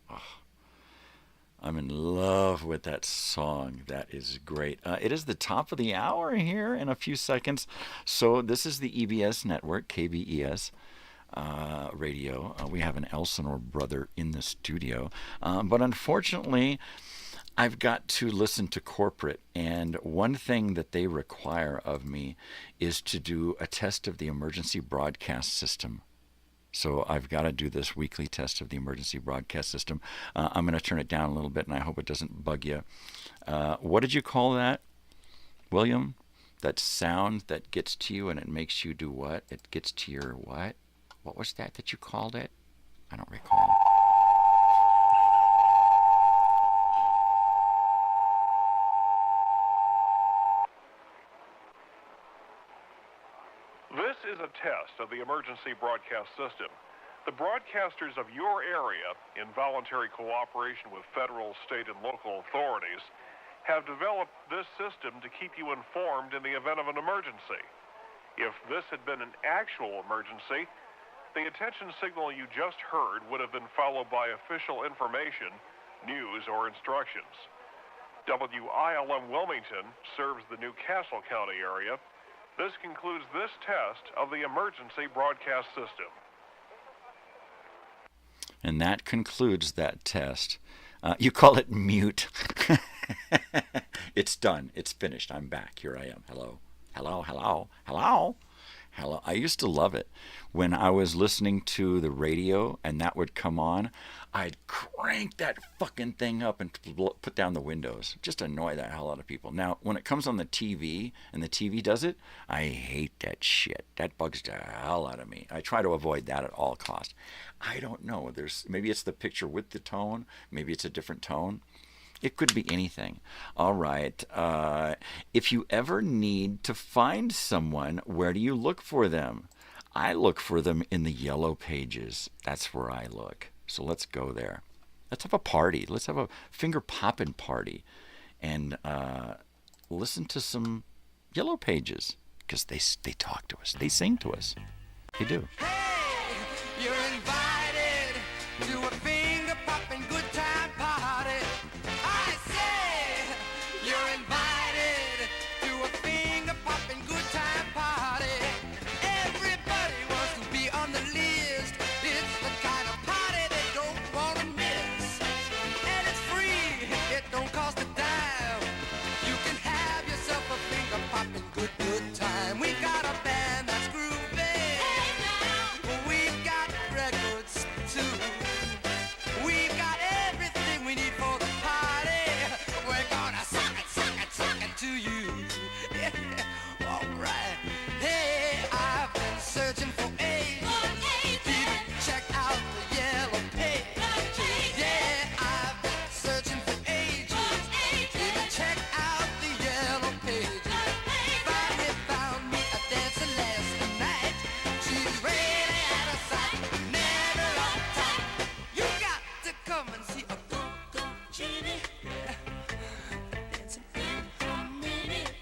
I'm in love with that song. That is great. It is the top of the hour here in a few seconds. So this is the EBS network, KBES radio. We have an Elsinore brother in the studio. But unfortunately, I've got to listen to corporate. And one thing that they require of me is to do a test of the emergency broadcast system. So I've got to do this weekly test of the emergency broadcast system. I'm going to turn it down a little bit, and I hope it doesn't bug you. What did you call that, William? That sound that gets to you and it makes you do what? It gets to your what? What was that you called it? I don't recall. of the emergency broadcast system. The broadcasters of your area, in voluntary cooperation with federal, state, and local authorities, have developed this system to keep you informed in the event of an emergency. If this had been an actual emergency, the attention signal you just heard would have been followed by official information, news, or instructions. WILM Wilmington serves the New Castle County area. This concludes this test of the emergency broadcast system. And that concludes that test. You call it mute. It's done. It's finished. I'm back. Here I am. Hello. Hello, hello, hello. Hello. I used to love it. When I was listening to the radio and that would come on, I'd crank that fucking thing up and put down the windows. Just annoy the hell out of people. Now, when it comes on the TV and the TV does it, I hate that shit. That bugs the hell out of me. I try to avoid that at all costs. I don't know. Maybe it's the picture with the tone. Maybe it's a different tone. It could be anything. All right. If you ever need to find someone, where do you look for them? I look for them in the yellow pages. That's where I look. So let's go there. Let's have a party. Let's have a finger popping party. And listen to some yellow pages. Because they talk to us. They sing to us. They do. You're invited to a finger-popping good time party. I say you're invited to a finger-popping good time party. Everybody wants to be on the list. It's the kind of party they don't want to miss. And it's free. It don't cost a dime. You can have yourself a finger-popping good time. We got a band that's groovy. We've got records too. We've got everything we need for the party. We're gonna suck it to you. Yeah, all right. Hey, I've been searching for ages. People, check out the yellow pages. Yeah, I've been searching for ages. People, check out the yellow pages. Finally found me a dancer last night. She's really out of sight, never on time. You got to come and see a go-go genie. Yeah, dancing in a minute.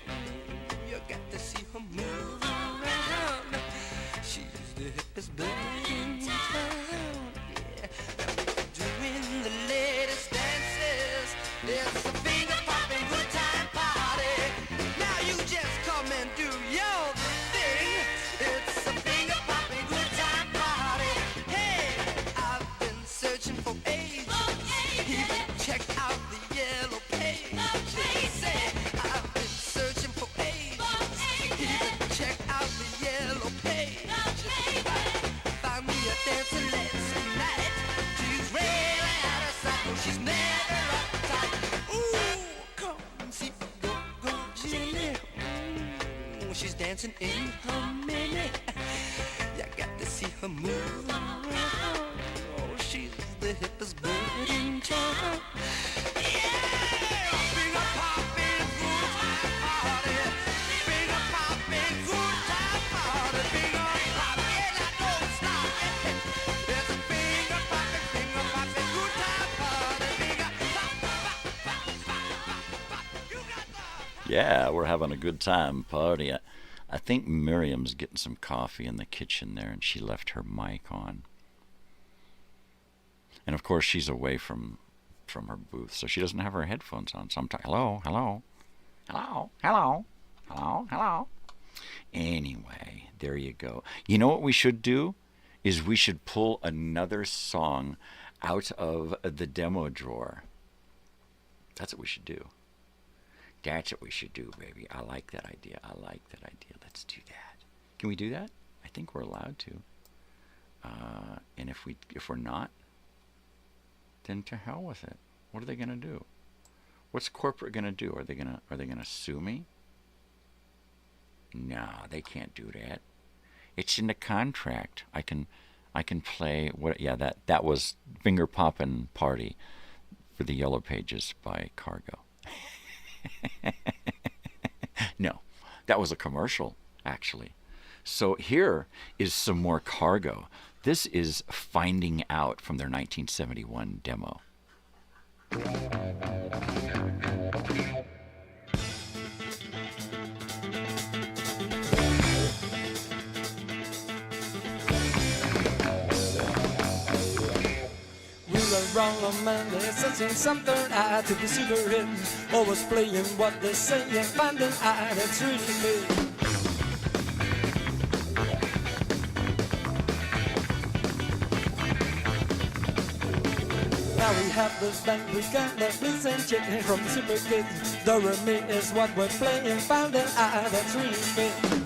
You got to see her move around. She's the hippest bird in town. Yeah, doing the latest dances. It's a finger-popping good time party. Now you just come and do your thing. It's a finger-popping good time party. Hey, I've been searching for ages. Even check out the yellow page. Say, I've been searching for ages. Even check out the yellow page. Found me a dancer last night. She's really out of sight. No, she's never uptight. Ooh, come and see a go-go Jilly. She's dancing in her minute. You got to see her move around. Oh, she's the hippest bird in town. Yeah, finger-popping good time party. Finger-popping good time party. Finger-popping, I don't stop. It's a finger-popping good time party. Yeah, we're having a good time party. I think Miriam's getting some coffee in the kitchen there, and she left her mic on. And of course, she's away from her booth, so she doesn't have her headphones on. Sometimes, hello, hello, hello, hello, hello, hello. Anyway, there you go. You know what we should do? Is we should pull another song out of the demo drawer. That's what we should do. That's what we should do, baby. I like that idea. I like that idea. Let's do that. Can we do that? I think we're allowed to. And if we're not, then to hell with it. What are they gonna do? What's corporate gonna do? Are they gonna sue me? No, they can't do that. It's in the contract. I can play what? Yeah, that was Finger Poppin' Party for the Yellow Pages by Cargo. No, that was a commercial, actually. So here is some more Cargo. This is Finding Out from their 1971 demo. Wrong on Monday, sensing something I to be super hidden. Always playing what they say and finding out it's really me. Now we have this band, we got the blues and chicken from Super Kids. The Remy is what we're playing, finding out it's really me.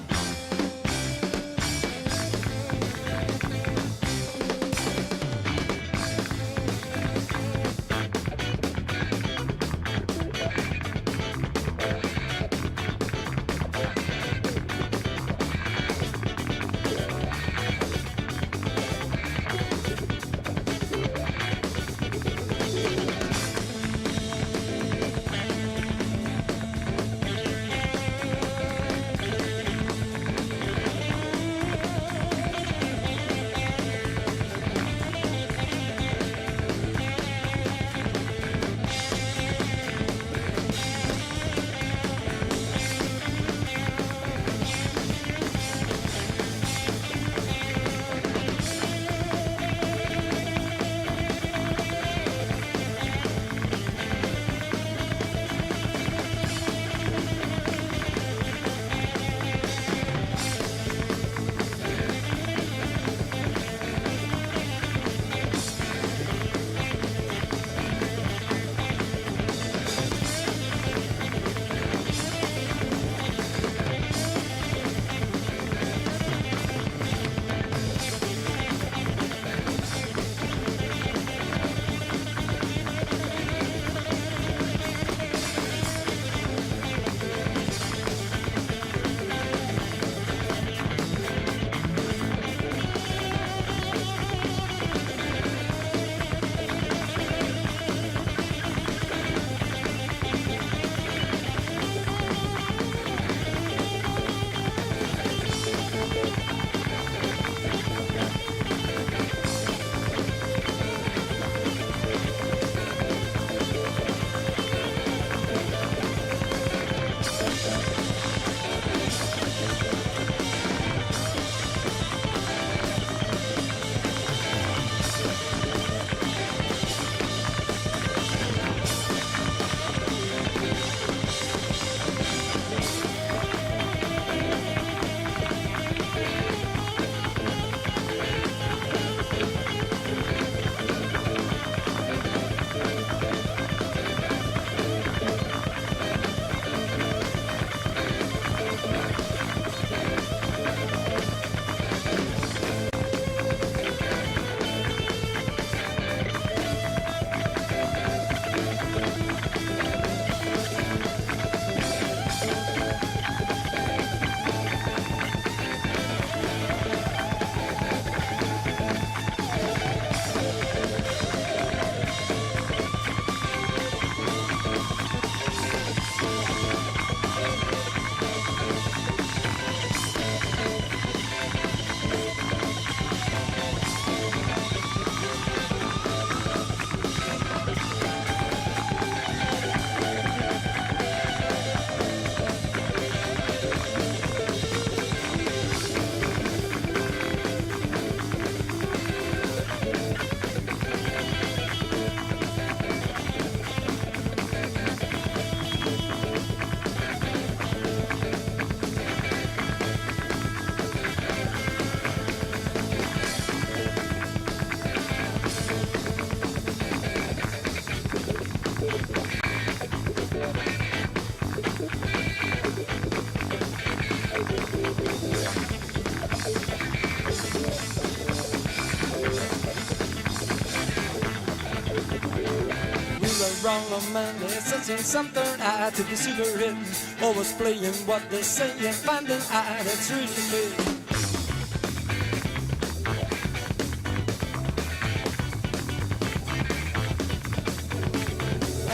wrong on Monday, sensing something I to be super hidden. Always playing what they say and finding out it's really me.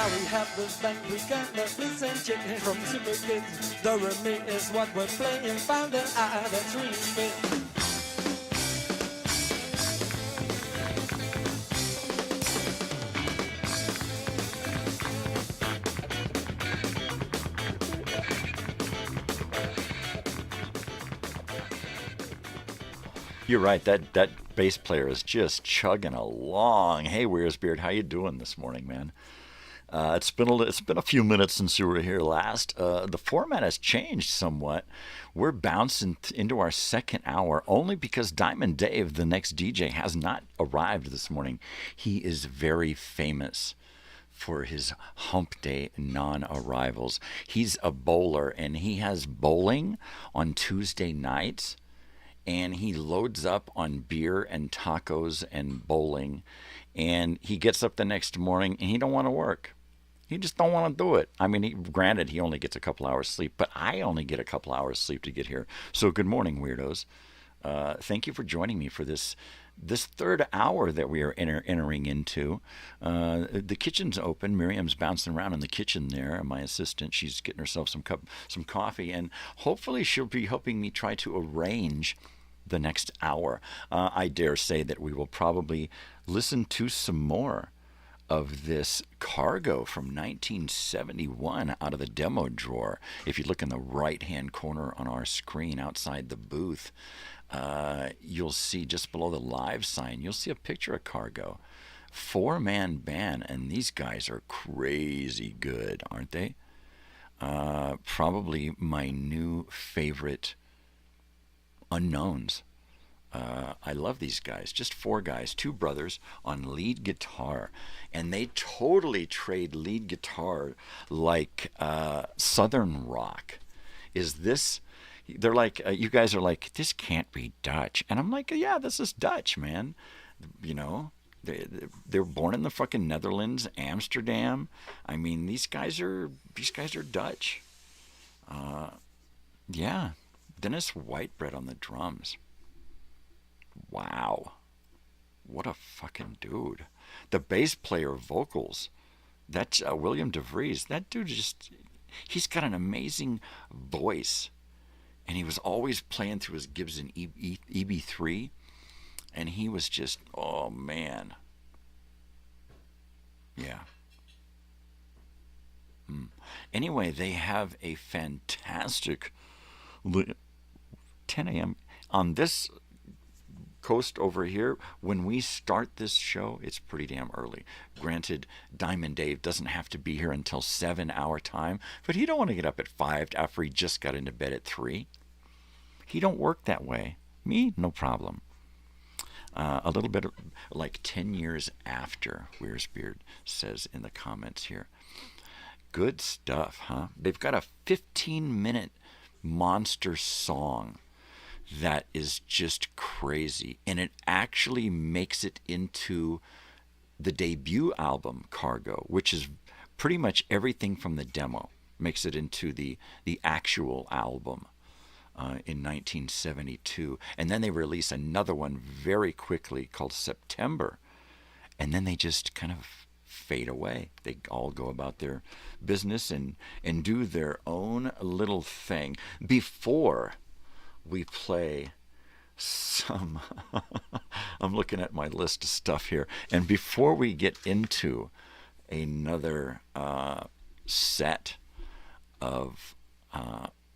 Now we have this bank, we got Netflix and chicken from Super Kids. The Remy is what we're playing, found an eye that's really fit. You're right. That bass player is just chugging along. Hey, Wearsbeard, how you doing this morning, man? It's been a few minutes since you were here last. The format has changed somewhat. We're bouncing into our second hour only because Diamond Dave, the next DJ, has not arrived this morning. He is very famous for his hump day non-arrivals. He's a bowler, and he has bowling on Tuesday nights. And he loads up on beer and tacos and bowling, and he gets up the next morning and he don't want to work. He just don't want to do it. I mean, granted, he only gets a couple hours sleep, but I only get a couple hours sleep to get here. So good morning, weirdos. Thank you for joining me for this third hour that we are entering into. The kitchen's open. Miriam's bouncing around in the kitchen there. My assistant, she's getting herself some coffee, and hopefully she'll be helping me try to arrange the next hour. I dare say that we will probably listen to some more of this Cargo from 1971 out of the demo drawer. If you look in the right-hand corner on our screen outside the booth, you'll see just below the live sign, you'll see a picture of Cargo. 4-man band, and these guys are crazy good, aren't they? Probably my new favorite unknowns. I love these guys. Just 4 guys, 2 brothers on lead guitar, and they totally trade lead guitar like Southern rock. They're like, you guys are like, this can't be Dutch, and I'm like, yeah, this is Dutch, man. You know, they're born in the fucking Netherlands, Amsterdam. I mean, these guys are Dutch. Yeah. Dennis Whitebread on the drums. Wow. What a fucking dude. The bass player vocals. That's William DeVries. That dude he's got an amazing voice. And he was always playing through his Gibson EB3. And he was just, oh man. Yeah. Anyway, they have a fantastic 10 a.m. on this coast over here. When we start this show, it's pretty damn early. Granted, Diamond Dave doesn't have to be here until 7 our time, but he don't want to get up at 5 after he just got into bed at 3. He don't work that way. Me, no problem. A little bit like 10 years after, Wearsbeard says in the comments here. Good stuff, huh? They've got a 15-minute monster song that is just crazy, and it actually makes it into the debut album Cargo, which is pretty much everything from the demo, makes it into the actual album in 1972. And then they release another one very quickly called September, and then they just kind of fade away. They all go about their business and do their own little thing. Before we play some I'm looking at my list of stuff here, and before we get into another set of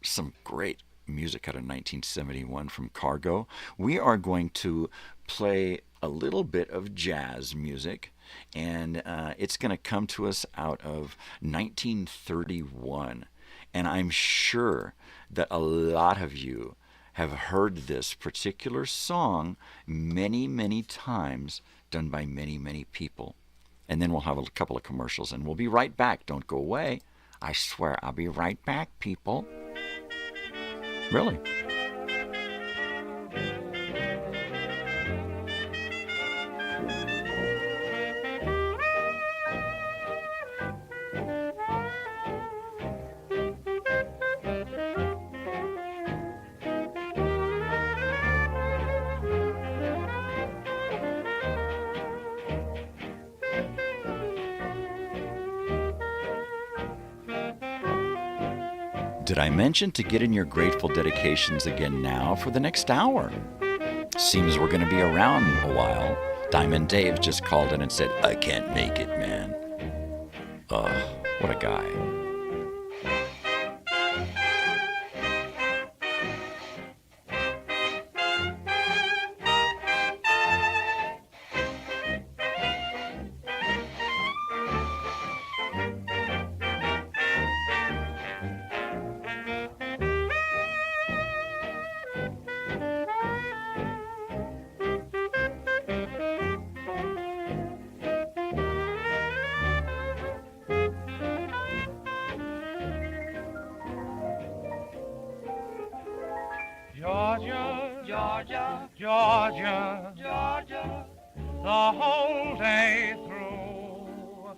some great music out of 1971 from Cargo, we are going to play a little bit of jazz music, and it's going to come to us out of 1931. And I'm sure that a lot of you have heard this particular song many, many times, done by many, many people. And then we'll have a couple of commercials, and we'll be right back. Don't go away. I swear I'll be right back, people. Really? Did I mention to get in your grateful dedications again now for the next hour? Seems we're going to be around a while. Diamond Dave just called in and said, I can't make it, man. What a guy. Georgia, Georgia, Georgia, Georgia, the whole day through.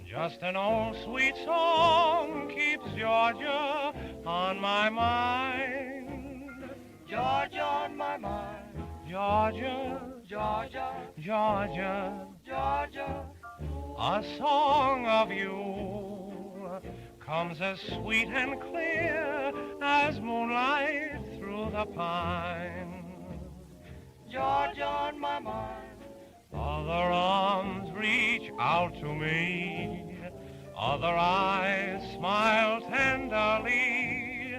Just an old sweet song keeps Georgia on my mind. Georgia on my mind. Georgia, Georgia, Georgia, Georgia, a song of you comes as sweet and clear as moonlight through the pine. Georgia on my mind. Other arms reach out to me. Other eyes smile tenderly.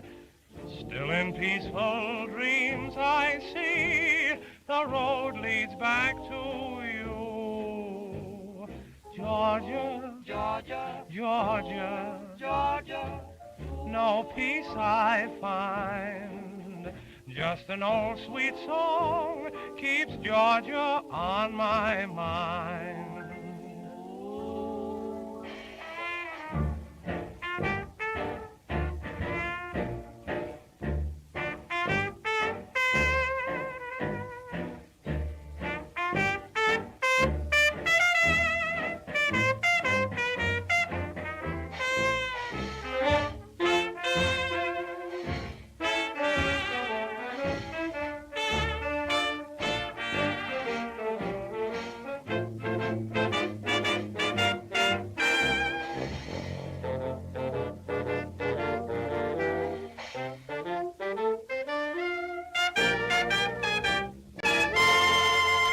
Still in peaceful dreams I see the road leads back to you. Georgia, Georgia, Georgia, Georgia, no peace I find. Just an old sweet song keeps Georgia on my mind.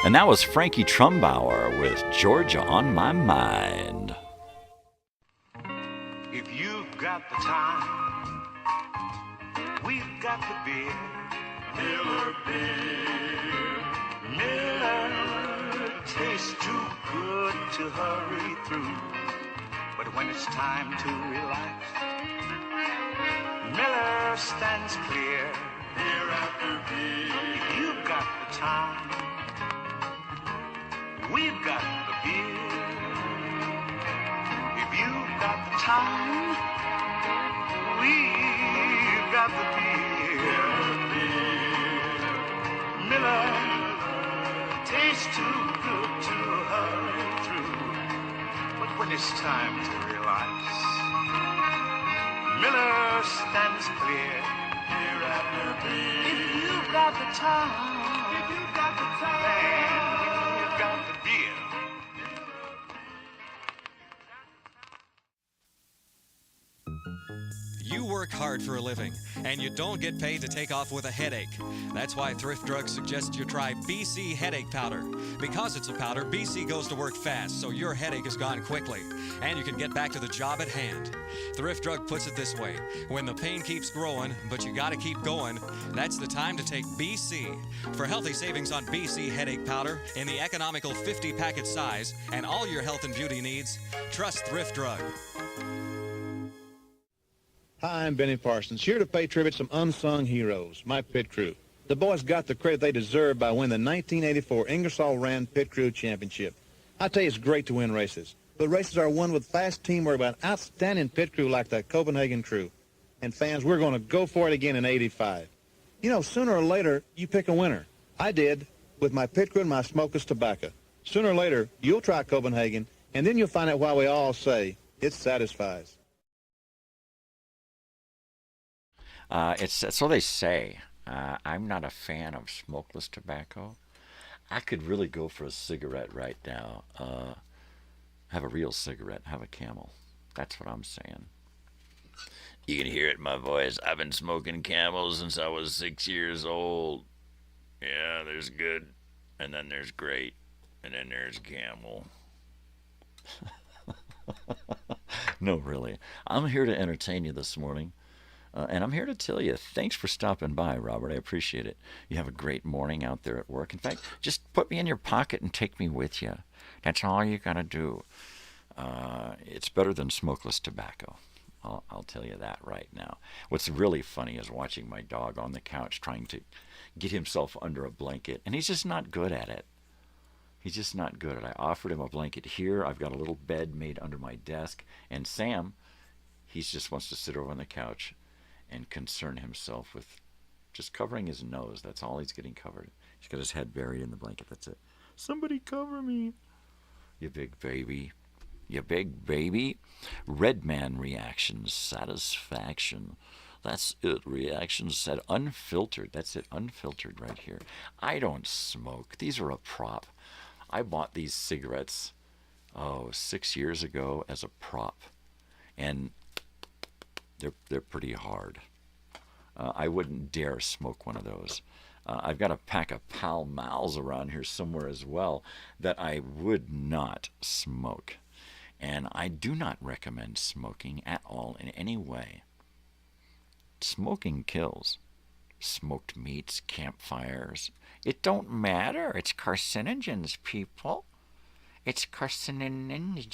And that was Frankie Trumbauer with Georgia on My Mind. If you've got the time, we've got the beer. Miller beer. Miller tastes too good to hurry through. But when it's time to relax, Miller stands clear. Beer after beer. If you've got the time, we've got the beer. If you've got the time, we've got the beer. Miller tastes too good to hurry through. But when it's time to relax, Miller stands clear. Beer after beer. If you've got the time, if you've got the time, you've got the beer. You work hard for a living, and you don't get paid to take off with a headache. That's why Thrift Drug suggests you try BC Headache Powder. Because it's a powder, BC goes to work fast, so your headache is gone quickly, and you can get back to the job at hand. Thrift Drug puts it this way: when the pain keeps growing, but you gotta keep going, that's the time to take BC. For healthy savings on BC Headache Powder in the economical 50-packet size and all your health and beauty needs, trust Thrift Drug. Hi, I'm Benny Parsons, here to pay tribute to some unsung heroes, my pit crew. The boys got the credit they deserve by winning the 1984 Ingersoll Rand Pit Crew Championship. I tell you, it's great to win races. But races are won with fast teamwork by an outstanding pit crew like the Copenhagen crew. And fans, we're going to go for it again in '85. You know, sooner or later, you pick a winner. I did, with my pit crew and my smokeless tobacco. Sooner or later, you'll try Copenhagen, and then you'll find out why we all say it satisfies. So they say. I'm not a fan of smokeless tobacco. I could really go for a cigarette right now. Have a real cigarette, have a Camel. That's what I'm saying. You can hear it in my voice. I've been smoking Camels since I was 6 years old. Yeah, there's good, and then there's great, and then there's Camel. No, really. I'm here to entertain you this morning. And I'm here to tell you, thanks for stopping by, Robert. I appreciate it. You have a great morning out there at work. In fact, just put me in your pocket and take me with you. That's all you got to do. It's better than smokeless tobacco. I'll tell you that right now. What's really funny is watching my dog on the couch trying to get himself under a blanket, and he's just not good at it. He's just not good at it. I offered him a blanket here. I've got a little bed made under my desk, and Sam, he just wants to sit over on the couch and concern himself with just covering his nose. That's all he's getting covered. He's got his head buried in the blanket. That's it. Somebody cover me. You big baby. You big baby. Red Man reactions. Satisfaction. That's it. Reactions said unfiltered. That's it. Unfiltered right here. I don't smoke. These are a prop. I bought these cigarettes, 6 years ago as a prop. And they're pretty hard. I wouldn't dare smoke one of those. I've got a pack of Pall Malls around here somewhere as well that I would not smoke. And I do not recommend smoking at all in any way. Smoking kills. Smoked meats, campfires. It don't matter. It's carcinogens, people. It's carcinogens.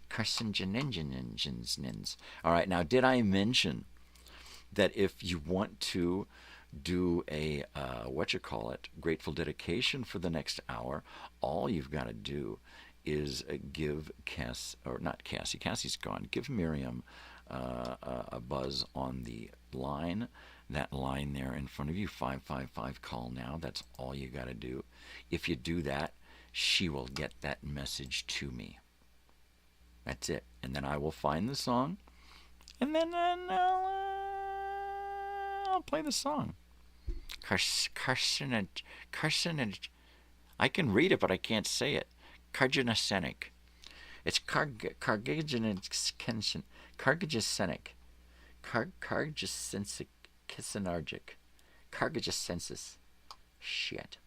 Carcinogens. All right, now did I mention that if you want to do a Grateful Dedication for the next hour, all you've got to do is give Cassie's gone. Give Miriam a buzz on the line. That line there in front of you, 555 call now. That's all you got to do. If you do that, she will get that message to me. That's it. And then I will find the song, and then I'll play the song. Carcinogenic. I can read it, but I can't say it. Carcinogenic. It's carcinogenic. Cargagesensis. Shit.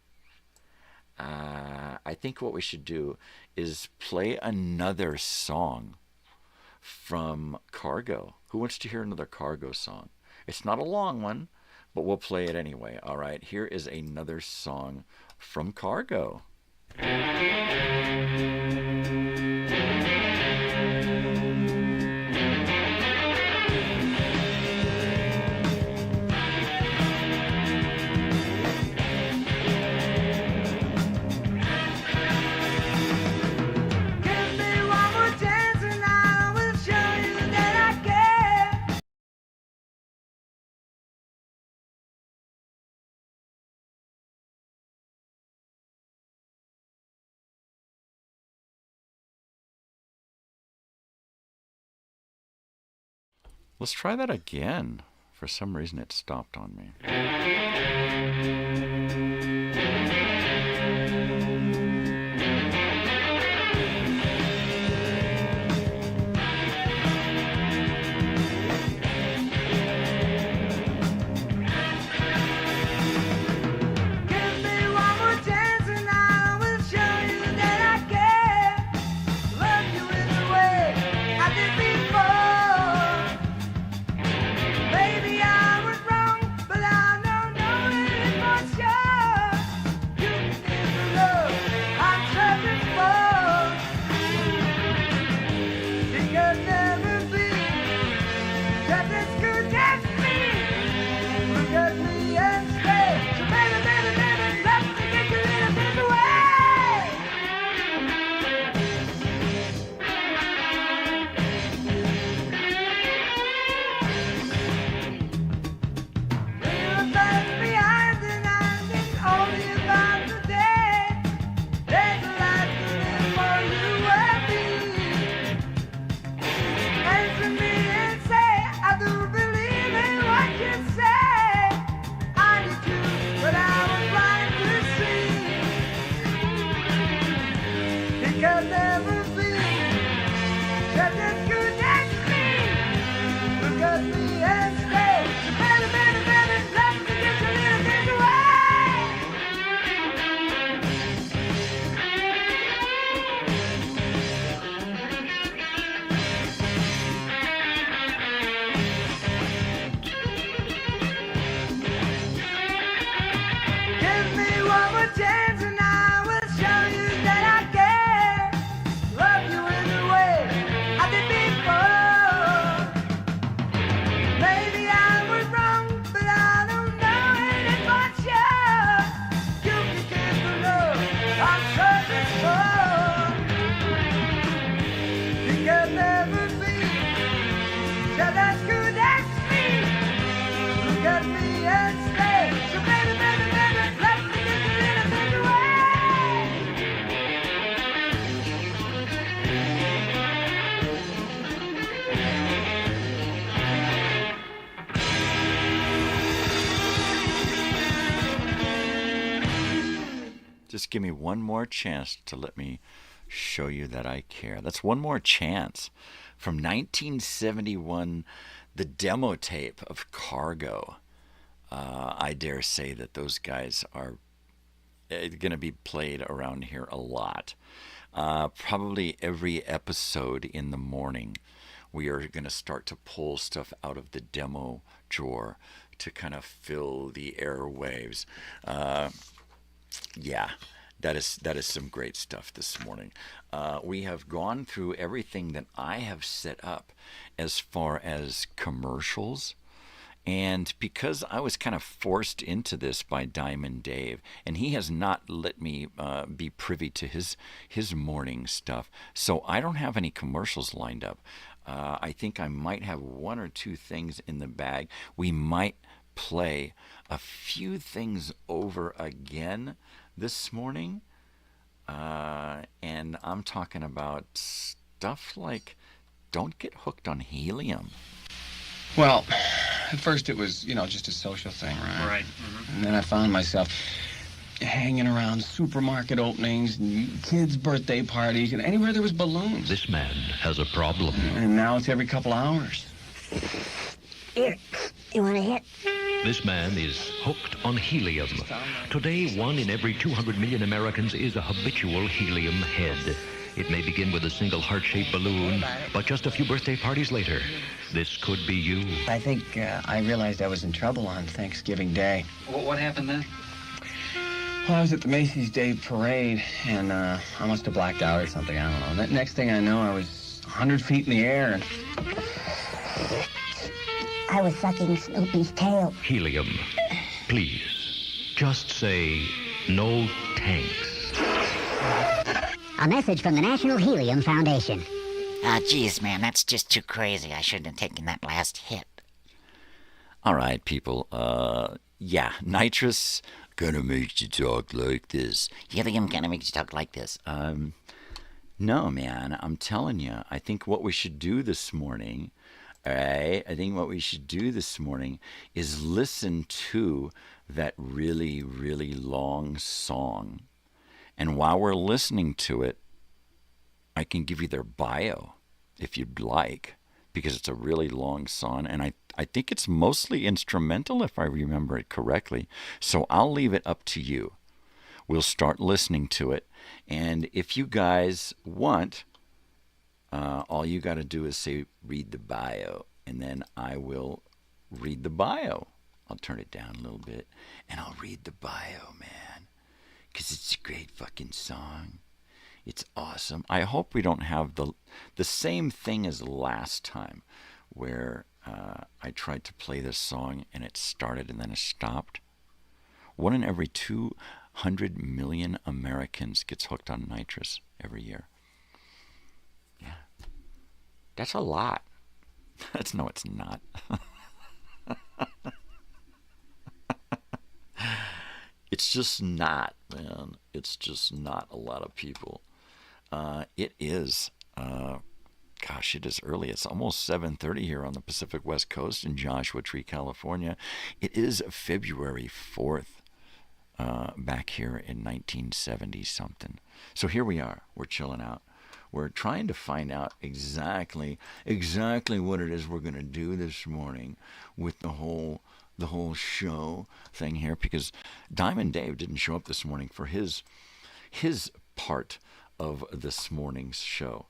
I think what we should do is play another song from Cargo. Who wants to hear another Cargo song? It's not a long one, but we'll play it anyway. All right, here is another song from Cargo. Let's try that again. For some reason it stopped on me. Because never be just as good as Just give me one more chance to let me show you that I care. That's One More Chance from 1971, the demo tape of Cargo. I dare say that those guys are going to be played around here a lot. Probably every episode in the morning, we are going to start to pull stuff out of the demo drawer to kind of fill the airwaves. Yeah, that is some great stuff this morning. We have gone through everything that I have set up as far as commercials. And because I was kind of forced into this by Diamond Dave, and he has not let me be privy to his morning stuff, so I don't have any commercials lined up. I think I might have one or two things in the bag. We might play a few things over again this morning, and I'm talking about stuff like don't get hooked on helium. Well, at first it was, just a social thing, right? Right. Mm-hmm. And then I found myself hanging around supermarket openings, and kids' birthday parties, and anywhere there was balloons. This man has a problem. And now it's every couple hours. Here, you want a hit? This man is hooked on helium. Today, 1 in every 200 million Americans is a habitual helium head. It may begin with a single heart-shaped balloon, but just a few birthday parties later, this could be you. I think I realized I was in trouble on Thanksgiving Day. What happened then? Well, I was at the Macy's Day Parade, and I must have blacked out or something. I don't know. And next thing I know, I was 100 feet in the air, and I was sucking Snoopy's tail. Helium. Please, just say no thanks. A message from the National Helium Foundation. Geez, man, that's just too crazy. I shouldn't have taken that last hit. All right, people. Yeah, nitrous gonna make you talk like this. Helium gonna make you talk like this. No, man, I'm telling you. I think what we should do this morning, all right? I think what we should do this morning is listen to that really, really long song. And while we're listening to it, I can give you their bio if you'd like, because it's a really long song, and I think it's mostly instrumental if I remember it correctly. So I'll leave it up to you. We'll start listening to it, and if you guys want, all you got to do is say, read the bio, and then I will read the bio. I'll turn it down a little bit, and I'll read the bio, man, because it's a great fucking song. It's awesome. I hope we don't have the same thing as last time, where I tried to play this song and it started and then it stopped. 1 in every 200 million Americans gets hooked on nitrous every year. Yeah, that's a lot. No, it's not. It's just not, man. It's just not a lot of people. It is, gosh, it is early. It's almost 7:30 here on the Pacific West Coast in Joshua Tree, California. It is February 4th, back here in 1970-something. So here we are. We're chilling out. We're trying to find out exactly what it is we're going to do this morning with the whole show thing here, because Diamond Dave didn't show up this morning for his part of this morning's show.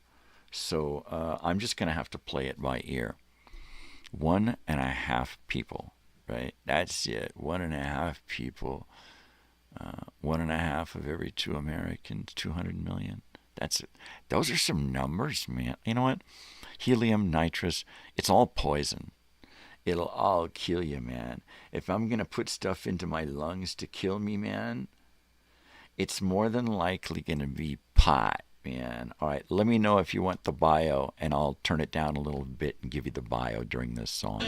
So I'm just going to have to play it by ear. 1.5 people, right? That's it. 1.5 people. 1.5 of every 2 Americans, 200 million. That's it. Those are some numbers, man. You know what? Helium, nitrous, it's all poison. It'll all kill you, man. If I'm going to put stuff into my lungs to kill me, man, it's more than likely going to be pot, man. All right, let me know if you want the bio, and I'll turn it down a little bit and give you the bio during this song.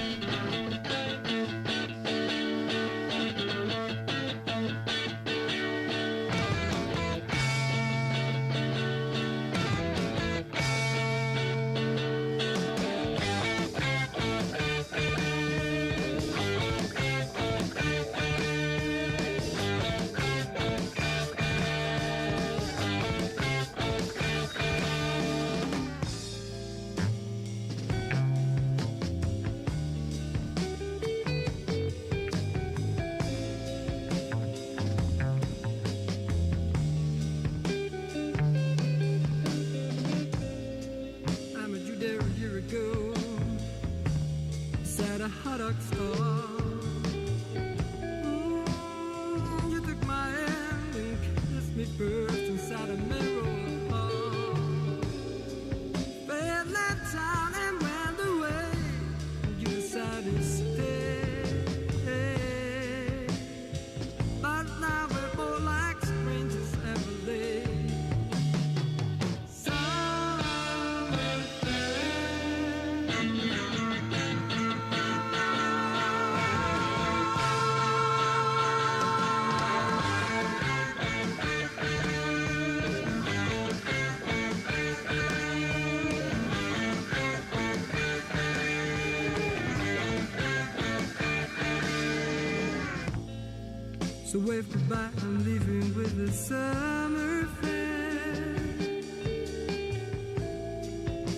So wave goodbye, I'm leaving with the summer fair.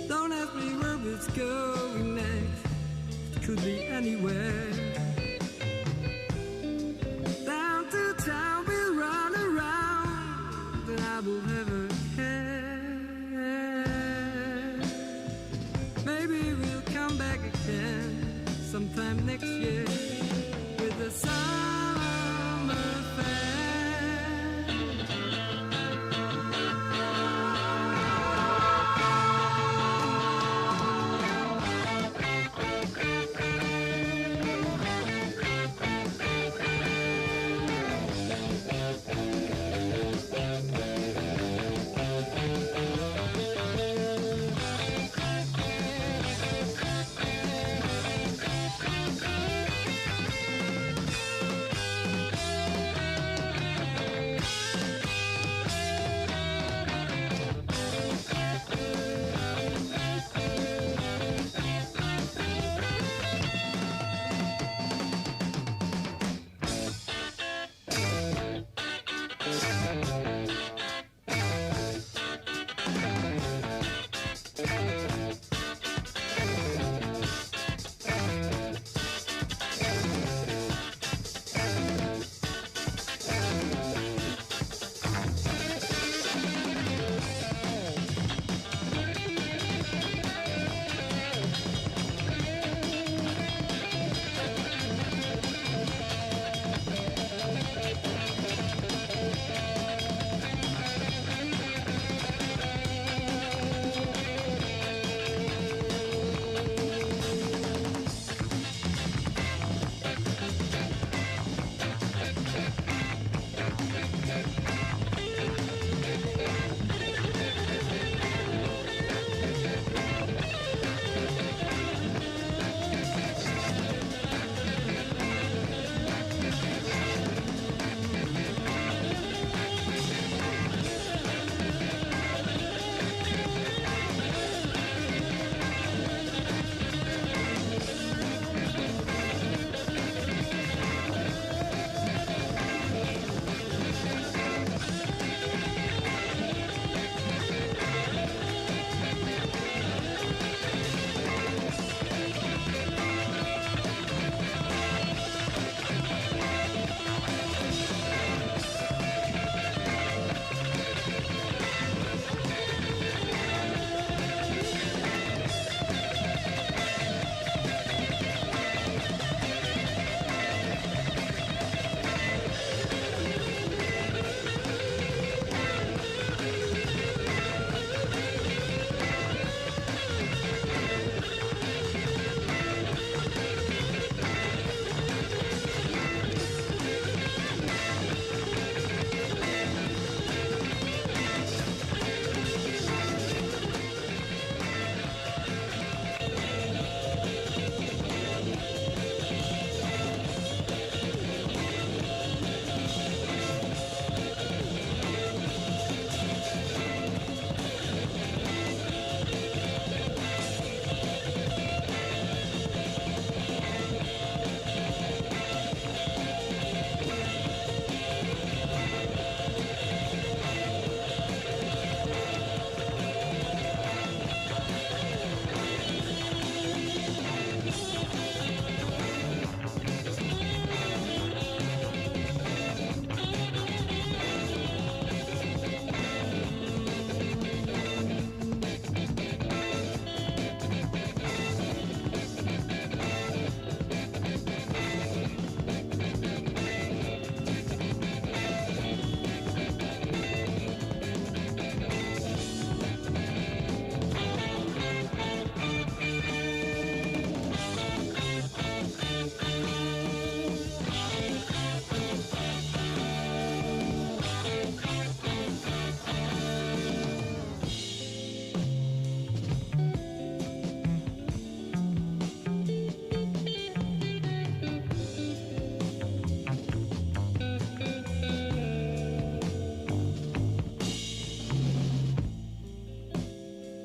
Don't ask me where it's going next, it could be anywhere. Down to town we'll run around, and I will never care. Maybe we'll come back again sometime next year with the summer fair.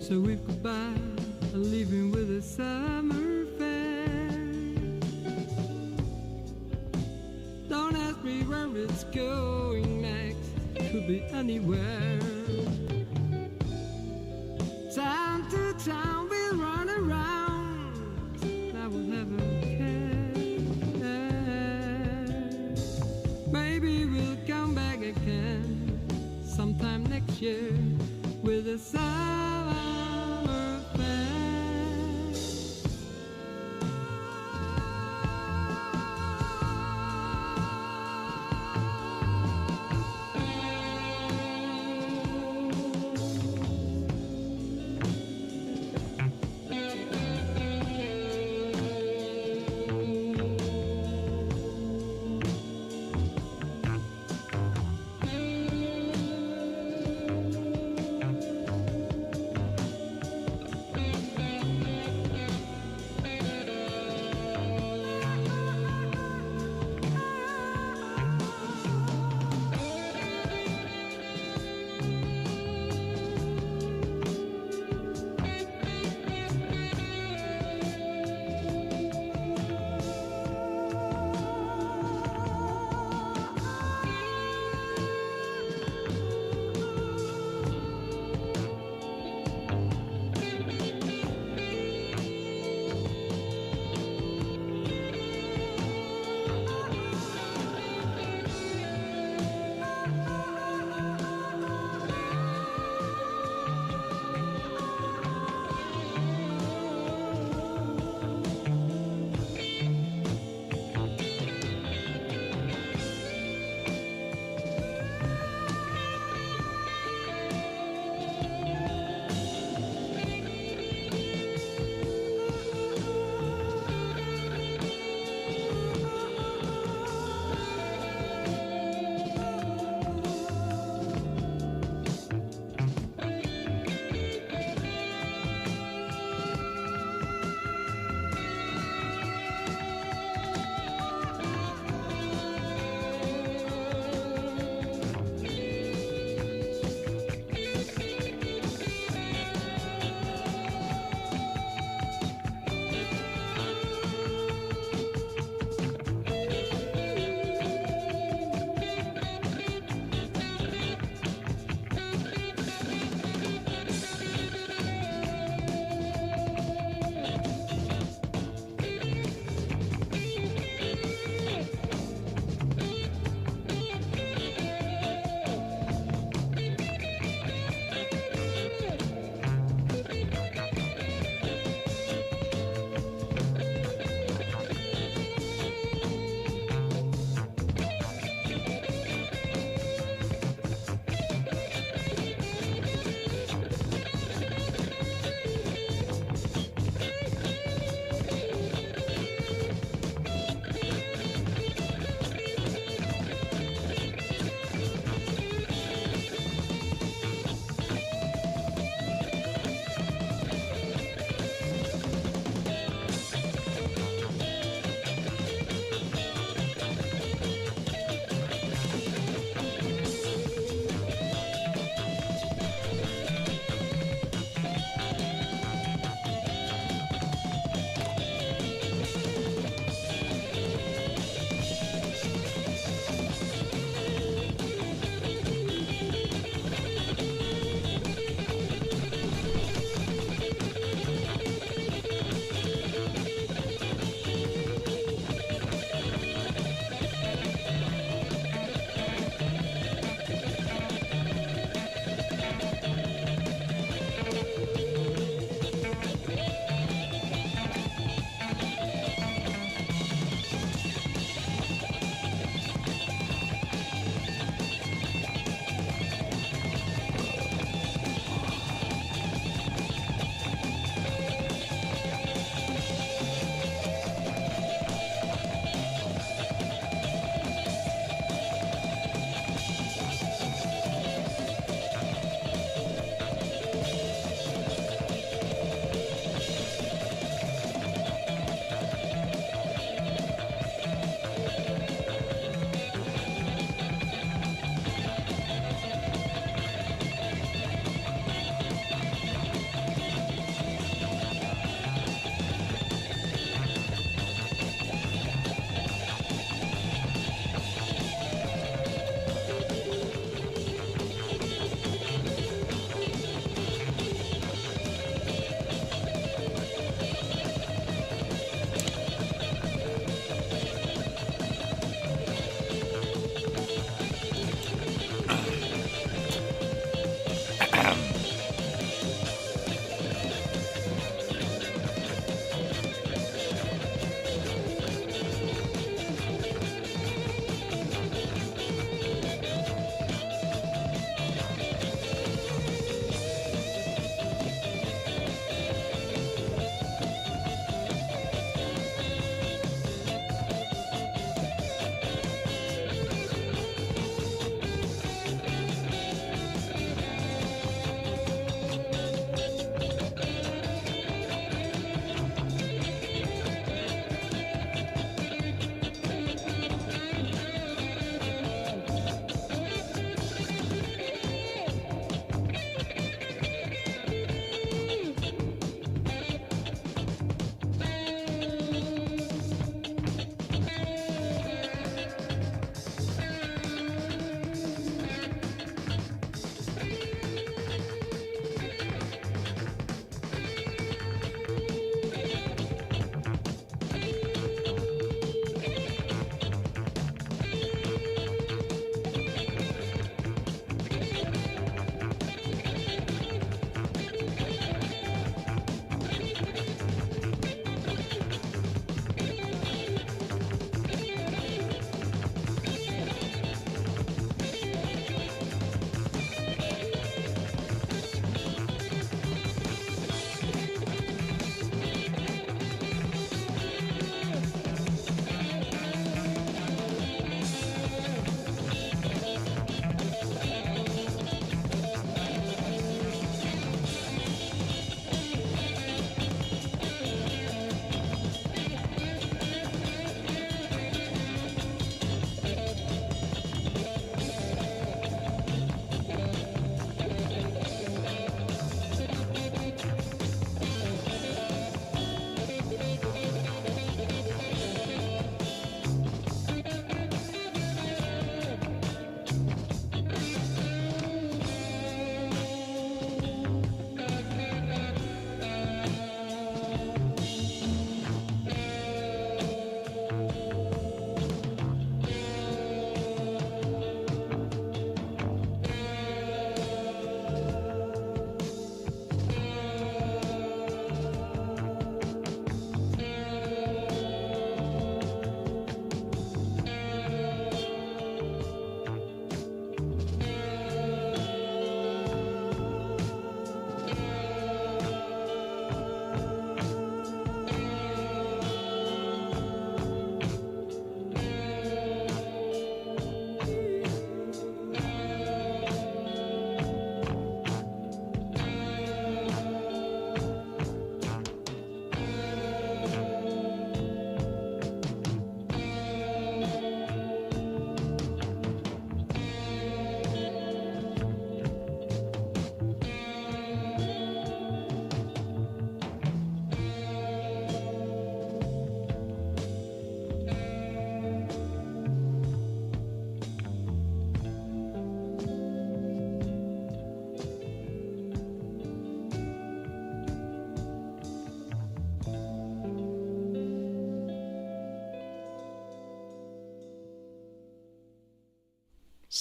So wave goodbye, I'm leaving with a summer fair. Don't ask me where it's going next. Could be anywhere. Town to town we'll run around. I will never care. Maybe we'll come back again sometime next year with a summer fair.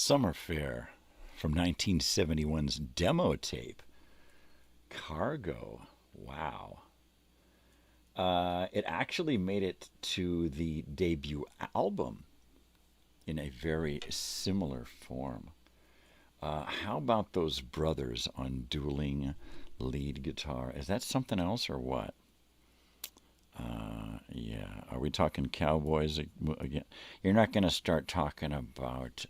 Summer Fair from 1971's demo tape. Cargo. Wow. It actually made it to the debut album in a very similar form. How about those brothers on dueling lead guitar? Is that something else or what? Yeah. Are we talking Cowboys again? You're not going to start talking about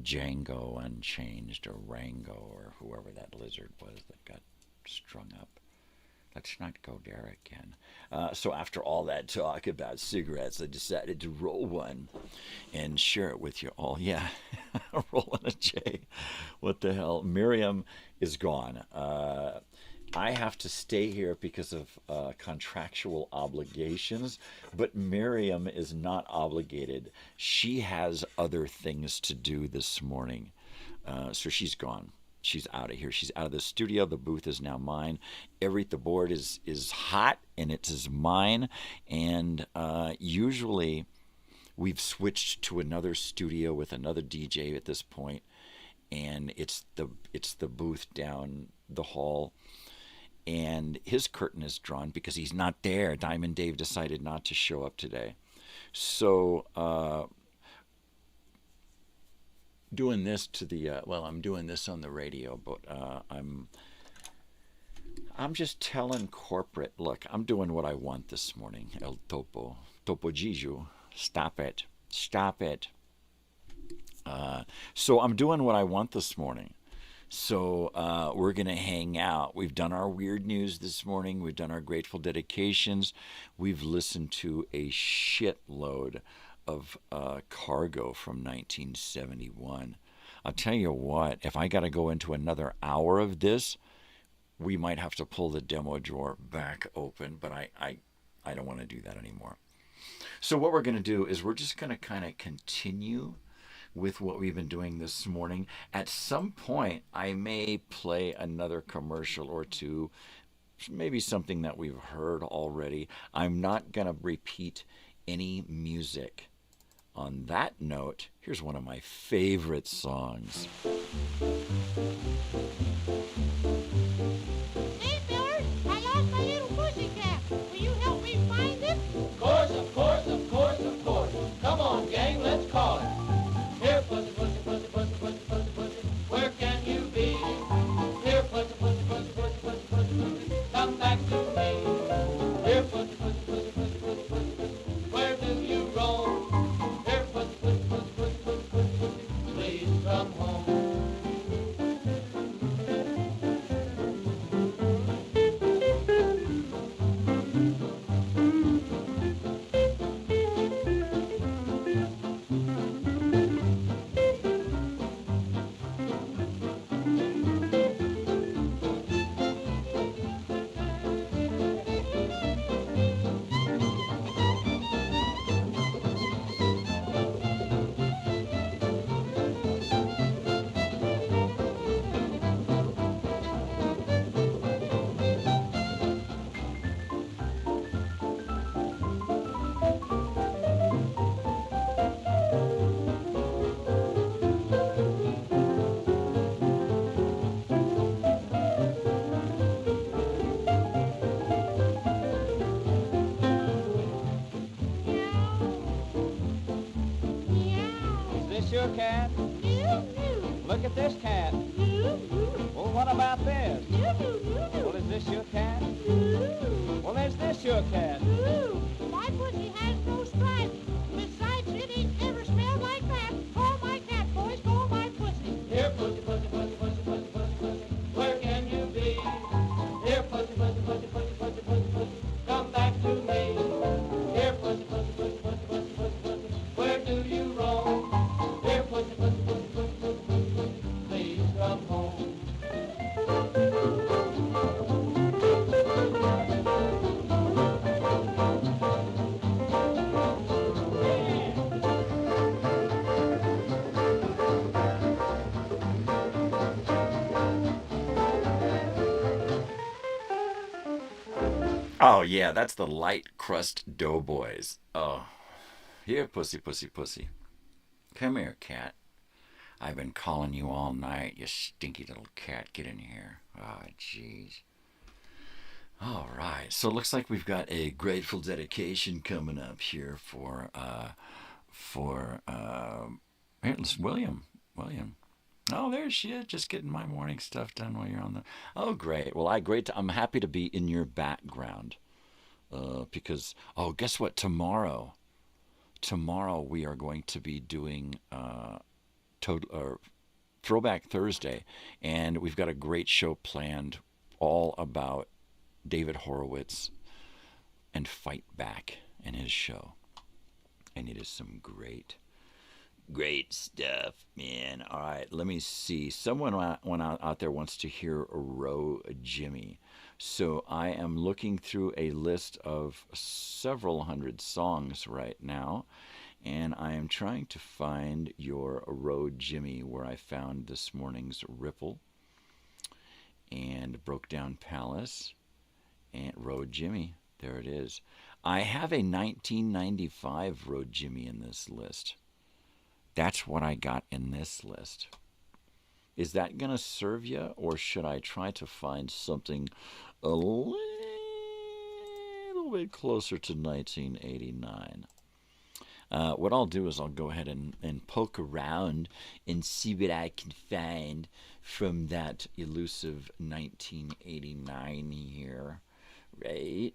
Django Unchanged or Rango or whoever that lizard was that got strung up. Let's not go there again. So after all that talk about cigarettes, I decided to roll one and share it with you all. Yeah, rolling a J. What the hell? Miriam is gone. I have to stay here because of contractual obligations, but Miriam is not obligated. She has other things to do this morning, so she's gone. She's out of here. She's out of the studio. The booth is now mine. The board is hot, and it is mine. And usually we've switched to another studio with another DJ at this point, and it's the booth down the hall. And his curtain is drawn because he's not there. Diamond Dave decided not to show up today. So doing this to the I'm doing this on the radio, but I'm just telling corporate, look, I'm doing what I want this morning. El Topo Giju, stop it. So I'm doing what I want this morning. So we're gonna hang out. We've done our weird news this morning. We've done our grateful dedications. We've listened to a shitload of Cargo from 1971. I'll tell you what, if I got to go into another hour of this, we might have to pull the demo drawer back open, but I don't want to do that anymore. So what we're going to do is we're just going to kind of continue with what we've been doing this morning. At some point, I may play another commercial or two, maybe something that we've heard already. I'm not going to repeat any music. On that note, here's one of my favorite songs. Hey, Miller, I lost my little pussycat. Will you help me find it? Of course, of course, of course, of course. Come on, gang, let's call it. Here, pussy, pussy, pussy, pussy, pussy, pussy, pussy. Where can you be? Here, pussy, pussy, pussy, pussy, pussy, pussy, pussy. Come back to me. Here, pussy, pussy, pussy, pussy, pussy, pussy, pussy. Where do you roam? Here, pussy, pussy, pussy, pussy, pussy, pussy, pussy. Please come home. Your cat? Look at this cat. Well, what about this? Well, is this your cat? Well, is this your cat? My pussy has no stripes. Besides, it ain't ever smelled like that. Call my cat, boys, call my pussy. Here, pussy, pussy, pussy, pussy, pussy, pussy, pussy. Where can you be? Here, pussy, pussy, pussy, pussy, pussy, pussy, pussy. Come back to me. Here, pussy, pussy, pussy, pussy, pussy, pussy, pussy. Where do you roam? Here, pussy, pussy, pussy, pussy, pussy, pussy, pussy. Please come home. Oh, yeah, that's the Light Crust Doughboys. Oh, here, pussy, pussy, pussy. Come here, cat. I've been calling you all night, you stinky little cat. Get in here. Oh, jeez. All right. So it looks like we've got a grateful dedication coming up here for it's William. Oh, there she is, just getting my morning stuff done while you're on the. Oh, great. Well, I'm happy to be in your background, because guess what? Tomorrow we are going to be doing Throwback Thursday, and we've got a great show planned, all about David Horowitz and Fight Back and his show, and it is some great stuff, man. All right, let me see. Someone out there wants to hear Row Jimmy. So I am looking through a list of several hundred songs right now, and I am trying to find your Row Jimmy, where I found this morning's Ripple and Broke Down Palace and Row Jimmy. There it is. I have a 1995 Row Jimmy in this list. That's what I got in this list. Is that going to serve you, or should I try to find something a little bit closer to 1989? What I'll do is I'll go ahead and poke around and see what I can find from that elusive 1989 here. Right?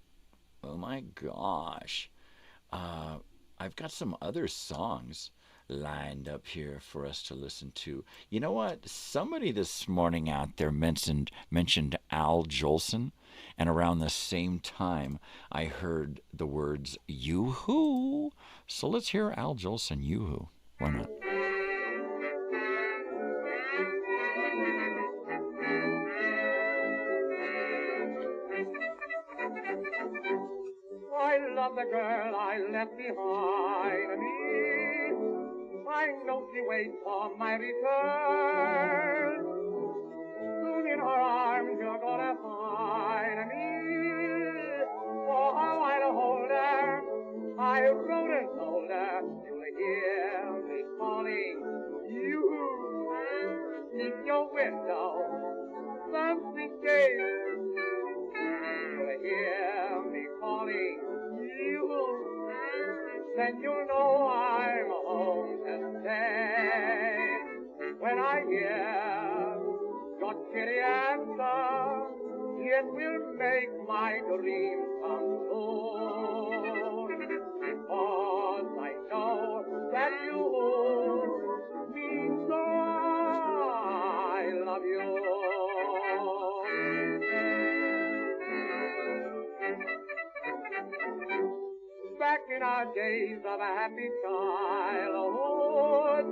Oh my gosh. I've got some other songs lined up here for us to listen to. You know what? Somebody this morning out there mentioned Al Jolson, and around the same time I heard the words Yoo-hoo. So let's hear Al Jolson, Yoo-hoo. Why not? I love the girl I left behind me. I know she waits for my return. Soon in her arms you're gonna find me. Oh, how I'll hold her. I wrote and told her you'll hear me calling you. Neath your window, some sweet days. You'll hear me calling you. Then you'll know I'm home to stay. When I hear your kitty answer, it will make my dreams come true. Because I know that you mean so. I love you. Back in our days of a happy childhood,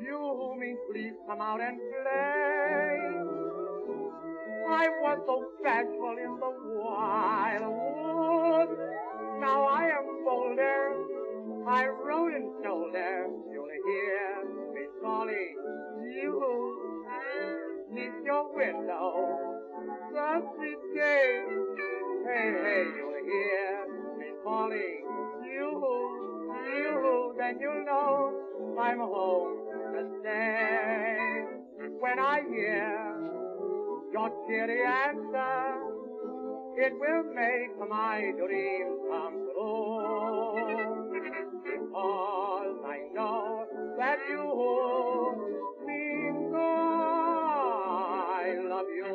you who mean please come out and play. I was so bashful in the wildwood. Now I am bolder. I wrote and told her you'll hear me calling you neath your window. The sweet day. Hey, hey, you'll hear me calling you, then you'll know I'm home to stay. When I hear your cheery answer, it will make my dreams come true. Because I know that you mean so. I love you.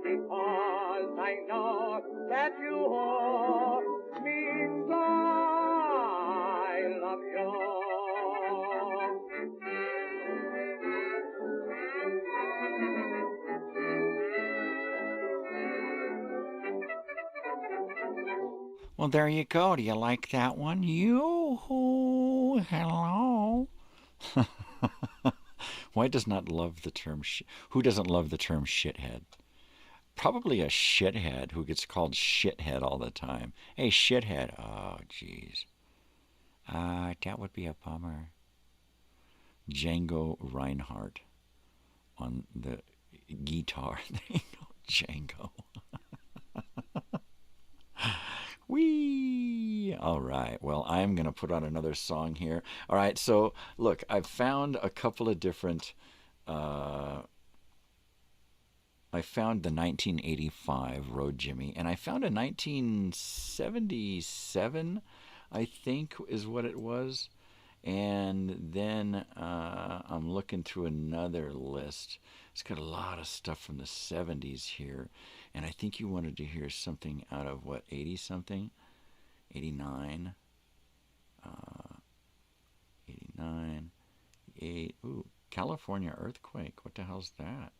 Because I know that you mean so. I love you. Well, there you go. Do you like that one? Yoo-hoo. Hello. Who doesn't love the term shithead? Probably a shithead who gets called shithead all the time. Hey, shithead. Oh, jeez. That would be a bummer. Django Reinhardt on the guitar. There you go, Django. Whee! All right. Well, I'm going to put on another song here. All right. So, look, I've found a couple of different... I found the 1985 Road Jimmy, and I found a 1977, I think is what it was. And then I'm looking through another list. It's got a lot of stuff from the 70s here. And I think you wanted to hear something out of, what, 80-something? 89. 89. 8. Ooh, California earthquake. What the hell's that?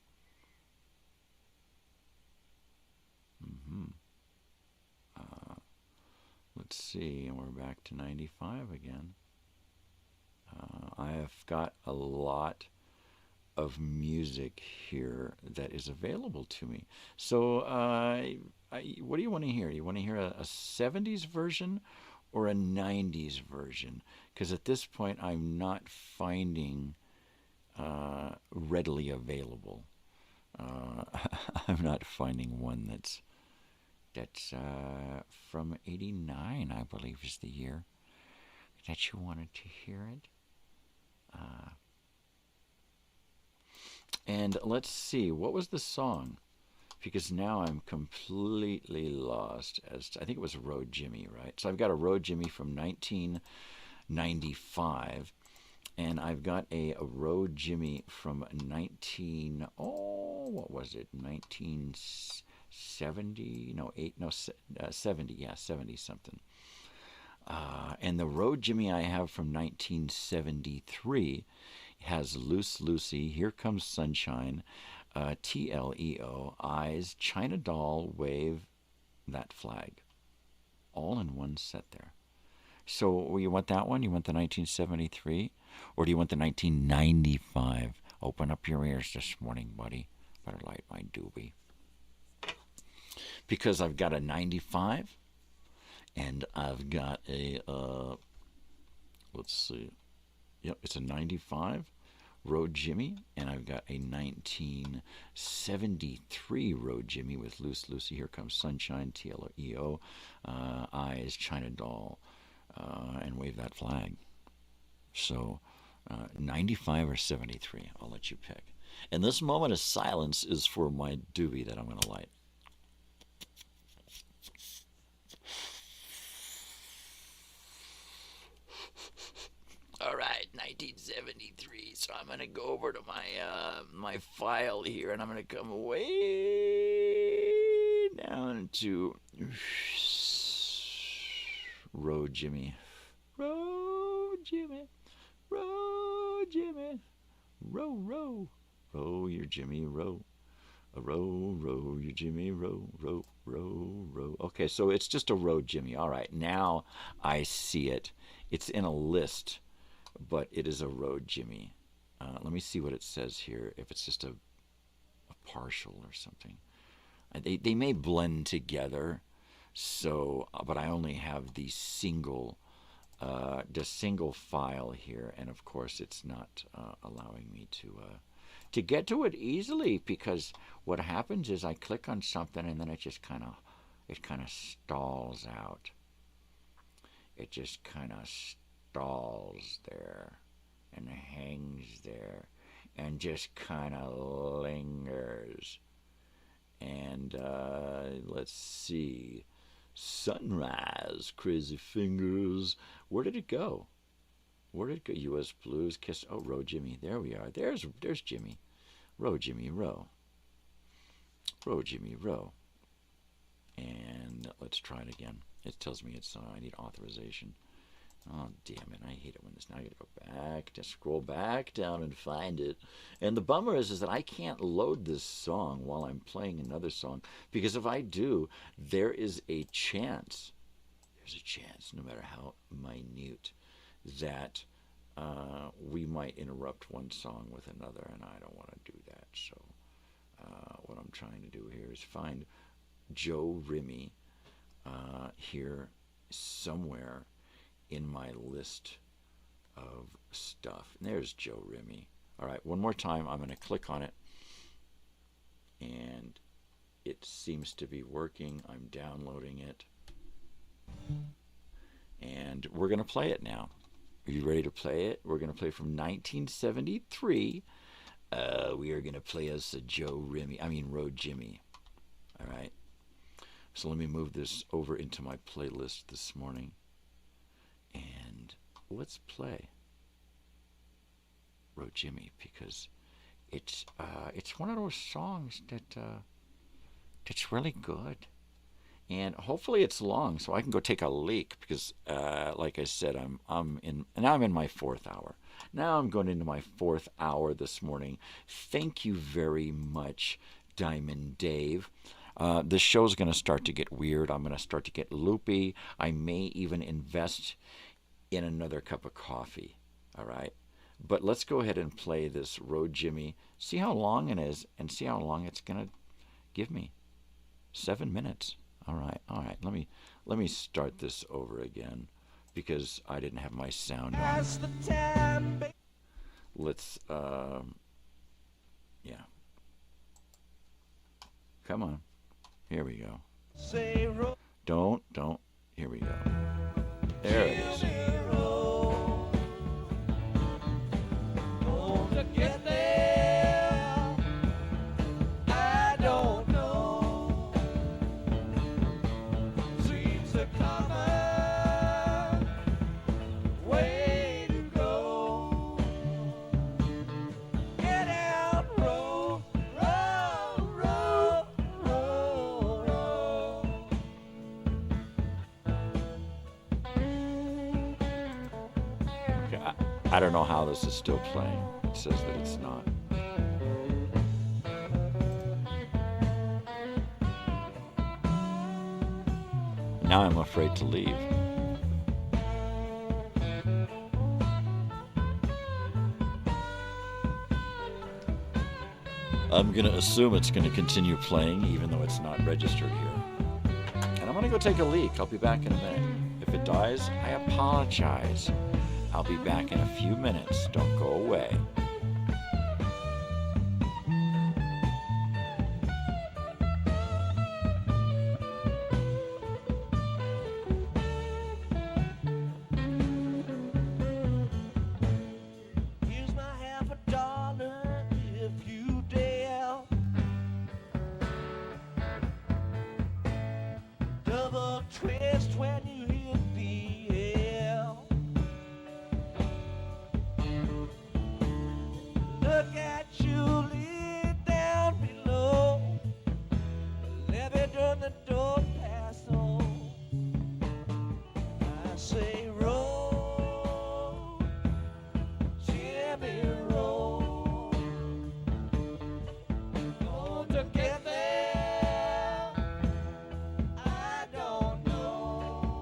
Let's see, and we're back to 95 again. I have got a lot of music here that is available to me. So, what do you want to hear? You want to hear a 70s version or a 90s version? Because at this point, I'm not finding readily available. I'm not finding one that's from 89, I believe, is the year that you wanted to hear it. And let's see, what was the song? Because now I'm completely lost. I think it was Road Jimmy, right? So I've got a Road Jimmy from 1995, and I've got a Road Jimmy from 1970? No, 70, yeah, 70 something. And the Road Jimmy I have from 1973 has Loose Lucy, Here Comes Sunshine, TLEO, Eyes, China Doll, Wave, That Flag. All in one set there. So you want that one? You want the 1973? Or do you want the 1995? Open up your ears this morning, buddy. Better light my doobie. Because I've got a 95, and I've got a, let's see, yep, it's a 95 Road Jimmy, and I've got a 1973 Road Jimmy with Loose Lucy, Here Comes Sunshine, TLEO, Eyes, China Doll, and Wave That Flag. So, 95 or 73, I'll let you pick. And this moment of silence is for my doobie that I'm going to light. All right, 1973. So I'm going to go over to my my file here, and I'm going to come way down to Road Jimmy. Road Jimmy. Row, Jimmy. Row, row. Row your Jimmy, row. A row, row your Jimmy, row, row, row, row. Okay, so it's just a Road Jimmy. All right, now I see it. It's in a list, but it is a Road Jimmy. Let me see what it says here, if it's just a partial or something. They may blend together, so, but I only have the single file here, and of course it's not allowing me to get to it easily, because what happens is I click on something and then it just kind of stalls out. It just kind of stalls there and hangs there and just kind of lingers. And let's see, Sunrise, Crazy Fingers. Where did it go? Where did it go? U.S. Blues, Kiss. Oh, Row Jimmy. There we are. There's Jimmy. Row Jimmy, row. Row Jimmy, row. And let's try it again. It tells me it's I need authorization. Oh, damn it. I hate it when this. Now I got to go back, to scroll back down and find it. And the bummer is that I can't load this song while I'm playing another song, because if I do, there is a chance, no matter how minute, that we might interrupt one song with another, and I don't want to do that. So what I'm trying to do here is find Joe Rimmy here somewhere in my list of stuff. And there's Joe Rimmy. All right, one more time. I'm going to click on it, and it seems to be working. I'm downloading it, and we're going to play it now. Are you ready to play it? We're going to play from 1973. We are going to play us a Road Jimmy. All right. So let me move this over into my playlist this morning, and let's play Road Jimmy, because it's one of those songs that's really good, and hopefully it's long so I can go take a leak, because like I said, I'm in my fourth hour. Now I'm going into my fourth hour this morning. Thank you very much, Diamond Dave. This show's going to start to get weird. I'm going to start to get loopy. I may even invest in another cup of coffee. All right? But let's go ahead and play this Road Jimmy. See how long it is, and see how long it's going to give me. 7 minutes. All right. Let me start this over again, because I didn't have my sound on. Let's, yeah. Come on. Here we go. Don't. Here we go. There it is. I don't know how this is still playing. It says that it's not. Now I'm afraid to leave. I'm going to assume it's going to continue playing even though it's not registered here. And I'm going to go take a leak. I'll be back in a minute. If it dies, I apologize. I'll be back in a few minutes. Don't go away. Here's my $50 if you dare. Double twist when you hit the air. Look at you, lay down below. Let me turn the door pass on. I say roll, Jimmy, roll. Going to get there, I don't know.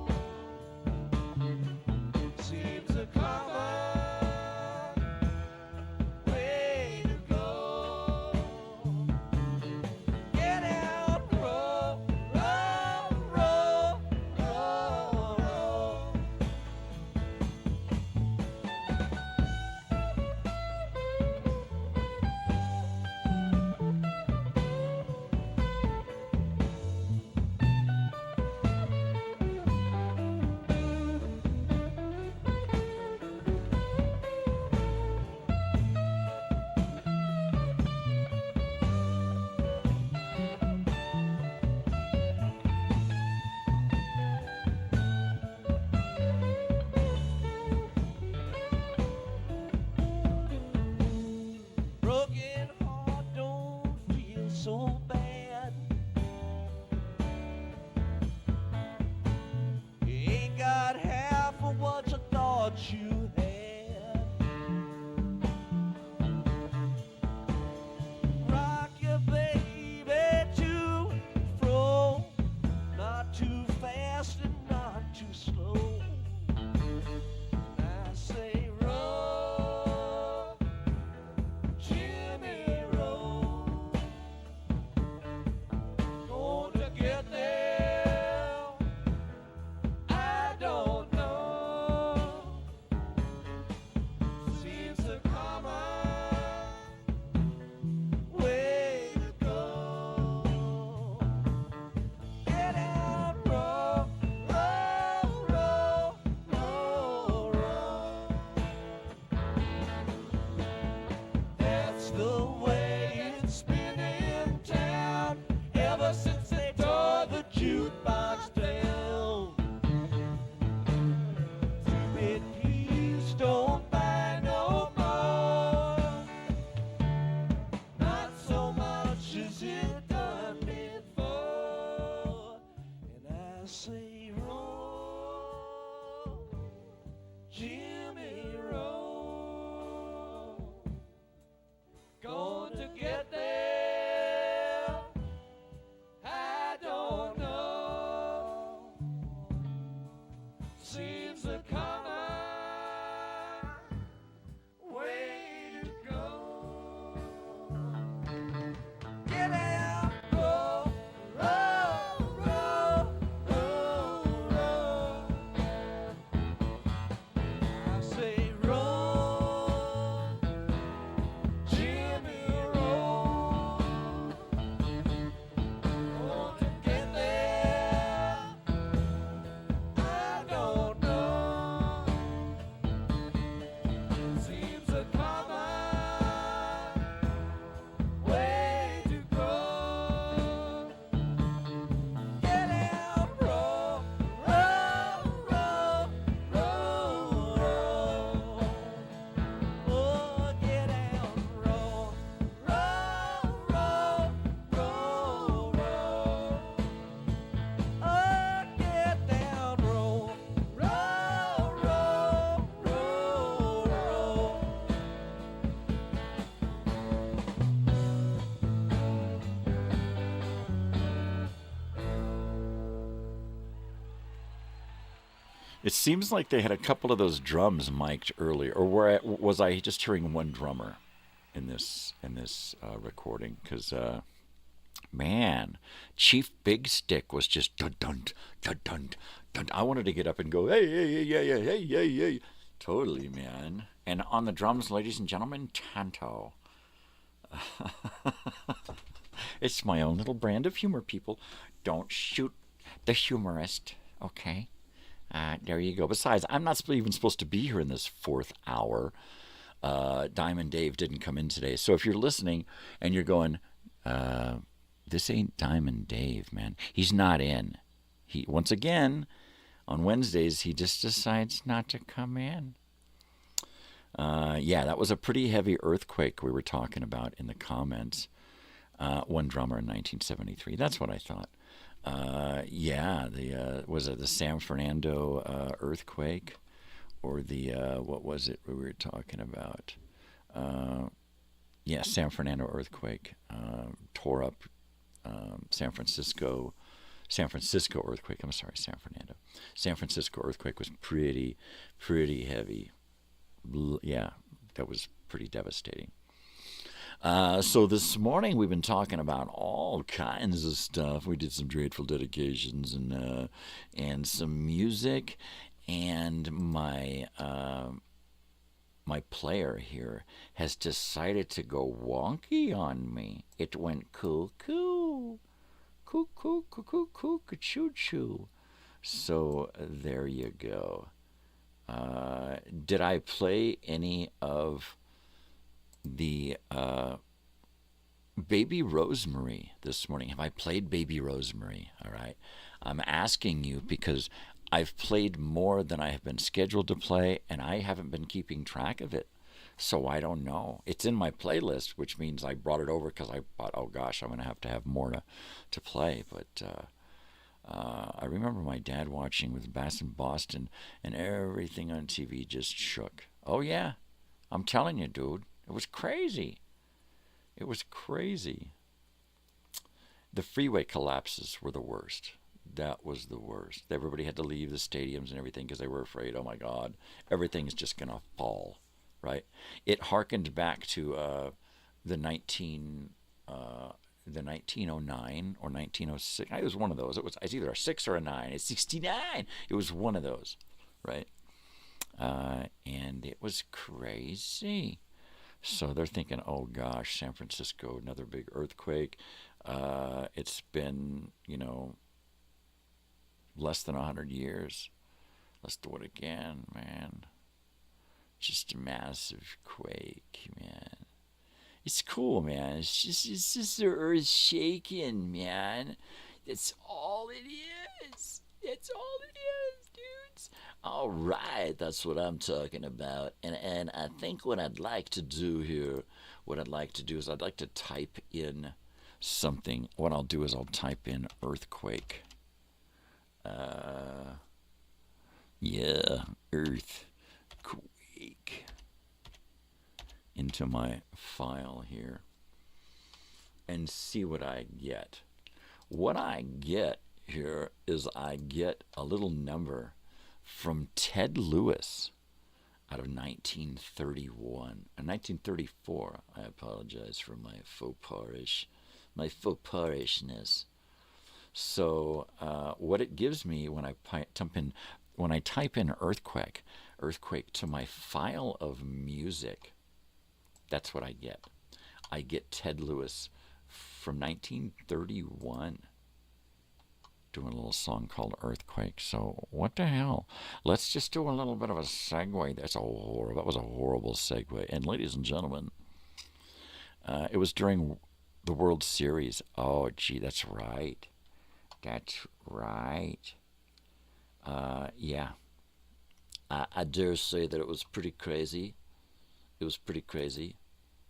say roll, Jimmy roll. Going to get there, I don't know. Seems a common way to go. Get out, roll, roll, roll, roll, roll. I say roll, Jimmy roll. Want to get there, I don't know. Seems a common way to go. Get out, roll, roll, roll, roll, roll. Oh, get out, roll, roll, roll, roll, roll. Oh, get down, roll, roll, roll, roll, roll. It seems like they had a couple of those drums mic'd earlier, or was I just hearing one drummer in this recording? Because man, Chief Big Stick was just dun dun dun dun dun. I wanted to get up and go hey hey hey hey hey hey hey, totally, man. And on the drums, ladies and gentlemen, Tanto. It's my own little brand of humor, people. Don't shoot the humorist, okay? There you go. Besides, I'm not even supposed to be here in this fourth hour. Diamond Dave didn't come in today. So if you're listening and you're going, this ain't Diamond Dave, man. He's not in. He, once again, on Wednesdays, he just decides not to come in. Yeah, that was a pretty heavy earthquake we were talking about in the comments. One drummer in 1973. That's what I thought. Yeah, was it the San Fernando earthquake, or the what was it we were talking about? Yeah, San Fernando earthquake tore up San Francisco earthquake. I'm sorry, San Fernando. San Francisco earthquake was pretty heavy. Yeah, that was pretty devastating. So this morning we've been talking about all kinds of stuff. We did some Grateful Dedications and some music, and my player here has decided to go wonky on me. It went cuckoo, cuckoo, cuckoo, cuckoo, choo choo. So there you go. Did I play any of the Baby Rosemary this morning? Have I played Baby Rosemary? All right. I'm asking you because I've played more than I have been scheduled to play, and I haven't been keeping track of it. So I don't know. It's in my playlist, which means I brought it over because I thought, oh gosh, I'm going to have more to play. But I remember my dad watching with Bass in Boston, and everything on TV just shook. Oh yeah, I'm telling you, dude. It was crazy. It was crazy. The freeway collapses were the worst. That was the worst. Everybody had to leave the stadiums and everything because they were afraid, oh my God, everything's just going to fall, right? It harkened back to the 1909 or 1906. It was one of those. It was either a 6 or a 9. It's 69. It was one of those, right? And it was crazy. So they're thinking, oh gosh, San Francisco, another big earthquake. It's been, less than 100 years. Let's do it again, man. Just a massive quake, man. It's cool, man. It's just the earth shaking, man. That's all it is. That's all it is, dudes. All right, that's what I'm talking about. And I think what I'd like to do here, is I'd like to type in something. What I'll do is I'll type in earthquake. earthquake into my file here and see what I get. What I get here is I get a little number from Ted Lewis out of 1934. I apologize for my faux pas-ishness. So what it gives me when I type in earthquake to my file of music, that's what I get. I get Ted Lewis from 1931 doing a little song called Earthquake. So what the hell? Let's just do a little bit of a segue. That was a horrible segue. And ladies and gentlemen, it was during the World Series. Oh, gee, that's right. That's right. Yeah. I dare say that it was pretty crazy. It was pretty crazy.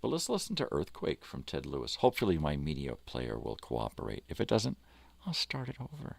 But let's listen to Earthquake from Ted Lewis. Hopefully my media player will cooperate. If it doesn't, I'll start it over.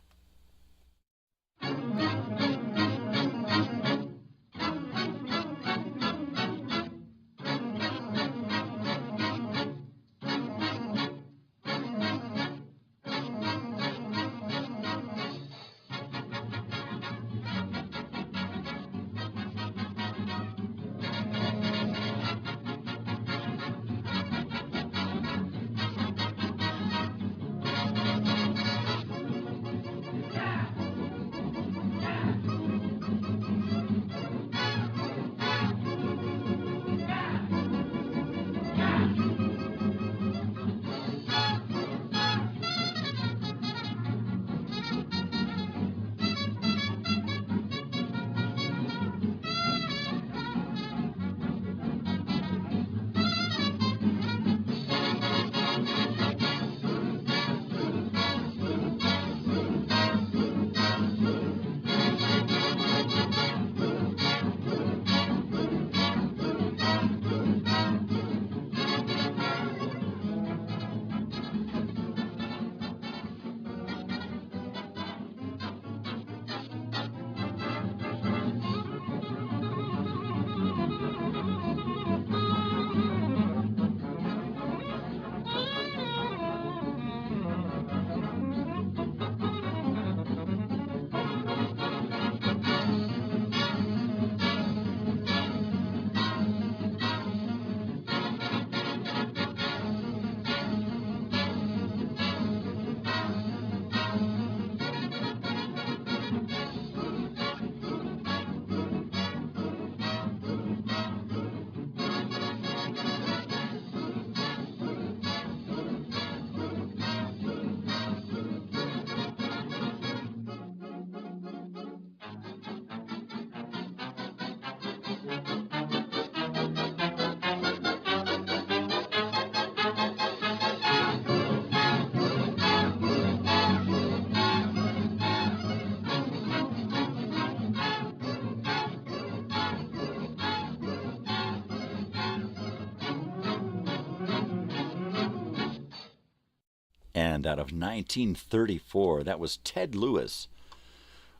And out of 1934, that was Ted Lewis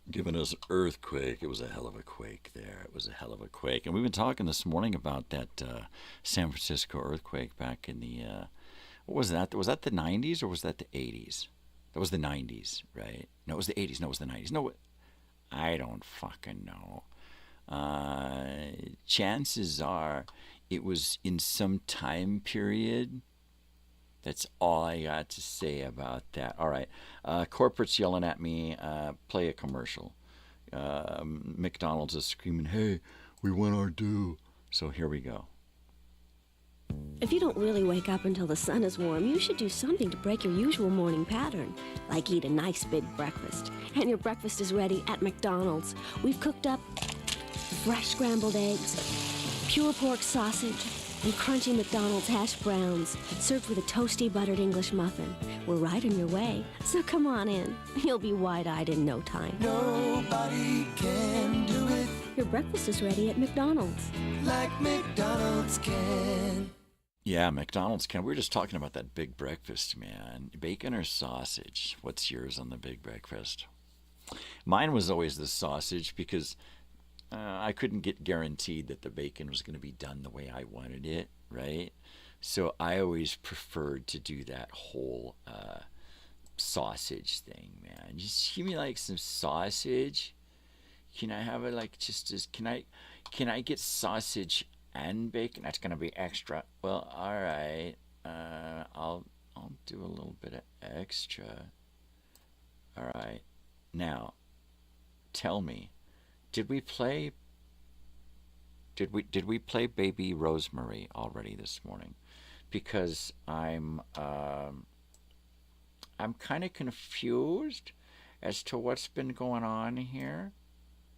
giving us Earthquake. It was a hell of a quake there. It was a hell of a quake. And we've been talking this morning about that San Francisco earthquake back in the, what was that? Was that the 90s or was that the 80s? That was the 90s, right? No, it was the 80s. No, it was the 90s. No, I don't fucking know. Chances are it was in some time period. That's all I got to say about that. All right. Corporate's yelling at me. Play a commercial. McDonald's is screaming, hey, we want our due. So here we go. If you don't really wake up until the sun is warm, you should do something to break your usual morning pattern, like eat a nice big breakfast. And your breakfast is ready at McDonald's. We've cooked up fresh scrambled eggs, pure pork sausage, and crunchy McDonald's hash browns, served with a toasty buttered English muffin. We're right on your way, so come on in. You'll be wide-eyed in no time. Nobody can do it Your breakfast is ready at McDonald's. like McDonald's can. Yeah, McDonald's can. We were just talking about that big breakfast, man. Bacon or sausage? What's yours on the big breakfast? Mine was always the sausage because I couldn't get guaranteed that the bacon was going to be done the way I wanted it, right? So I always preferred to do that whole sausage thing, man. Just give me like some sausage. Can I have it like just as can I get sausage and bacon? That's gonna be extra. Well, all right. I'll do a little bit of extra. All right. Now, tell me, did we play Baby Rosemary already this morning? Because I'm kind of confused as to what's been going on here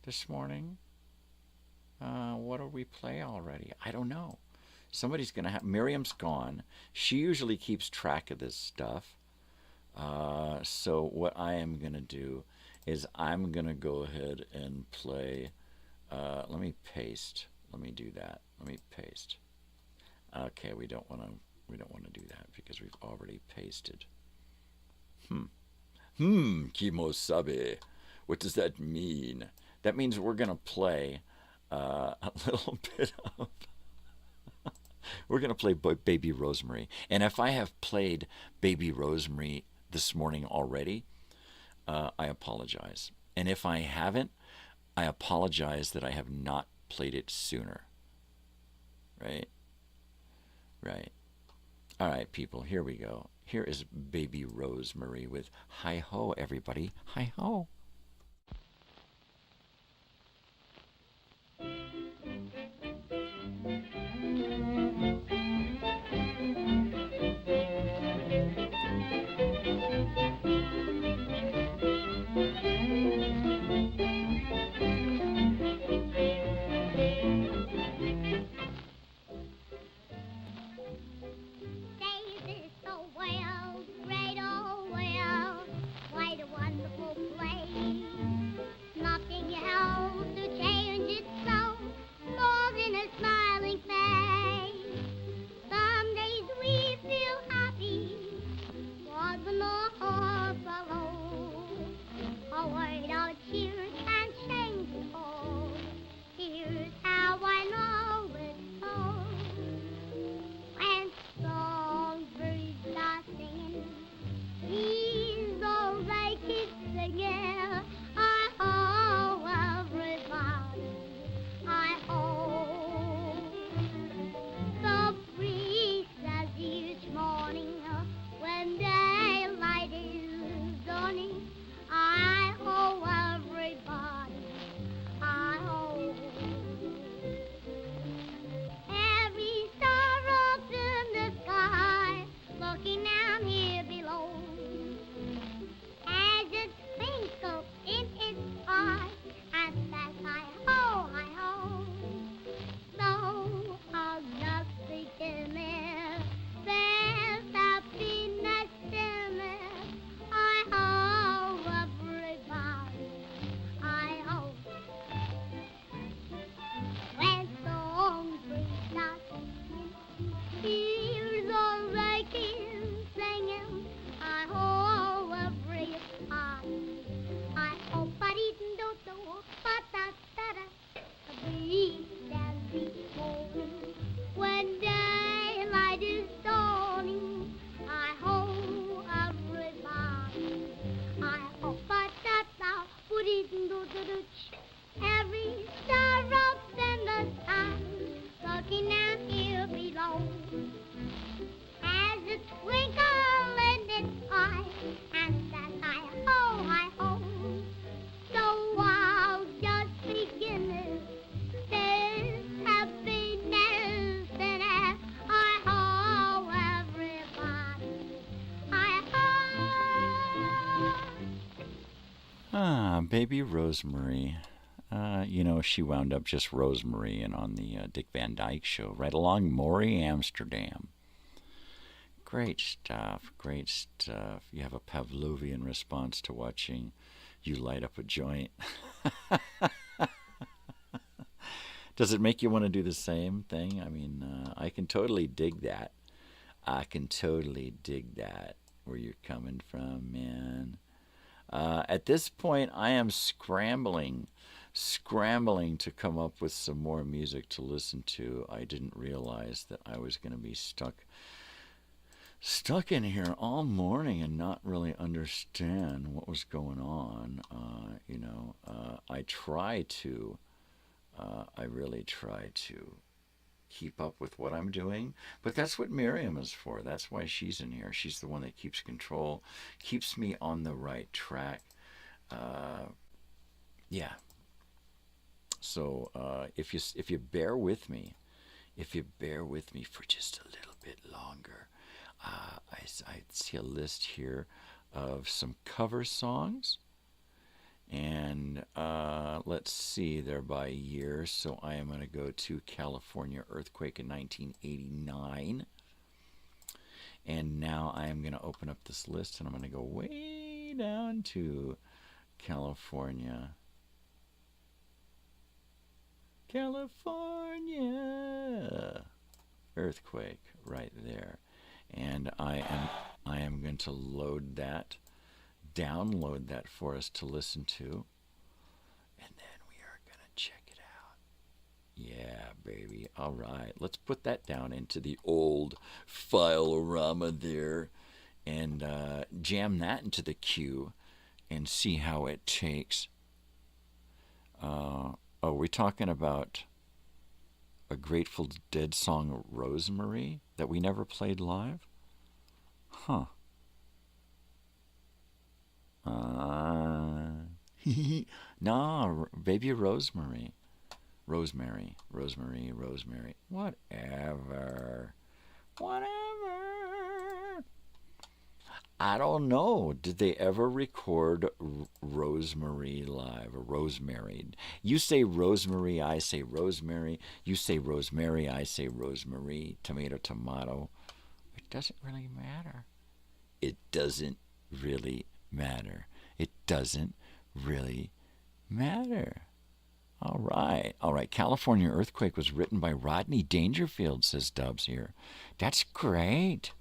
this morning. What did we play already? I don't know. Somebody's going to have... Miriam's gone. She usually keeps track of this stuff. So what I am going to do is I'm going to go ahead and play... let me paste. Let me do that. Let me paste. Okay, we don't want to do that because we've already pasted. Kimosabe. What does that mean? That means we're going to play a little bit of... we're going to play Baby Rosemary. And if I have played Baby Rosemary this morning already, I apologize. And if I haven't, I apologize that I have not played it sooner. Right? Right. All right, people, here we go. Here is Baby Rosemary with Hi-Ho, everybody. Hi-Ho. Baby Rosemary. You know, she wound up just Rosemary and on the Dick Van Dyke Show. Right along Maury, Amsterdam. Great stuff, great stuff. You have a Pavlovian response to watching you light up a joint. Does it make you want to do the same thing? I mean, I can totally dig that. I can totally dig that, where you're coming from, man. At this point, I am scrambling scrambling to come up with some more music to listen to. I didn't realize that I was going to be stuck in here all morning and not really understand what was going on. I really try to keep up with what I'm doing, but that's what Miriam is for. That's why she's in here. She's the one that keeps control, keeps me on the right track. Yeah. So if you bear with me, for just a little bit longer, I see a list here of some cover songs, and let's see, they're by year. So I am going to go to California Earthquake in 1989, and now I am going to open up this list, and I'm going to go way down to California Earthquake right there. And I am going to download that for us to listen to, and then we are going to check it out. Yeah, baby. All right, let's put that down into the old file-orama there, and jam that into the queue and see how it takes. We're talking about a Grateful Dead song, Rosemary, that we never played live? Huh. No, baby Rosemary. Rosemary. Whatever. I don't know. Did they ever record Rosemary live, or Rosemary? You say Rosemary, I say Rosemary. You say Rosemary, I say Rosemary. Tomato, tomato. It doesn't really matter. It doesn't really matter. It doesn't really matter. All right. California Earthquake was written by Rodney Dangerfield, says Dubs here. That's great.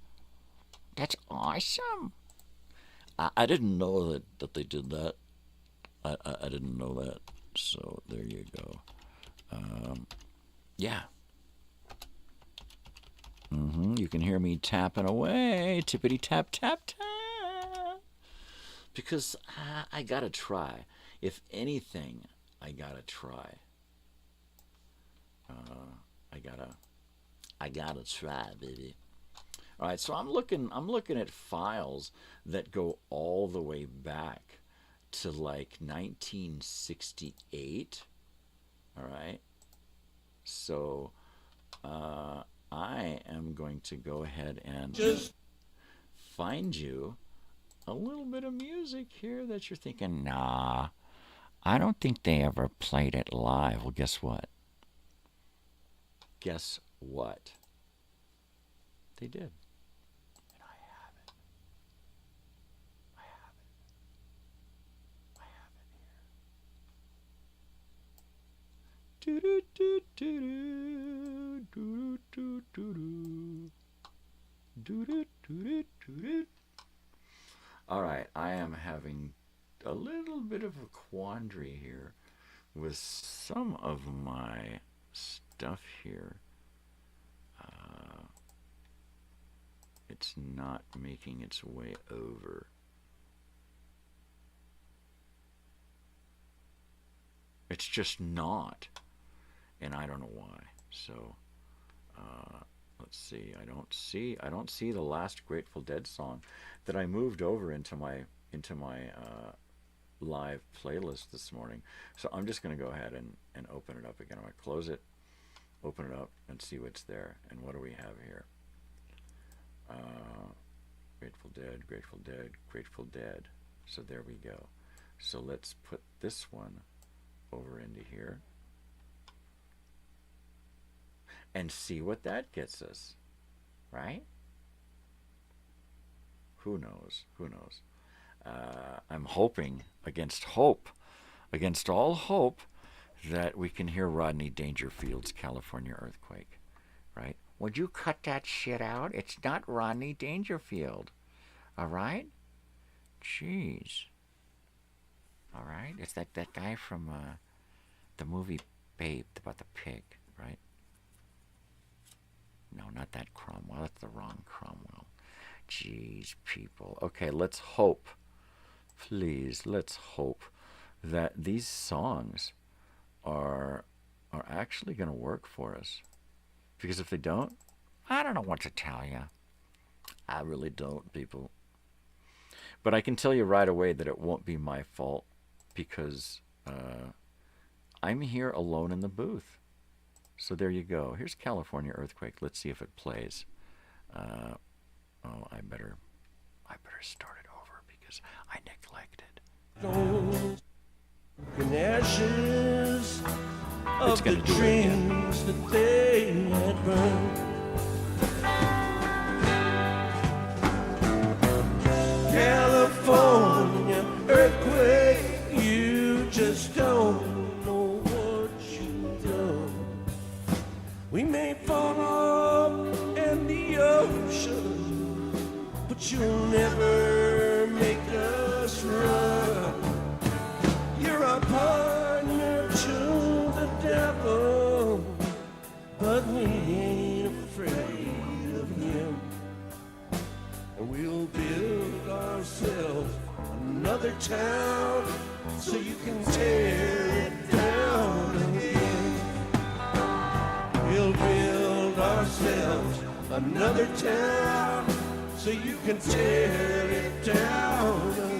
That's awesome. I didn't know that they did that. I didn't know that. So there you go. Yeah. You can hear me tapping away. Tippity tap, tap, tap. Because I gotta try. If anything, I gotta try. I gotta try, baby. All right, so I'm looking at files that go all the way back to like 1968. All right, so I am going to go ahead and just find you a little bit of music here that you're thinking, nah, I don't think they ever played it live. Well, guess what? They did. All right, I am having a little bit of a quandary here with some of my stuff here. It's not making its way over. It's just not, and I don't know why. So let's see. I don't see the last Grateful Dead song that I moved over into my live playlist this morning. So I'm just going to go ahead and open it up again. I'm going to close it, open it up, and see what's there. And what do we have here? Grateful Dead, Grateful Dead, Grateful Dead. So there we go. So let's put this one over into here and see what that gets us, right? Who knows? I'm hoping against all hope that we can hear Rodney Dangerfield's California Earthquake, right? Would you cut that shit out? It's not Rodney Dangerfield, all right? Jeez. All right, it's that guy from The movie Babe, about the pig, right? No, not that Cromwell. That's the wrong Cromwell. Jeez, people. Okay, let's hope. Please, let's hope that these songs are actually going to work for us. Because if they don't, I don't know what to tell you. I really don't, people. But I can tell you right away that it won't be my fault because I'm here alone in the booth. So there you go. Here's California Earthquake. Let's see if it plays. I better start it over because I neglected. Ashes It's of gonna the do it again. dreams that they had burned. California earthquake, you just don't know what you've done. We may fall off in the ocean, but you'll never make us run. You're a partner to the devil, but we ain't afraid of him. And we'll build ourselves another town so you can tear it down again. We'll build ourselves another town so you can tear it down again.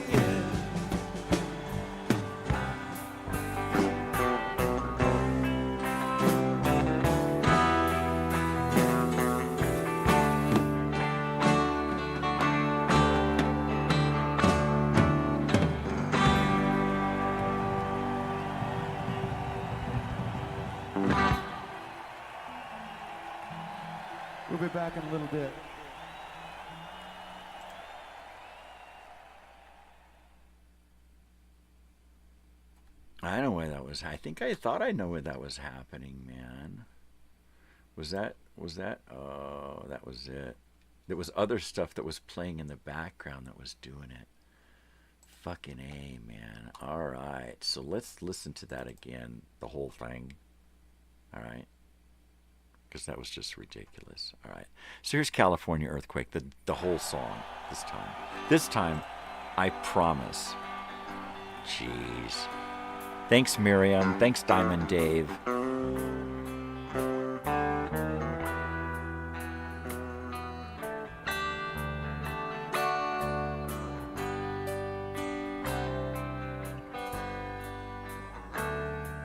We'll be back in a little bit. I know why that was. I thought I know why that was happening, man. Was that? Oh, that was it. There was other stuff that was playing in the background that was doing it. Fucking A, man. All right, so let's listen to that again, the whole thing. All right, because that was just ridiculous. All right, so here's California Earthquake, the whole song this time. This time, I promise. Jeez. Thanks, Miriam. Thanks, Diamond Dave.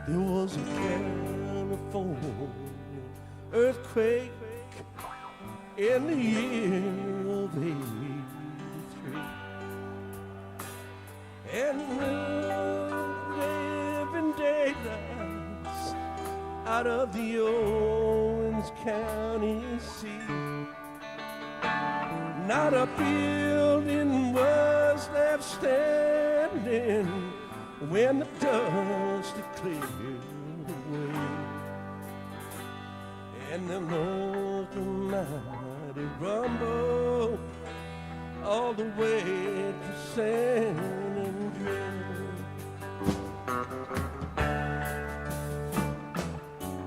There was a California earthquake in the year of '83, and living daylights out of the Owens County sea. Not a building was left standing when the dust had cleared away, and the North Mighty rumbled all the way to San Andreas.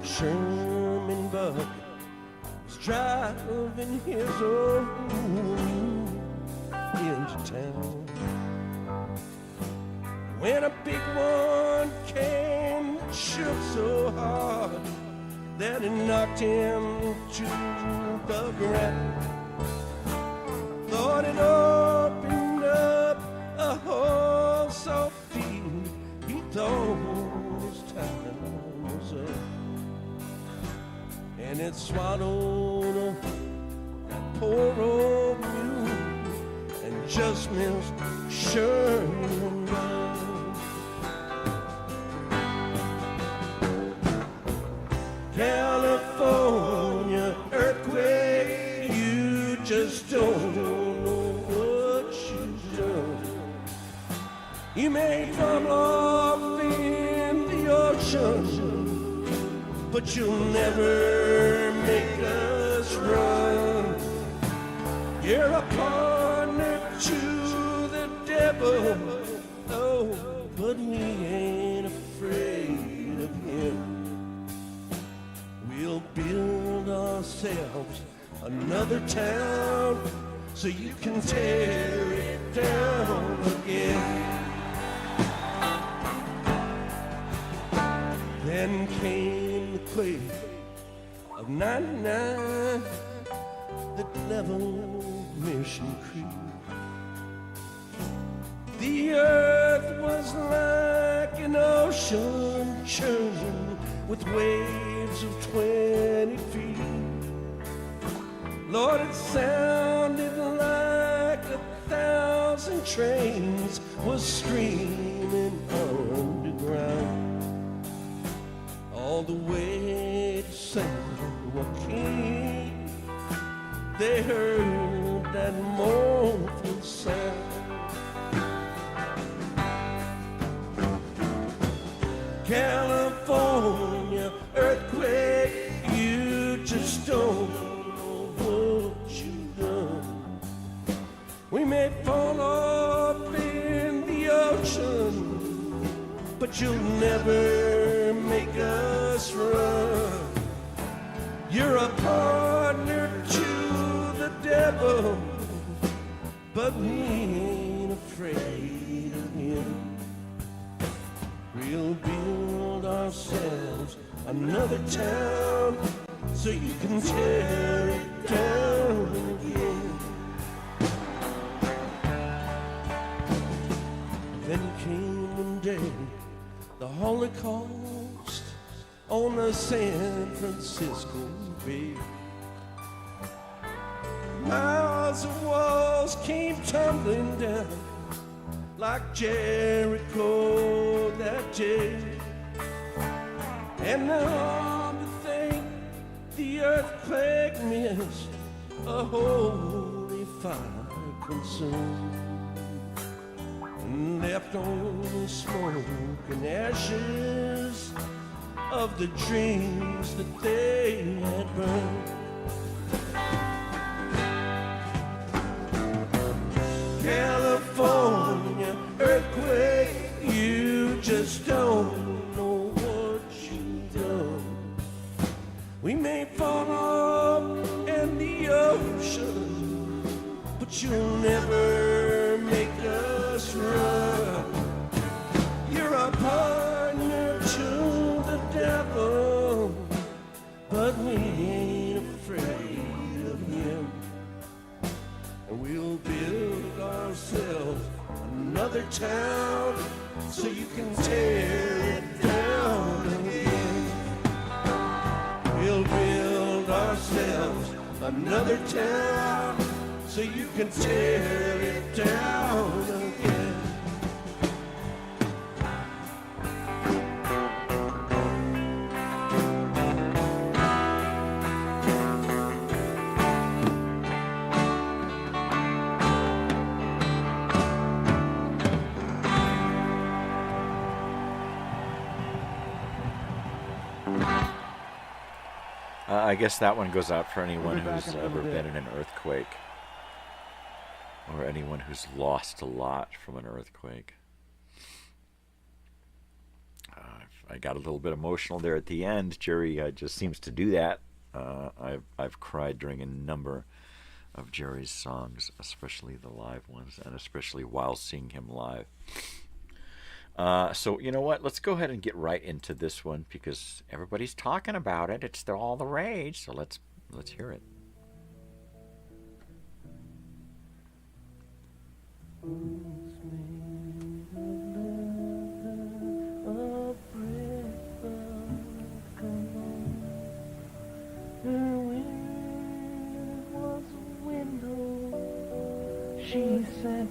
Sherman Buck was driving his old into town when a big one came that shook so hard that it knocked him to the ground. Thought it opened up a hole so deep, he thought his time was up. And it swallowed that poor old mule and just missed Sherman Buck. California earthquake, you just don't know what you've done. You may fall off in the ocean, but you'll never make us run. You're a partner to the devil, oh, but we ain't afraid again. We'll build ourselves another town so you can tear it down again. Then came the quake of '99 that leveled Mission Creek. The earth was like an ocean churning with waves of 20 feet. Lord, it sounded like 1,000 trains was screaming underground, all the way to San Joaquin. They heard that mournful sound. California earthquake, you just don't know what you've done. We may fall off in the ocean, but you'll never make us run. You're a partner to the devil, but we ain't afraid of him. We'll build ourselves another town so you can tear it down again. Then came one day, the Holocaust on the San Francisco Bay. Miles of walls came tumbling down like Jericho that day. And now to think the earthquake missed a holy fire consumed, and left only smoke and ashes of the dreams that they had burned. California earthquake, you just don't know what you've done. We may fall off in the ocean, but you'll never make us run. You're a partner to the devil, but we ain't afraid of him. And we'll build ourselves another town so you can tear it down again. We'll build ourselves another town so you can tear it down again. I guess that one goes out for anyone who's ever been in an earthquake, or anyone who's lost a lot from an earthquake. I got a little bit emotional there at the end. Jerry just seems to do that. I've cried during a number of Jerry's songs, especially the live ones, and especially while seeing him live. So you know what? Let's go ahead and get right into this one because everybody's talking about it. It's all the rage. So let's hear it. She said,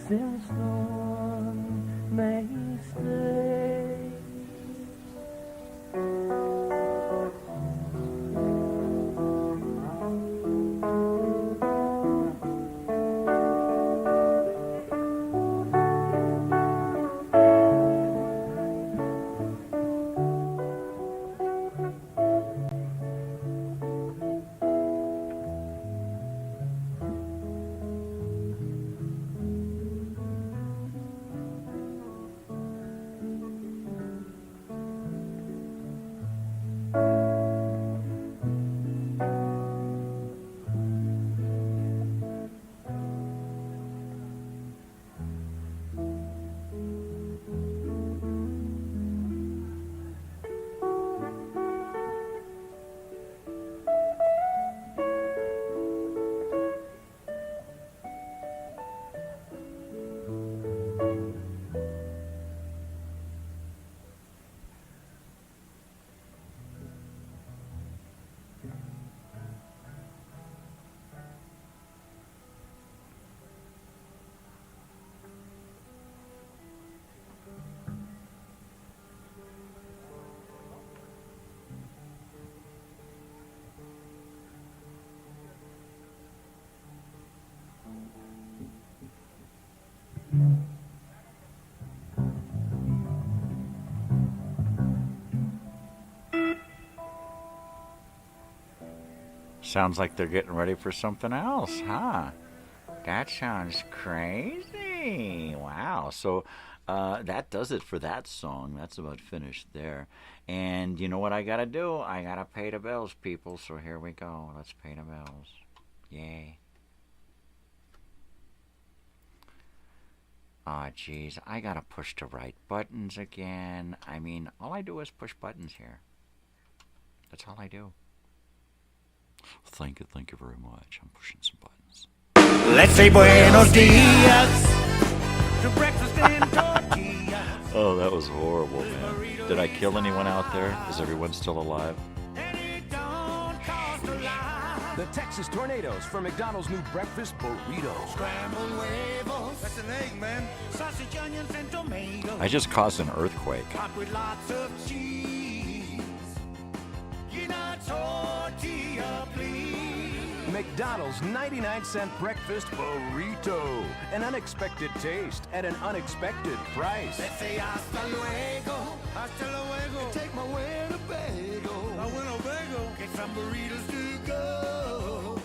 since no one may stay. Sounds like they're getting ready for something else, huh? That sounds crazy. Wow. So that does it for that song. That's about finished there. And you know what I got to do? I got to pay the bills, people. So here we go. Let's pay the bills. Yay. Aw, geez. I got to push the right buttons again. I mean, all I do is push buttons here. That's all I do. Thank you very much. I'm pushing some buttons. Let's say buenos dias to breakfast and tortillas. Oh, that was horrible, man. Did I kill anyone out there? Is everyone still alive? The Texas Tornadoes for McDonald's new breakfast burrito. Scrambled huevos. That's an egg, man. Sausage, onions, and tomatoes. I just caused an earthquake. Topped with lots of cheese. Get a tortilla, please. McDonald's 99-cent breakfast burrito. An unexpected taste at an unexpected price. Let's say hasta luego. Hasta luego. Take my Winnebago. My Winnebago. Get some burritos to go.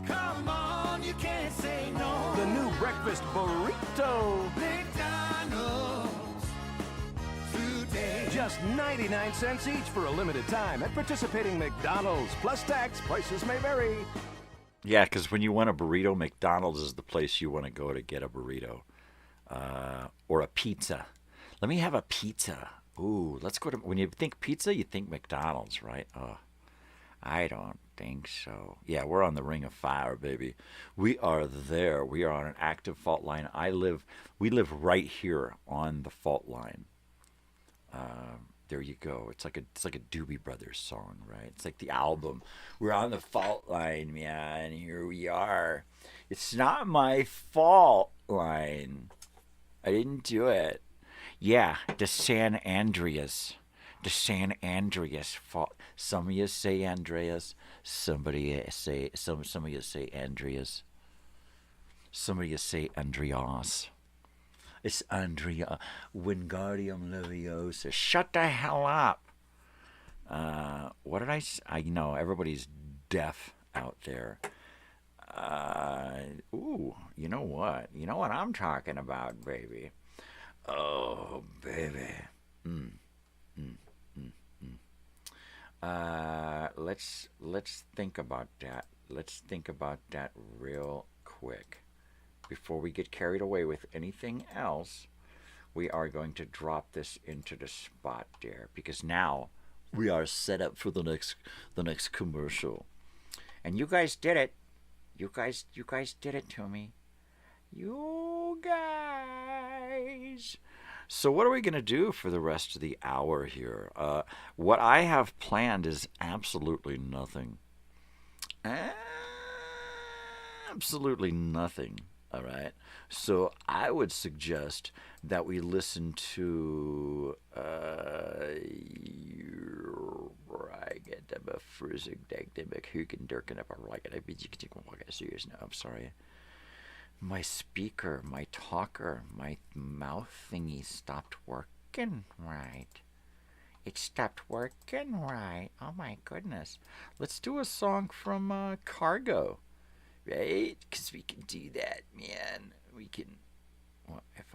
Come on, you can't say no. The new breakfast burrito. McDonald's today. Just 99 cents each for a limited time at participating McDonald's. Plus tax, prices may vary. Yeah, because when you want a burrito, McDonald's is the place you want to go to get a burrito. Or a pizza. Let me have a pizza. Ooh, let's go to... When you think pizza, you think McDonald's, right? Oh, I don't think so. Yeah, we're on the Ring of Fire, baby. We are there. We are on an active fault line. We live right here on the fault line. There you go. It's like a Doobie Brothers song, right? It's like the album. We're on the fault line, man. Here we are. It's not my fault line. I didn't do it. Yeah, the San Andreas. The San Andreas fault. Some of you say Andreas. Some of you say Andreas. Some of you say Andreas. It's Andrea Wingardium Leviosa. Shut the hell up. What did I say? I know everybody's deaf out there. Ooh, you know what? You know what I'm talking about, baby. Oh, baby. Let's think about that. Let's think about that real quick. Before we get carried away with anything else, we are going to drop this into the spot there, because now we are set up for the next commercial. And you guys did it. You guys did it to me. You guys. So what are we going to do for the rest of the hour here? What I have planned is absolutely nothing. Absolutely nothing. All right. So I would suggest that we listen to I'm sorry. My speaker, my talker, my mouth thingy stopped working right. It stopped working right. Oh my goodness. Let's do a song from Cargo. Right? Because we can do that, man. We can. Well, if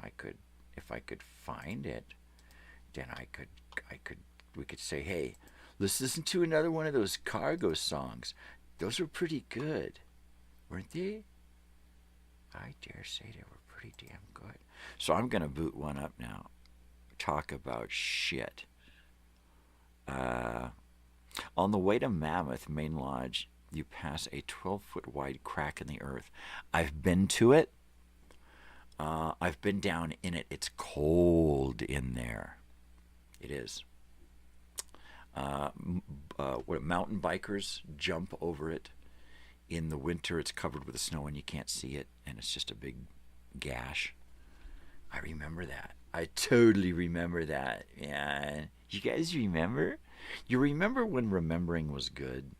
I could find it, then we could say, hey, let's listen to another one of those Cargo songs. Those were pretty good, weren't they? I dare say they were pretty damn good. So I'm gonna boot one up now. Talk about shit. On the way to Mammoth Main Lodge, you pass a 12-foot wide crack in the earth. I've been to it. I've been down in it. It's cold in there. It is. Mountain bikers jump over it. In the winter, it's covered with snow and you can't see it, and it's just a big gash. I remember that. I totally remember that. Yeah. You guys remember? You remember when remembering was good?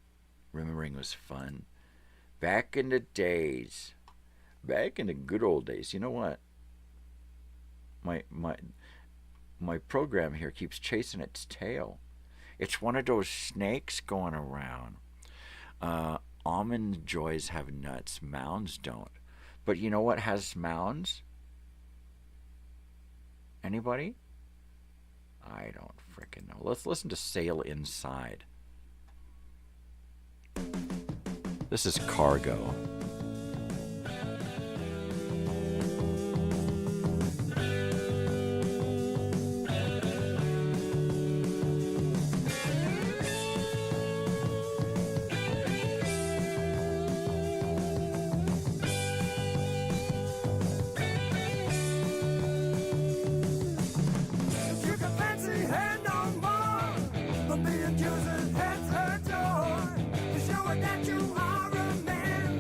Remembering was fun? Back in the days. Back in the good old days. You know what? My program here keeps chasing its tail. It's one of those snakes going around. Almond joys have nuts. Mounds don't. But you know what has mounds? Anybody? I don't frickin' know. Let's listen to Sail Inside. This is Cargo. You can fancy her no more, but the accuser's head's her door. To show her that you are a man,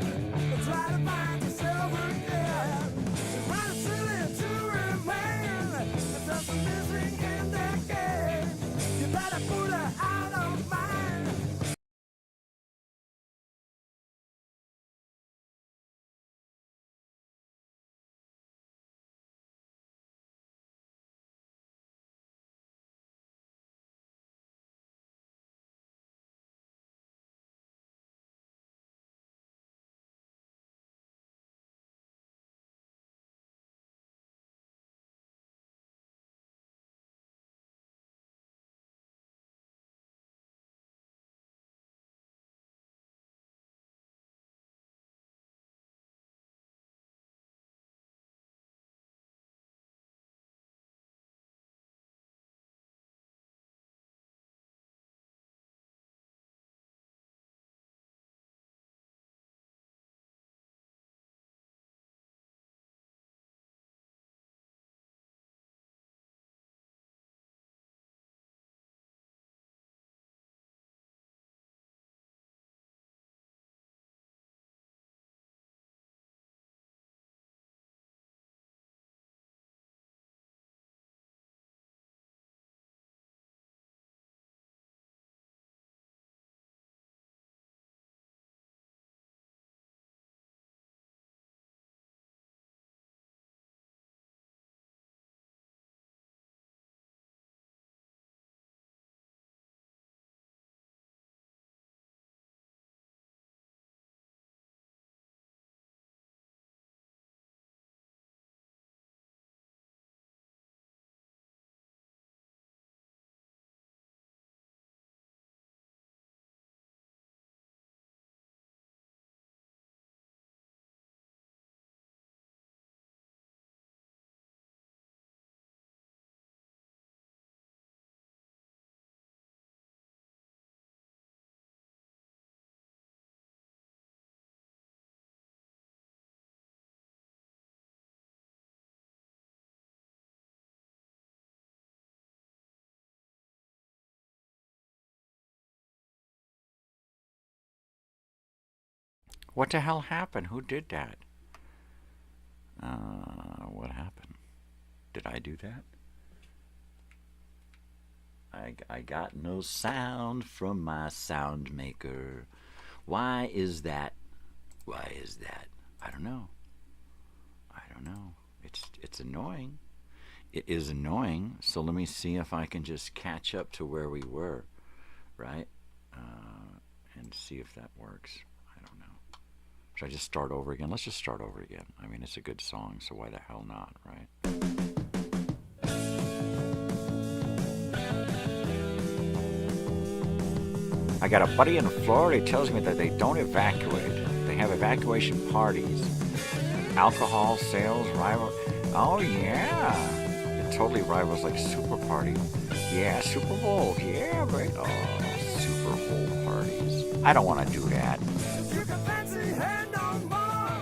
try to find yourself again. It's rather silly to remain, there's something missing in the game. You better put her out of mind. What the hell happened? Who did that? Did I do that? I got no sound from my sound maker. Why is that? Why is that? I don't know. I don't know. It's annoying. It is annoying. So let me see if I can just catch up to where we were, right? And see if that works. I don't know. Should I just start over again? Let's just start over again. I mean, it's a good song, so why the hell not, right? I got a buddy in Florida who tells me that they don't evacuate. They have evacuation parties. Alcohol sales rival. Oh, yeah. It totally rivals like Super Party. Yeah, Super Bowl. Yeah, right. Oh, Super Bowl parties. I don't want to do that. You can fancy her no more,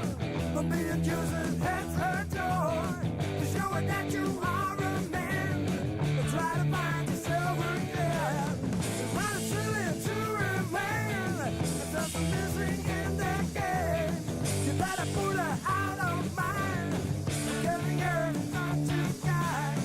but being using heads her joy. To show her that you are a man, but try to find yourself again. It's not silly to remain, there's something missing in the game. You better put her out of mind, giving her not to guide.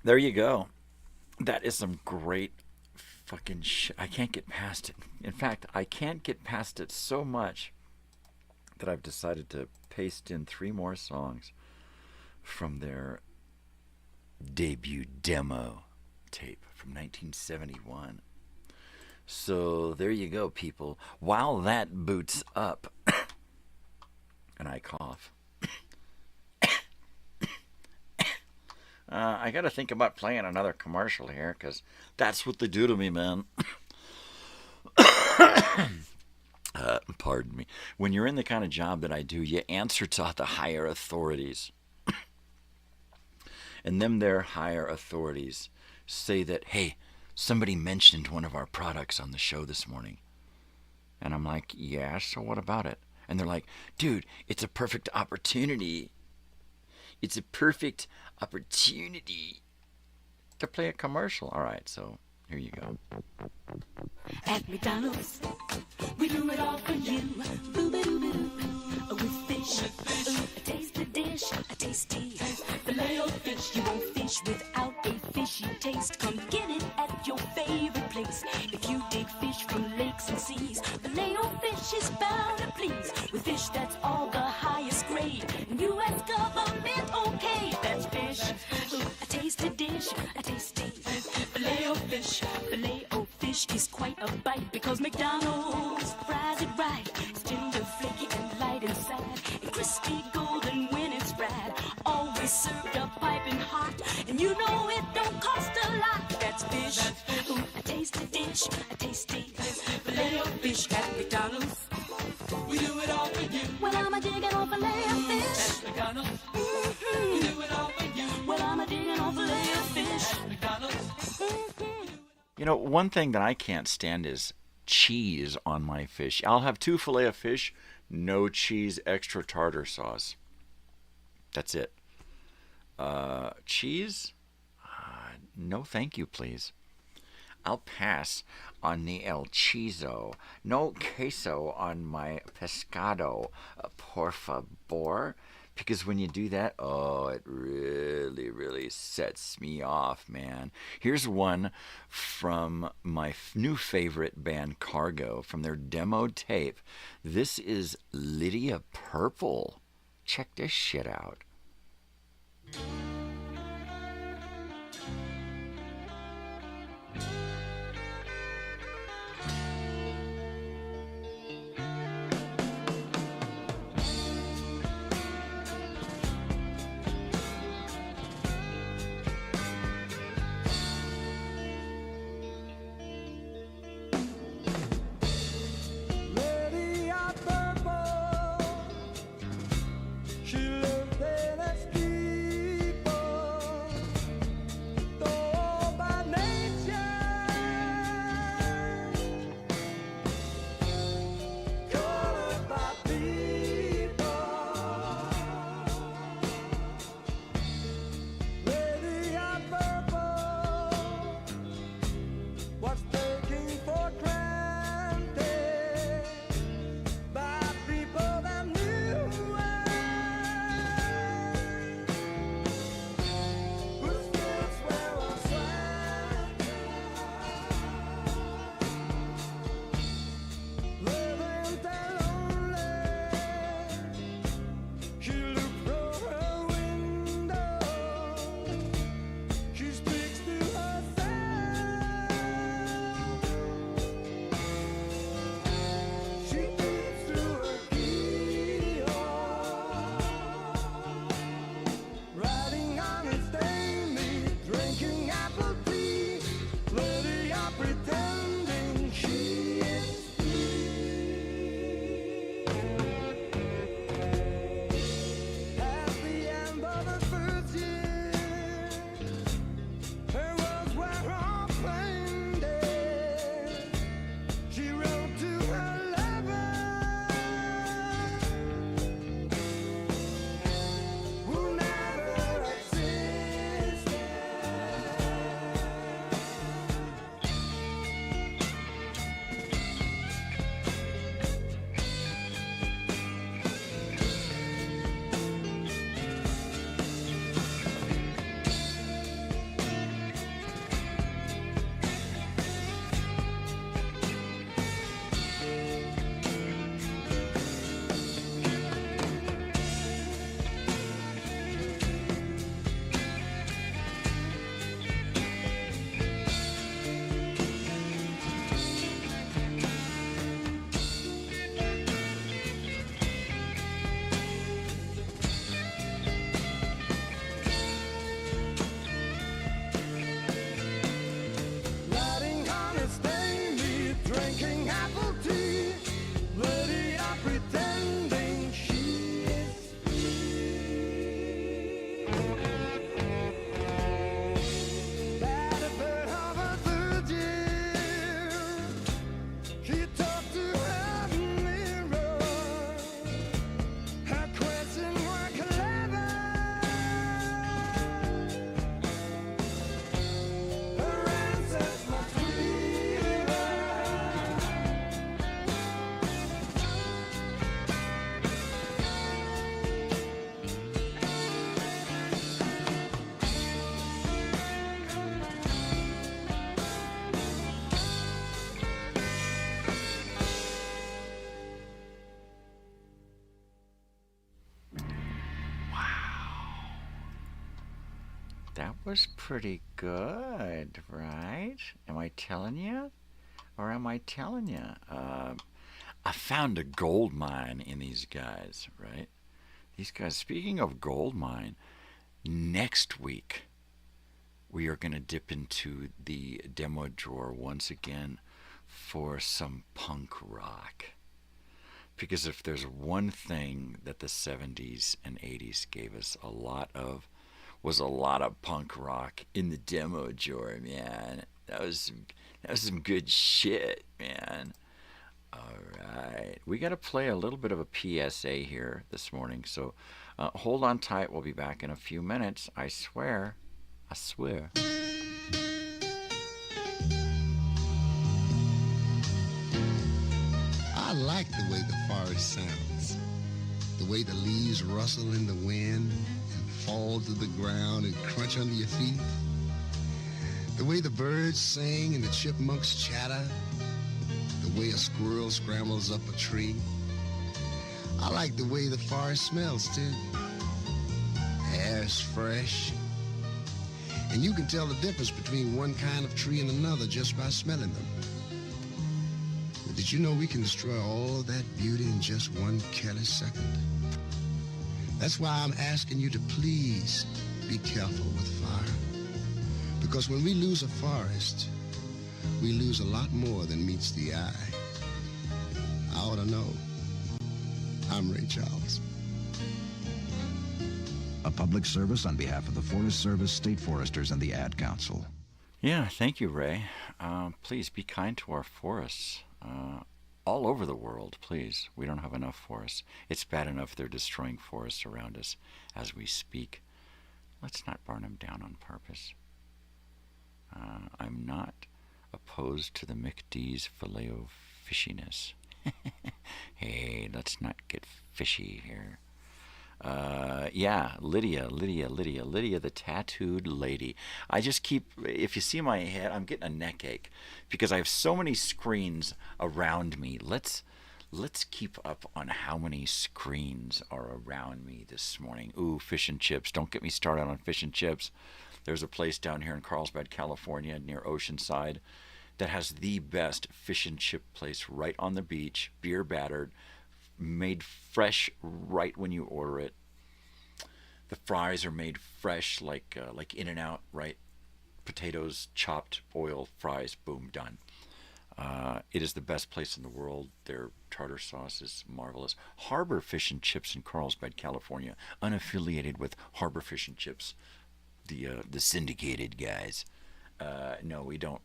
There you go. That is some great fucking shit. I can't get past it. In fact, I can't get past it so much that I've decided to paste in 3 more songs from their debut demo tape from 1971. So there you go, people. While that boots up, and I cough, I got to think about playing another commercial here, because that's what they do to me, man. Pardon me. When you're in the kind of job that I do, you answer to the higher authorities. And them there higher authorities say that, hey, somebody mentioned one of our products on the show this morning. And I'm like, yeah, so what about it? And they're like, dude, it's a perfect opportunity. It's a perfect opportunity to play a commercial. All right, so here you go. At McDonald's, we do it all for you. Boo-ba-doo-ba-doo. With fish, a tasty dish, a tasty Filet-O-Fish. You won't fish without a fishy taste. Come get it at your favorite place. If you dig fish from lakes and seas, Filet-O-Fish is bound to please. With fish that's all the highest grade, and U.S. government okay. That's fish, a tasty dish, a tasty Filet-O-Fish. Filet-O-Fish is quite a bite, because McDonald's fries it right. It's tender, flaky, and light inside, and crispy golden when it's fried. Always served up piping hot, and you know it don't cost a lot. That's fish, a tasty dish, a tasty Filet-O-Fish at McDonald's. We do it all for you. Well, I'm a digging on Filet-O-Fish at McDonald's. Mm-hmm. We do it all for you. Well, I'm a digging on Filet-O-Fish at McDonald's. You know, one thing that I can't stand is cheese on my fish. I'll have 2 Filet-O-Fish, no cheese, extra tartar sauce. That's it. Cheese? No thank you, please. I'll pass on the El Chizo. No queso on my pescado, por favor. Because when you do that, oh, it really, really sets me off, man. Here's one from my new favorite band, Cargo, from their demo tape. This is Lydia Purple. Check this shit out. She lived in a steeple. was pretty good, right? Am I telling you? Or am I telling you? I found a gold mine in these guys, right? These guys, speaking of gold mine, next week we are going to dip into the demo drawer once again for some punk rock. Because if there's one thing that the 70s and 80s gave us a lot of, was a lot of punk rock in the demo drawer, man. That was some good shit, man. All right. We got to play a little bit of a PSA here this morning, so hold on tight. We'll be back in a few minutes. I swear. I swear. I like the way the forest sounds, the way the leaves rustle in the wind and fall to the ground and crunch under your feet, the way the birds sing and the chipmunks chatter, the way a squirrel scrambles up a tree. I like the way the forest smells, too. Air's fresh, and you can tell the difference between one kind of tree and another just by smelling them. But did you know we can destroy all that beauty in just one careless second? That's why I'm asking you to please be careful with fire. Because when we lose a forest, we lose a lot more than meets the eye. I ought to know. I'm Ray Charles. A public service on behalf of the Forest Service, State Foresters, and the Ad Council. Yeah, thank you, Ray. Please be kind to our forests. All over the world, please. We don't have enough forests. It's bad enough they're destroying forests around us as we speak. Let's not burn them down on purpose. I'm not opposed to the McD's filet-o-fishiness. Hey, let's not get fishy here. Yeah, Lydia, the tattooed lady. I just keep, if you see my head, I'm getting a neck ache because I have so many screens around me. Let's keep up on how many screens are around me this morning. Ooh, fish and chips. Don't get me started on fish and chips. There's a place down here in Carlsbad, California, near Oceanside, that has the best fish and chip place right on the beach, beer battered, made fresh right when you order it. The fries are made fresh, like In-N-Out, right? Potatoes, chopped, oil, fries, boom, done. It is the best place in the world. Their tartar sauce is marvelous. Harbor Fish and Chips in Carlsbad, California, unaffiliated with Harbor Fish and Chips, the syndicated guys. No, we don't.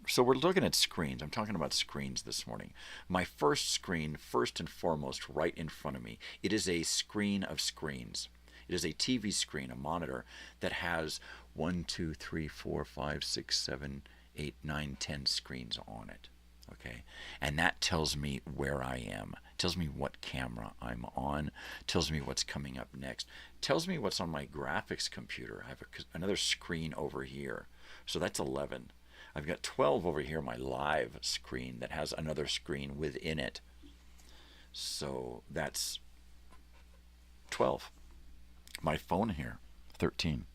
So we're looking at screens. I'm talking about screens this morning. My first screen, first and foremost, right in front of me. It is a screen of screens. It is a TV screen, a monitor that has 1, 2, 3, 4, 5, 6, 7, 8, 9, 10 screens on it. Okay, and that tells me where I am. Tells me what camera I'm on. Tells me what's coming up next. Tells me what's on my graphics computer. I have another screen over here. So that's 11. I've got 12 over here, my live screen that has another screen within it. So that's 12. My phone here, 13.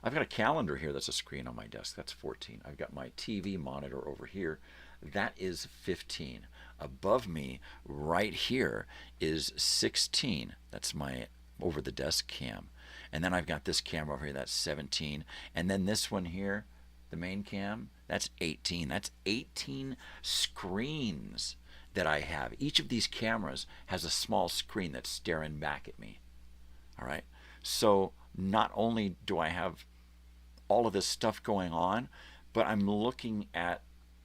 I've got a calendar here that's a screen on my desk. That's 14. I've got my TV monitor over here. That is 15. Above me, right here, is 16. That's my over-the-desk cam. And then I've got this camera over here, that's 17. And then this one here, the main cam, that's 18. That's 18 screens that I have. Each of these cameras has a small screen that's staring back at me. All right? So not only do I have all of this stuff going on, but I'm looking at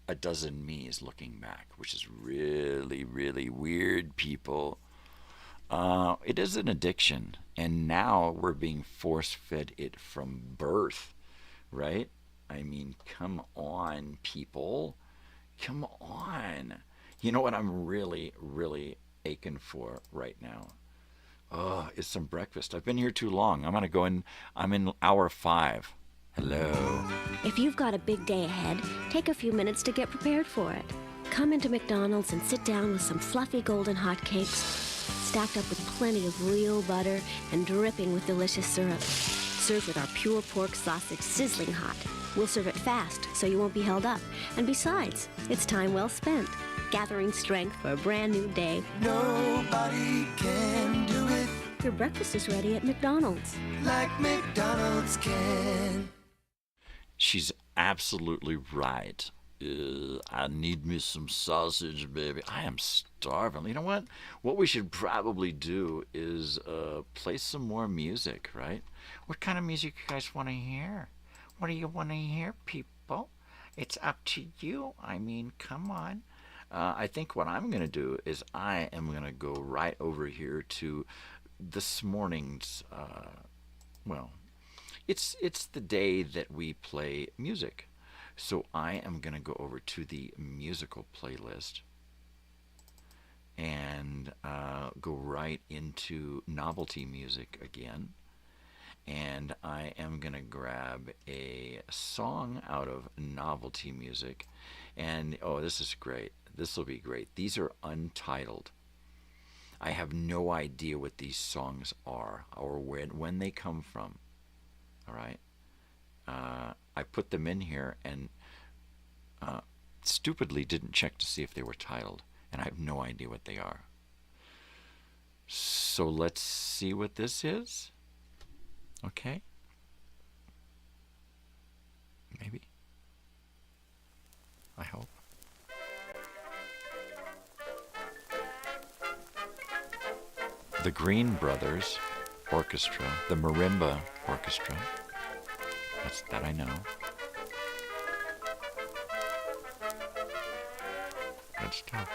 a dozen me's looking back, which is really, really weird, people. It is an addiction, and now we're being force-fed it from birth, right? I mean, come on, people. Come on. You know what I'm really, really aching for right now? Oh, is some breakfast. I've been here too long. I'm going to go in. I'm in hour 5. Hello. If you've got a big day ahead, take a few minutes to get prepared for it. Come into McDonald's and sit down with some fluffy golden hotcakes, stacked up with plenty of real butter and dripping with delicious syrup. served with our pure pork sausage sizzling hot. We'll serve it fast so you won't be held up. And besides, it's time well spent, gathering strength for a brand new day. Nobody can do it Your breakfast is ready at McDonald's. like McDonald's can. She's absolutely right. I need me some sausage, baby. I am starving. You know what? What we should probably do is play some more music, right? What kind of music you guys want to hear? What do you want to hear, people? It's up to you. I mean, come on. I think what I'm going to do is I am going to go right over here to this morning's, it's the day that we play music. So I am going to go over to the musical playlist and go right into novelty music again. And I am going to grab a song out of novelty music. And, oh, this is great. This will be great. These are untitled. I have no idea what these songs are or when they come from. All right? I put them in here and stupidly didn't check to see if they were titled. And I have no idea what they are. So let's see what this is. Okay? Maybe. I hope. The Green Brothers Orchestra, the Marimba Orchestra. That's that I know. Good stuff.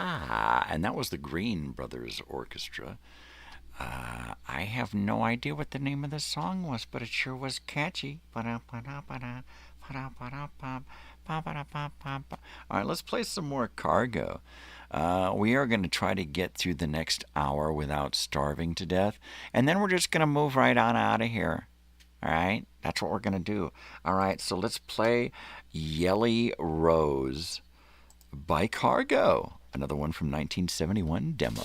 And that was the Green Brothers Orchestra. I have no idea what the name of the song was, but it sure was catchy. All right, let's play some more Cargo. We are going to try to get through the next hour without starving to death, and then we're just going to move right on out of here. All right, that's what we're going to do. All right, so let's play Yelly Rose by Cargo, another one from 1971 demo.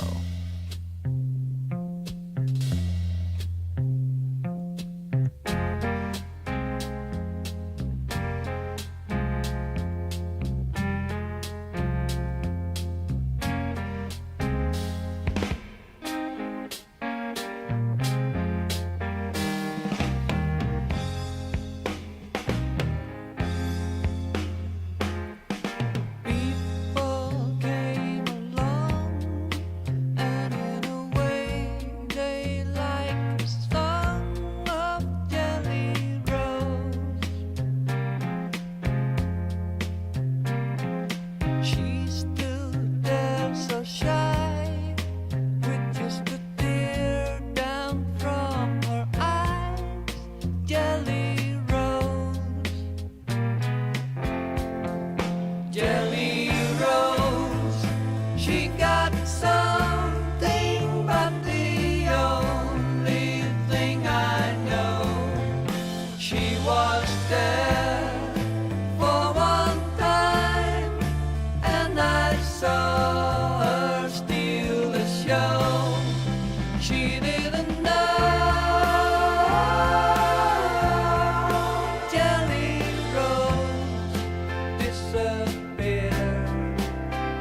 People came along, and in a way they liked the song of Jelly Rose. She stood there so shy, with just a tear down from her eyes. Jelly Rose. Jelly Rose, she got something, but the only thing I know, she was there for one time, and I saw her steal the show. She didn't know Jelly Rose disappeared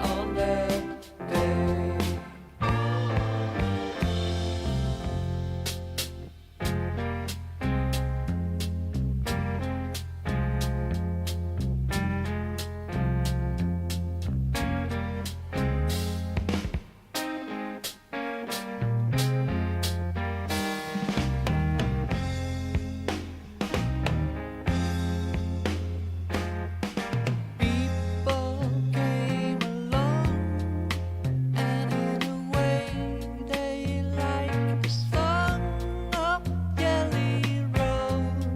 on that day. People came along, and in a way they liked the song of Jelly Rose.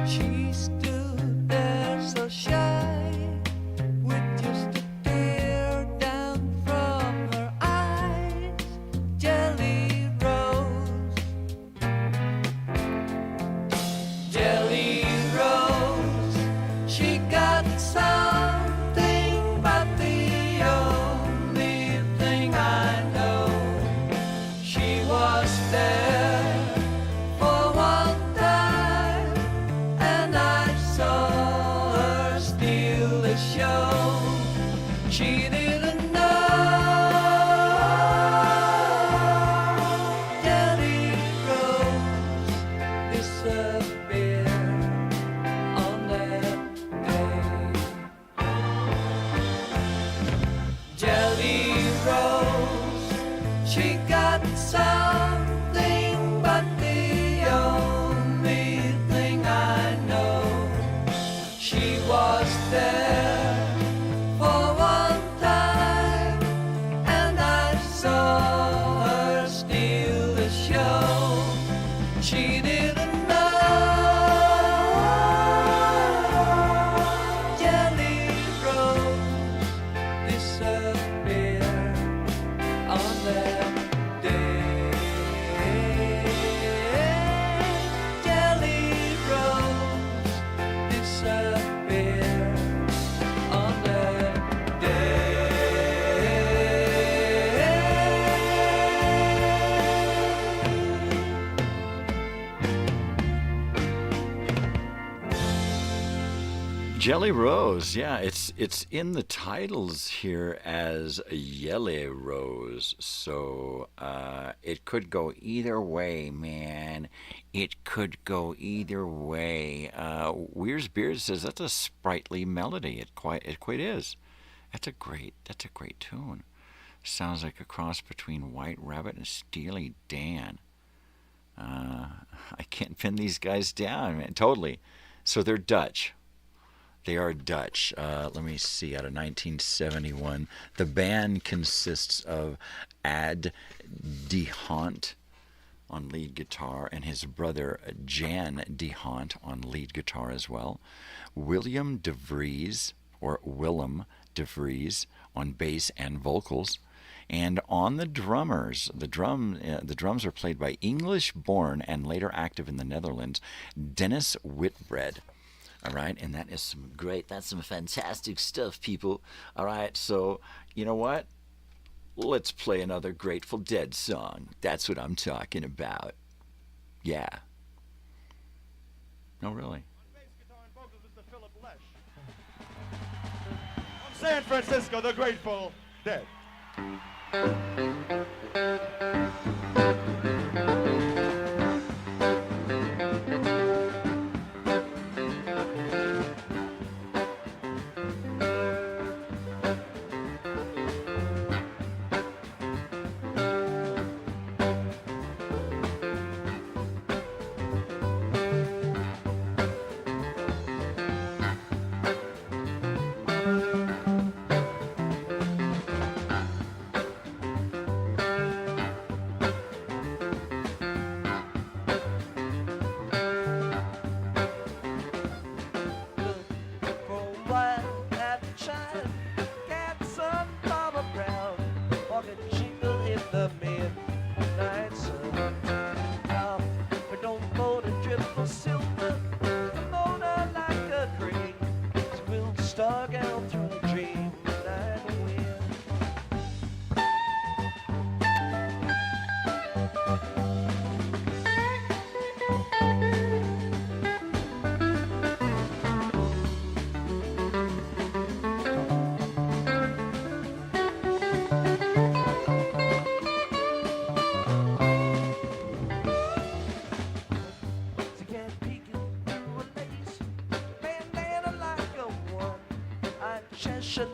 She stood there so shy, with just a tear down from her eyes. Jelly Rose. Jelly Rose, she got something, but the only thing I know, she was there for one time, and I saw her steal the show. She didn't know Jelly Rose disappeared on that day. Jelly Rose, she got something, but the only thing I know, she was there for one time, and I saw her steal the show. She didn't know Jelly Rose disappeared on that day. Jelly Rose disappeared on that day. Jelly Rose, yeah, it's in the titles here as Yelly Rose, so it could go either way, man. It could go either way. Weir's Beard says that's a sprightly melody. It quite is. That's a great tune. Sounds like a cross between White Rabbit and Steely Dan. I can't pin these guys down, man. Totally. So they're Dutch. They are Dutch. Let me see, out of 1971. The band consists of Ad de Hont on lead guitar and his brother Jan de Hont on lead guitar as well. William de Vries, or Willem de Vries, on bass and vocals. And on the drummers, the drums are played by English-born and later active in the Netherlands, Dennis Whitbread. All right, and that is that's some fantastic stuff, people. All right, so you know what? Let's play another Grateful Dead song. That's what I'm talking about. Yeah. No, really. San Francisco, the Grateful Dead.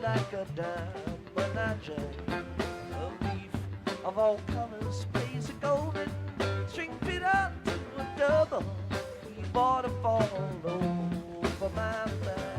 Like a dime when I jam. A leaf of all colors plays a golden string fit up to a double. We waterfall over my back.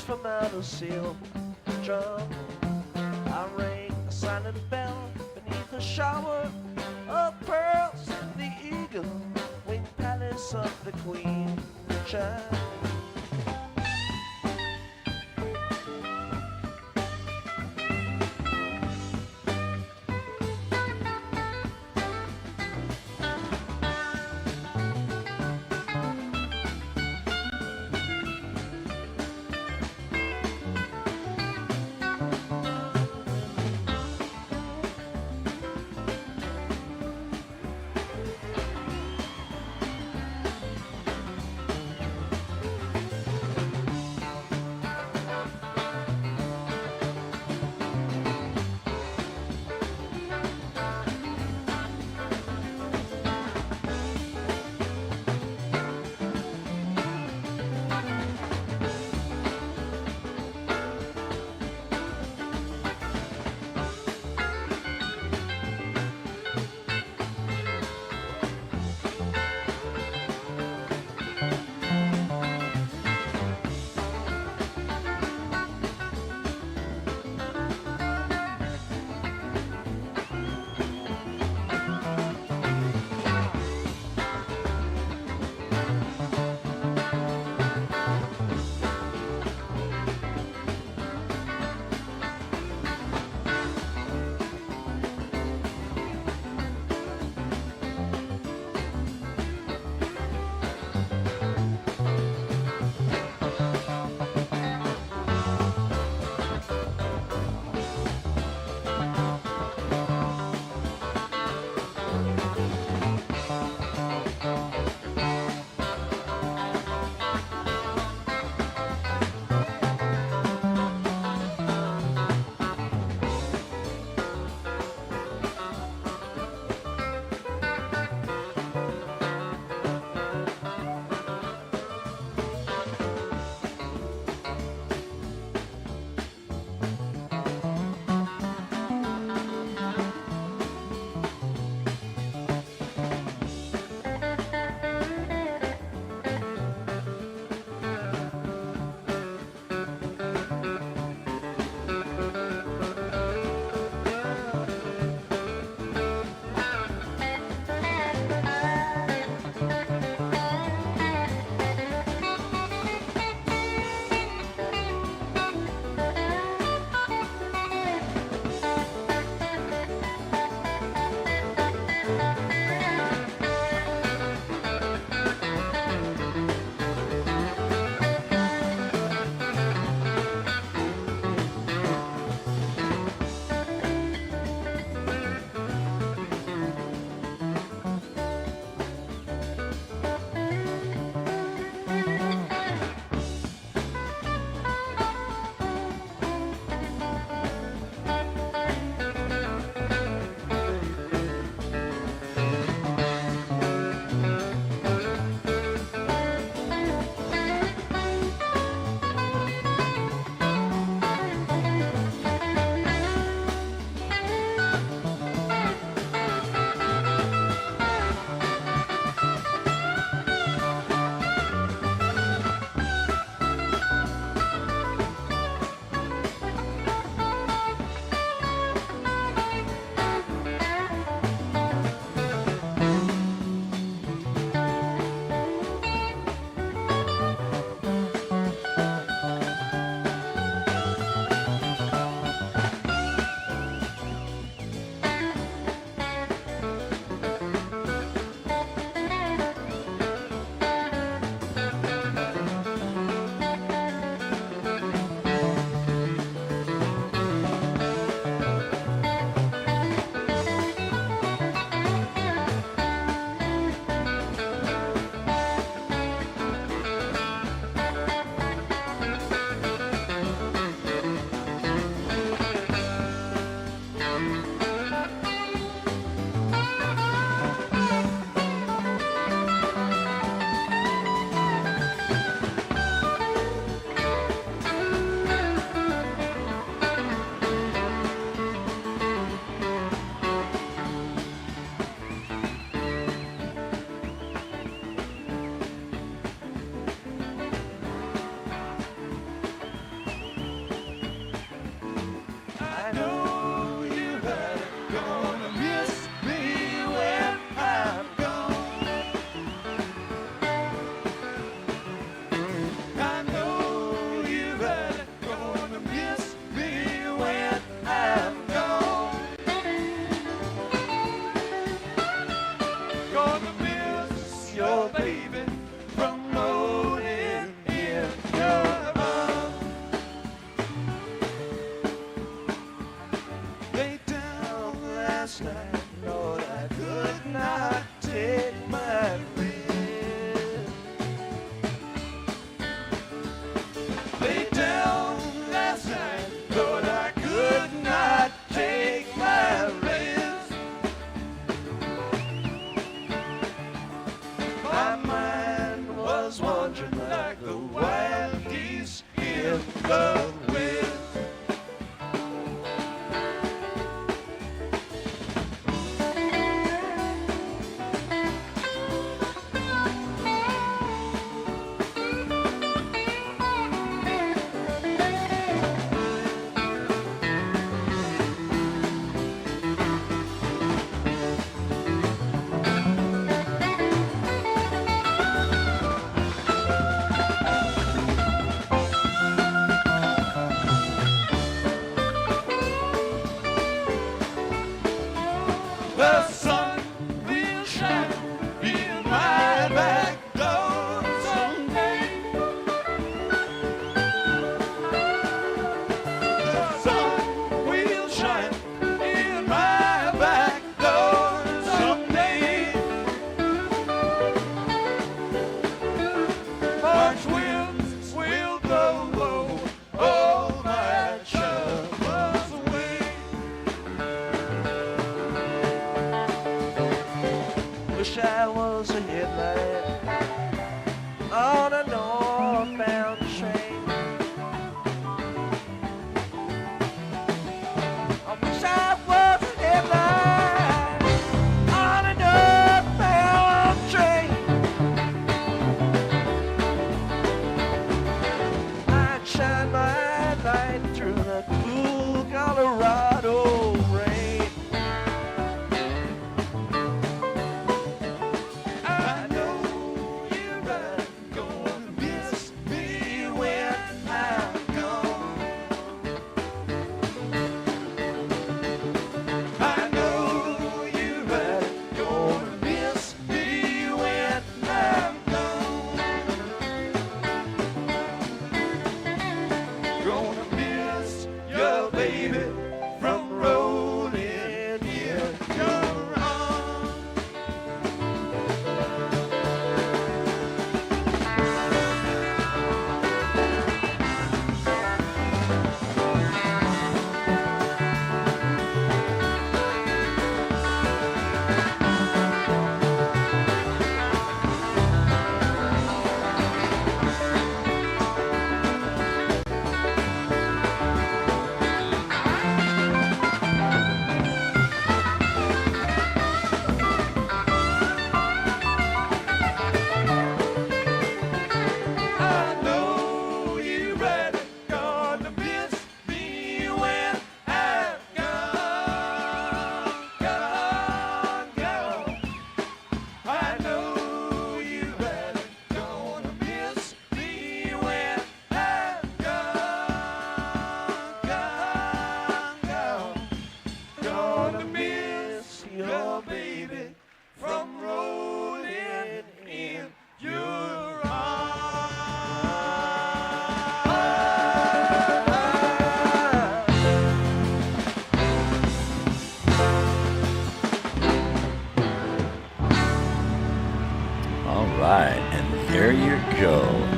From out of seal drum, I rang a silent bell beneath a shower of pearls in the eagle winged palace of the queen child.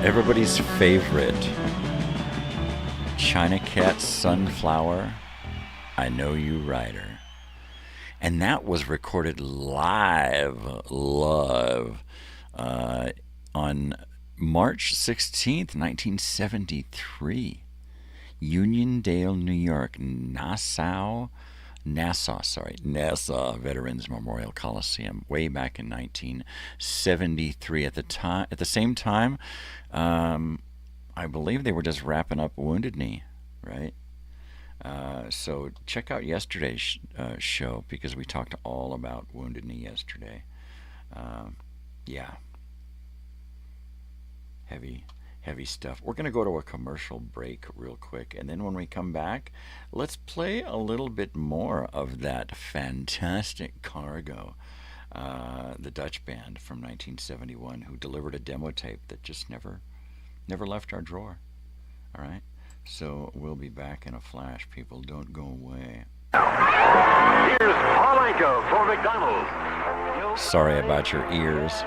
Everybody's favorite China Cat Sunflower, I Know You Rider. And that was recorded live on March 16th, 1973. Uniondale, New York, Nassau Veterans Memorial Coliseum, way back in 1973. At the same time, I believe they were just wrapping up Wounded Knee, right? So check out yesterday's show, because we talked all about Wounded Knee yesterday. Yeah, heavy stuff. We're going to go to a commercial break real quick, and then when we come back, let's play a little bit more of that fantastic Cargo, the Dutch band from 1971, who delivered a demo tape that just never left our drawer. All right, so we'll be back in a flash. People, don't go away. Here's Palenka for McDonald's. Sorry about your ears.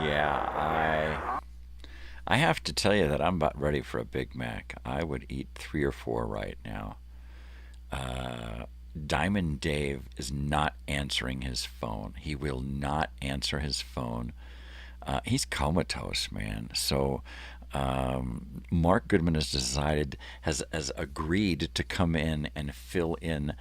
Yeah, I have to tell you that I'm about ready for a Big Mac. I would eat 3 or 4 right now. Diamond Dave is not answering his phone. He will not answer his phone. He's comatose, man. So Mark Goodman has agreed to come in and fill in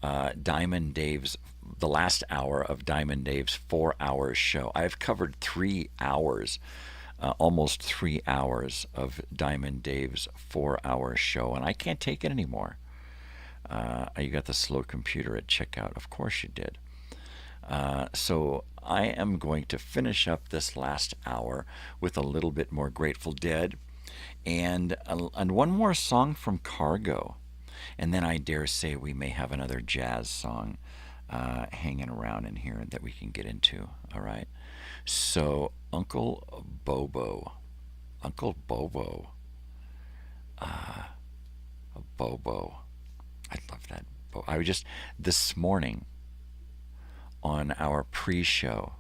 Diamond Dave's, the last hour of Diamond Dave's 4 hours show. I've covered 3 hours, almost 3 hours of Diamond Dave's 4 hour show, and I can't take it anymore. You got the slow computer at checkout. Of course you did. So I am going to finish up this last hour with a little bit more Grateful Dead and one more song from Cargo. And then I dare say we may have another jazz song hanging around in here that we can get into. All right. So Uncle Bobo. Bobo. I love that. I was just this morning on our pre-show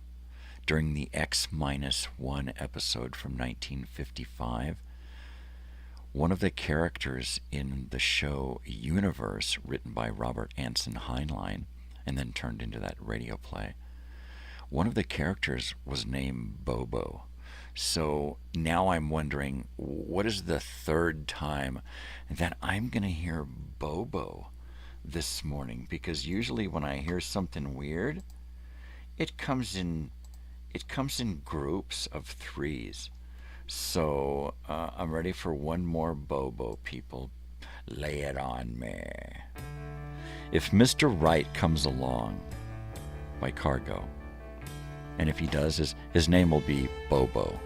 during the X-1 episode from 1955. One of the characters in the show Universe, written by Robert Anson Heinlein, and then turned into that radio play, one of the characters was named Bobo. So now I'm wondering, what is the third time that I'm going to hear Bobo this morning? Because usually when I hear something weird, it comes in groups of 3s. So I'm ready for one more Bobo, people. Lay it on me. If Mr. Right comes along by Cargo, and if he does, his name will be Bobo.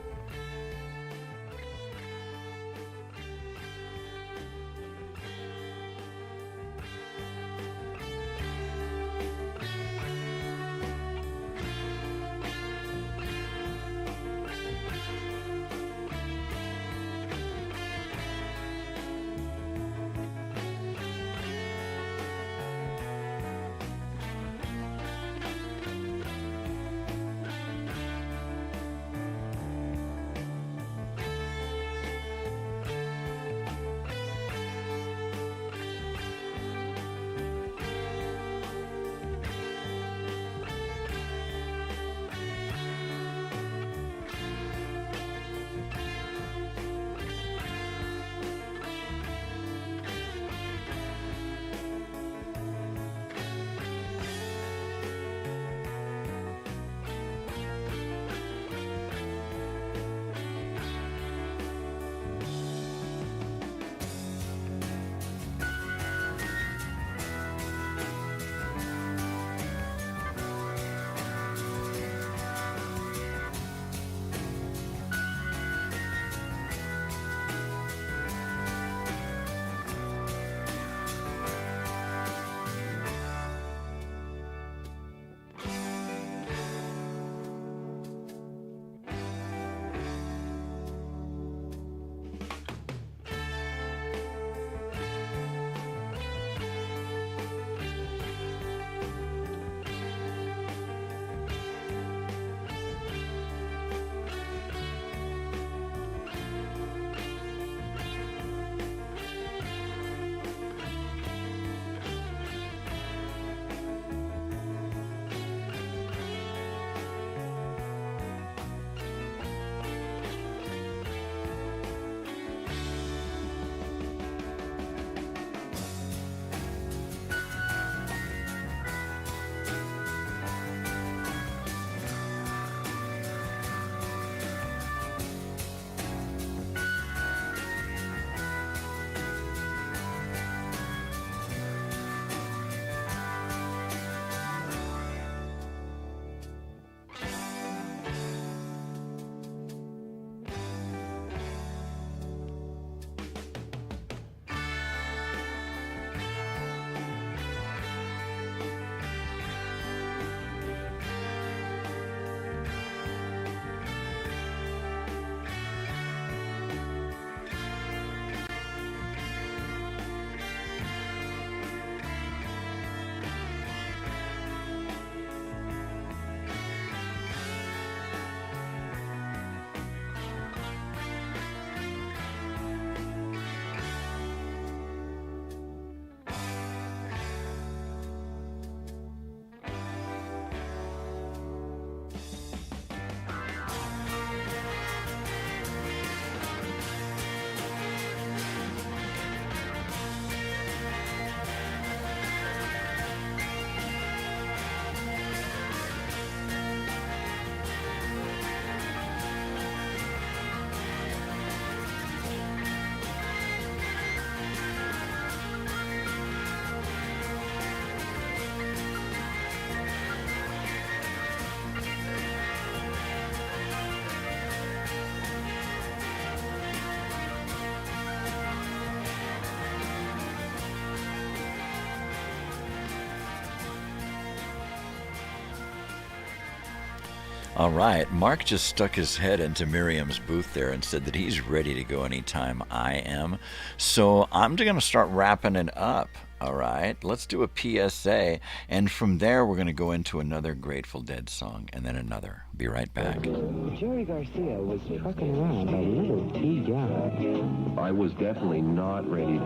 All right, Mark just stuck his head into Miriam's booth there and said that he's ready to go anytime I am. So I'm going to start wrapping it up. All right, let's do a PSA, and from there we're going to go into another Grateful Dead song, and then another. Be right back. Jerry Garcia was trucking around a little too young. I was definitely not ready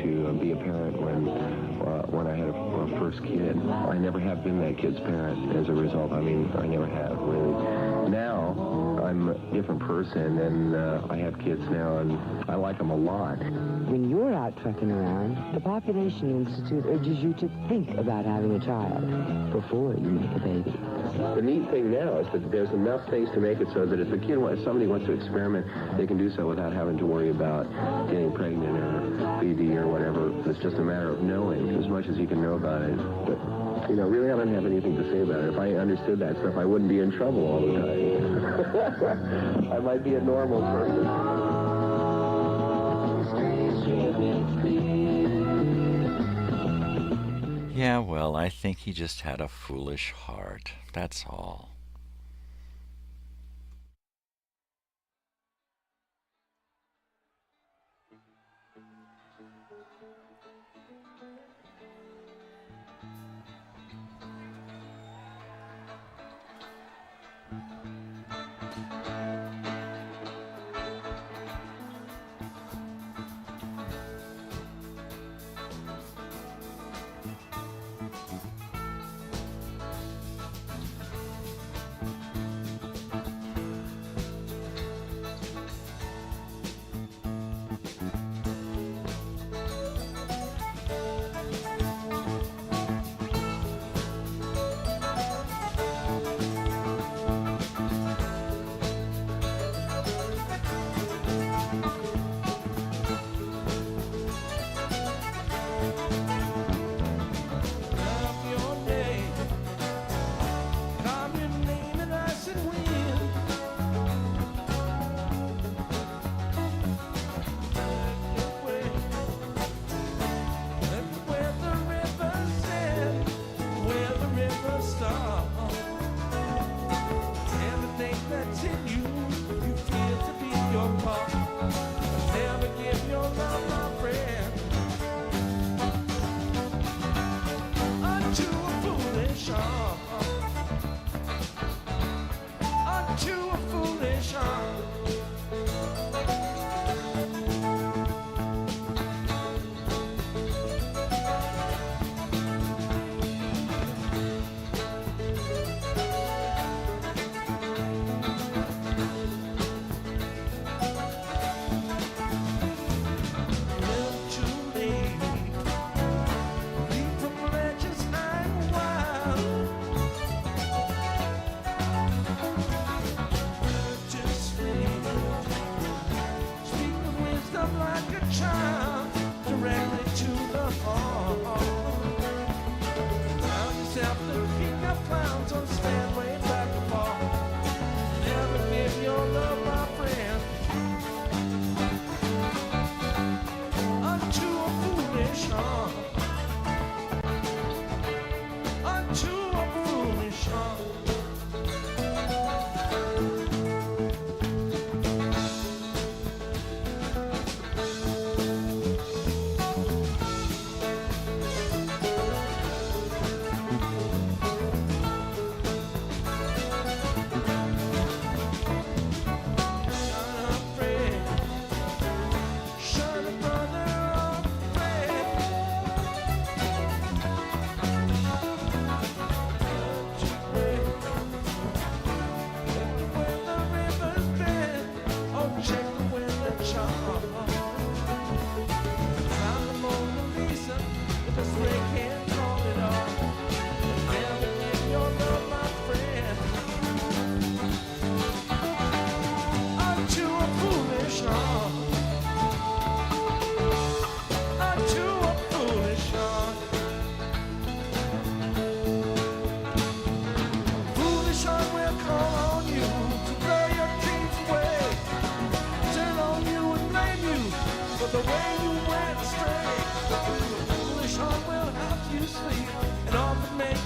to be a parent when I had a first kid. I never have been that kid's parent as a result. I mean, I never have, really. Now, I'm a different person, and I have kids now, and I like them a lot. When you're out trucking around, the Population Institute urges you to think about having a child before you make a baby. The neat thing now is that there's enough things to make it so that if somebody wants to experiment, they can do so without having to worry about getting pregnant or BD or whatever. It's just a matter of knowing as much as you can know about it. But, really I don't have anything to say about it. If I understood that stuff, I wouldn't be in trouble all the time. I might be a normal person. Yeah, well, I think he just had a foolish heart. That's all.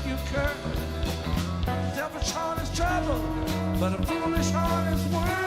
you curse. Selfish heart is trouble. but a foolish heart is worse.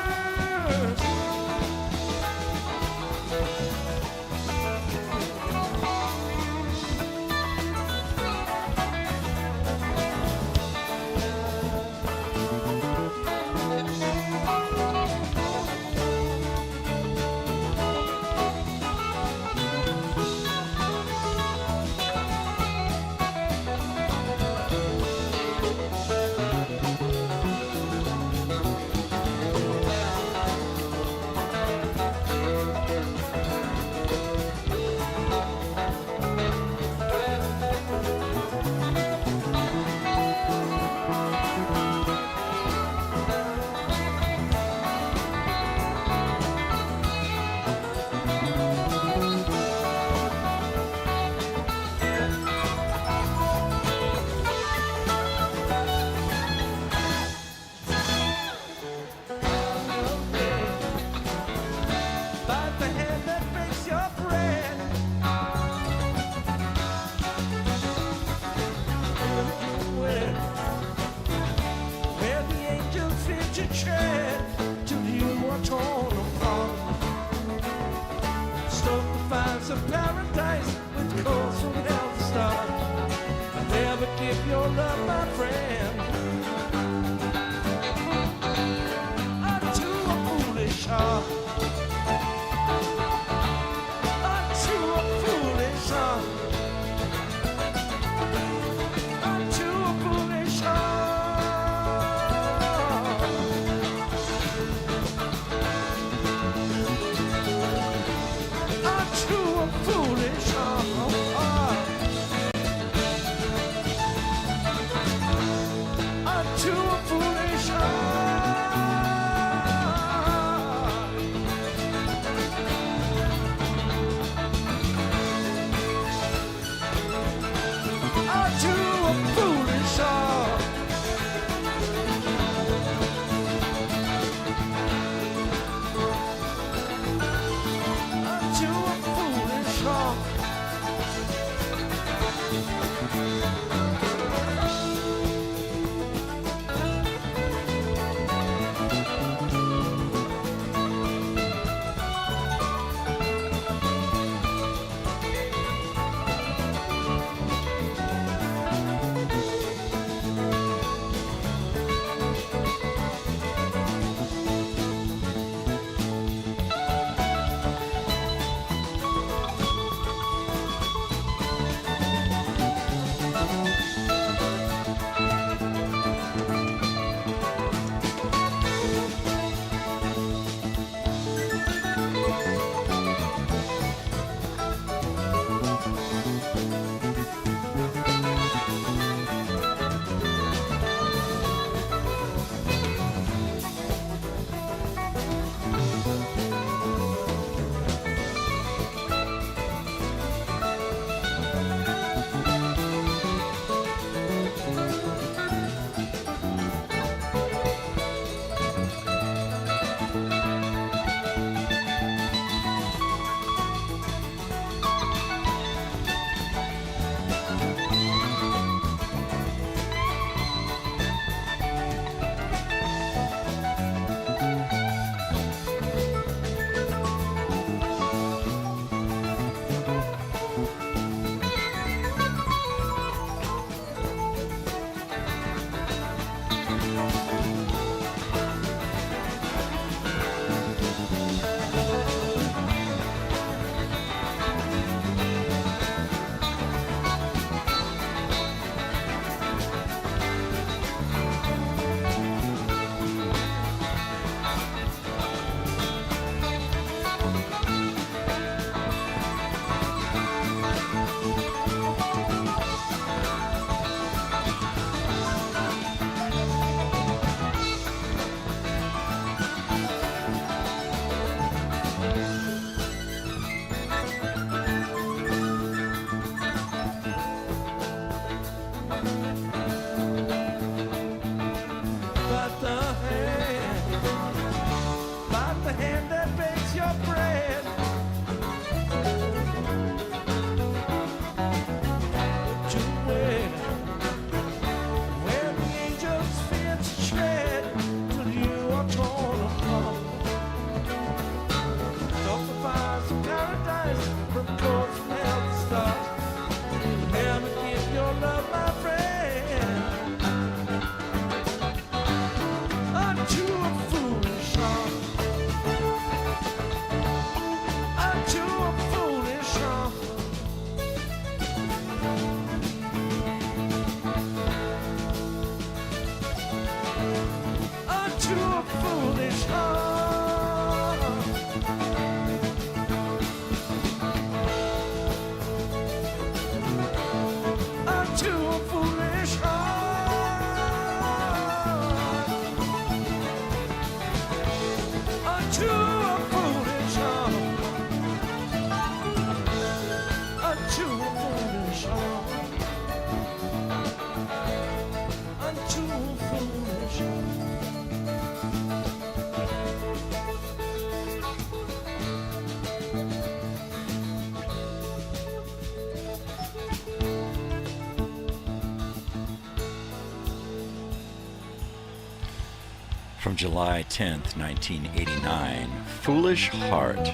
from July 10th, 1989, Foolish Heart,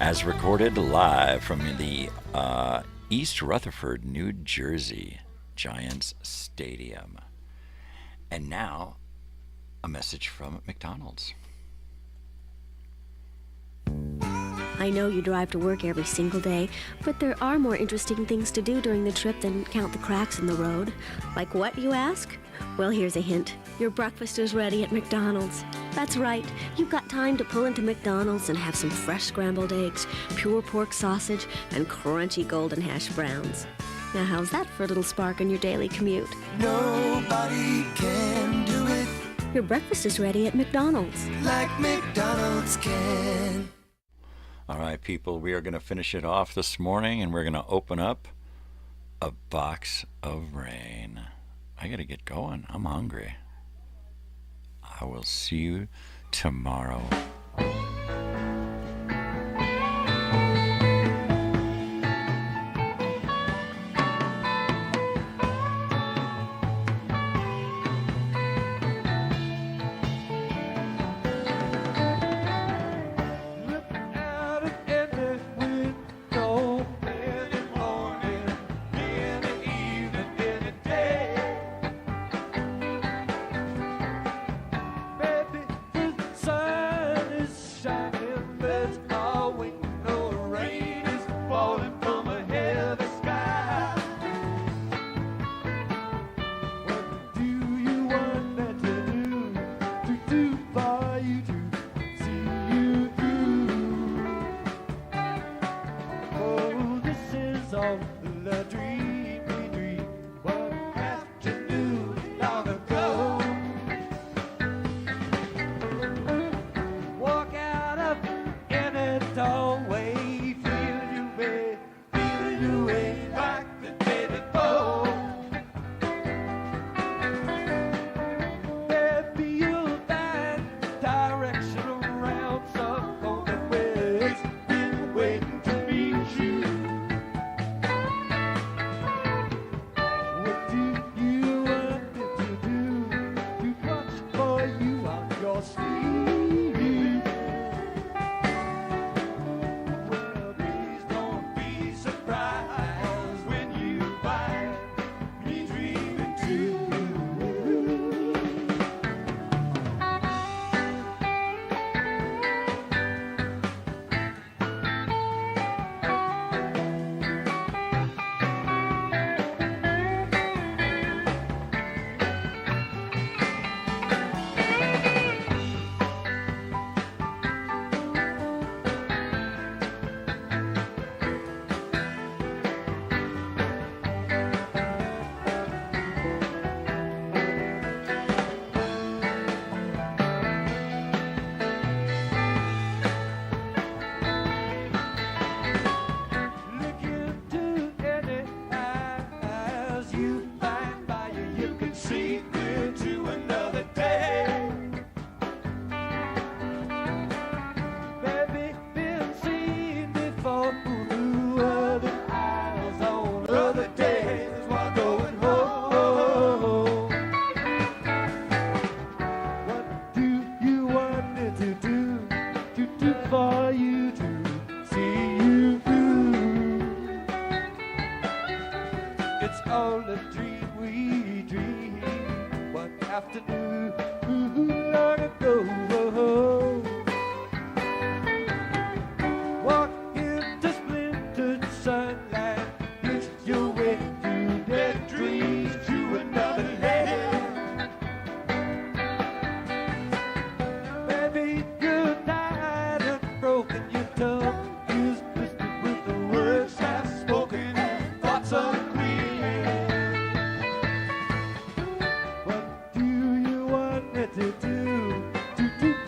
as recorded live from the East Rutherford, New Jersey Giants Stadium. And now, a message from McDonald's. I know you drive to work every single day, but there are more interesting things to do during the trip than count the cracks in the road. Like what, you ask? Well, here's a hint. Your breakfast is ready at McDonald's. That's right. You've got time to pull into McDonald's and have some fresh scrambled eggs, pure pork sausage, and crunchy golden hash browns. Now, how's that for a little spark in your daily commute? Nobody can do it Your breakfast is ready at McDonald's. like McDonald's can. All right, people, we are going to finish it off this morning, and we're going to open up a box of rain. I got to get going. I'm hungry. I will see you tomorrow.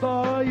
For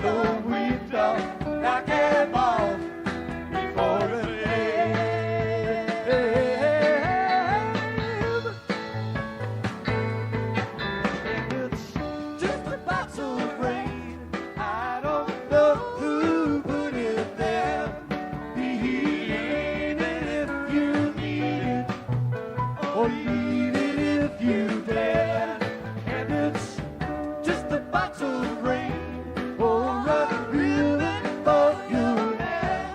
so we talk like a ball before the day. It's just a box of rain. I don't know who put it there. Even if you need it, or even if you dare. And it's just a box of rain, or a ribbon for your hair.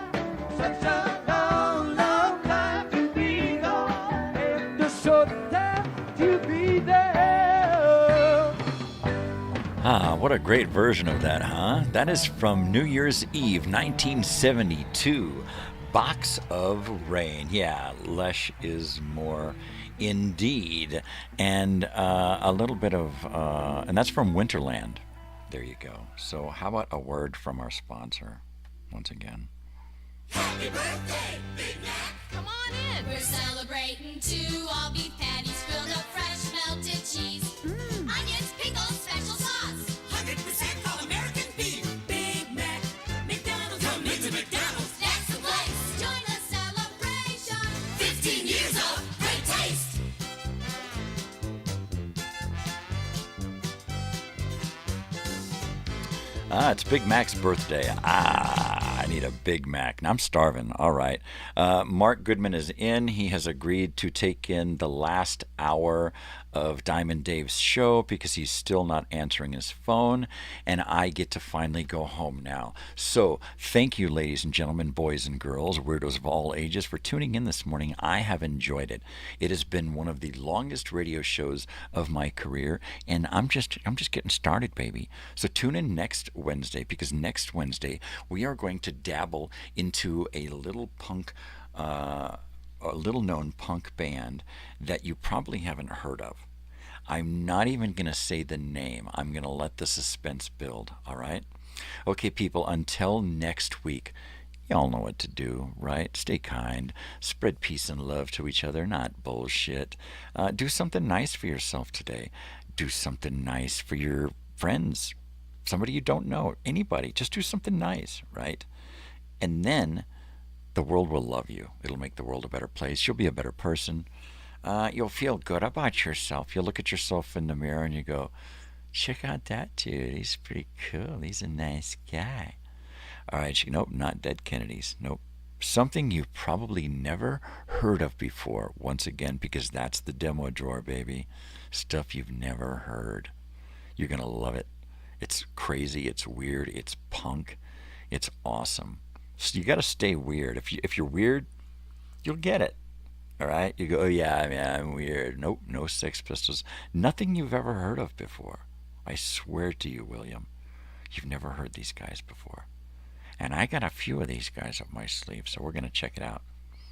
Such a long, long time to be gone, and a short time to be there. Ah, what a great version of that, huh? That is from New Year's Eve, 1972. Box of Rain. Yeah, less is more indeed. And a little bit of, and that's from Winterland. There you go. So how about a word from our sponsor once again? Happy birthday, Big Mac. Come on in. We're celebrating too. All beef patties, grilled up fresh, melted cheese. Onions, pickles, special sauce. 100% all American beef. Big Mac. McDonald's. Come into McDonald's. That's the place. Join the celebration. 15 years of great taste. Ah, it's Big Mac's birthday. I need a Big Mac. Now I'm starving. All right. Mark Goodman is in. He has agreed to take in the last hour of Diamond Dave's show because he's still not answering his phone, and I get to finally go home now. So thank you, ladies and gentlemen, boys and girls, weirdos of all ages, for tuning in this morning. I have enjoyed it. It has been one of the longest radio shows of my career, and I'm just getting started, baby. So tune in next Wednesday, because next Wednesday we are going to dabble into a little known punk band that you probably haven't heard of. I'm not even going to say the name. I'm going to let the suspense build, all right? Okay, people, until next week, y'all know what to do, right? Stay kind. Spread peace and love to each other, not bullshit. Do something nice for yourself today. Do something nice for your friends, somebody you don't know, anybody. Just do something nice, right? And then the world will love you. It'll make the world a better place. You'll be a better person. You'll feel good about yourself. You'll look at yourself in the mirror and you go, check out that dude. He's pretty cool. He's a nice guy. All right. Nope, not Dead Kennedys. Nope. Something you've probably never heard of before. Once again, because that's the demo drawer, baby. Stuff you've never heard. You're going to love it. It's crazy. It's weird. It's punk. It's awesome. So you got to stay weird. If you're weird, you'll get it. All right? You go, oh, yeah, I'm weird. Nope, no Sex Pistols. Nothing you've ever heard of before. I swear to you, William, you've never heard these guys before. And I got a few of these guys up my sleeve, so we're going to check it out.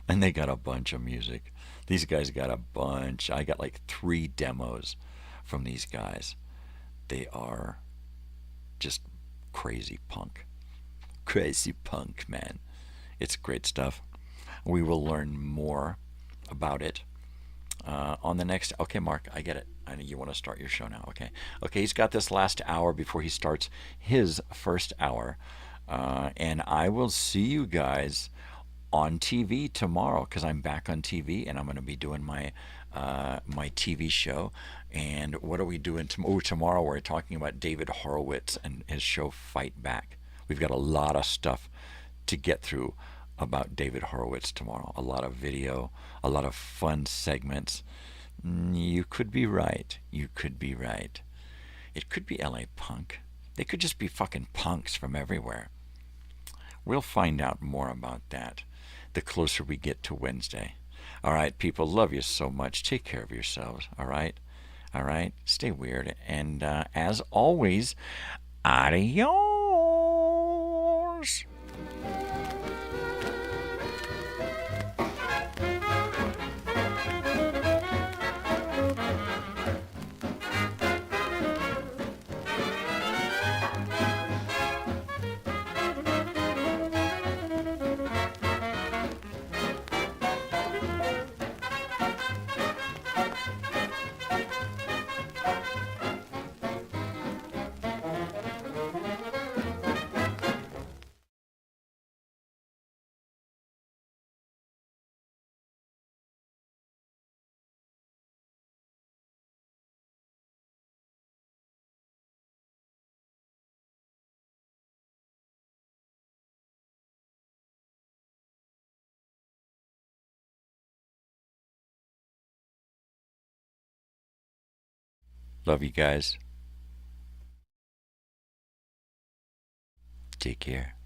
And they got a bunch of music. These guys got a bunch. I got like 3 demos from these guys. They are just crazy punk. Crazy punk, man. It's great stuff. We will learn more about it on the next. Okay, Mark, I get it. I know you want to start your show now. Okay, he's got this last hour before he starts his first hour, and I will see you guys on TV tomorrow, because I'm back on TV and I'm going to be doing my my TV show. And what are we doing tomorrow? We're talking about David Horowitz and his show Fight Back. We've got a lot of stuff to get through about David Horowitz tomorrow. A lot of video, a lot of fun segments. You could be right. You could be right. It could be LA punk. They could just be fucking punks from everywhere. We'll find out more about that the closer we get to Wednesday. All right, people, love you so much. Take care of yourselves, all right? All right? Stay weird. And as always, adios. Love you guys. Take care.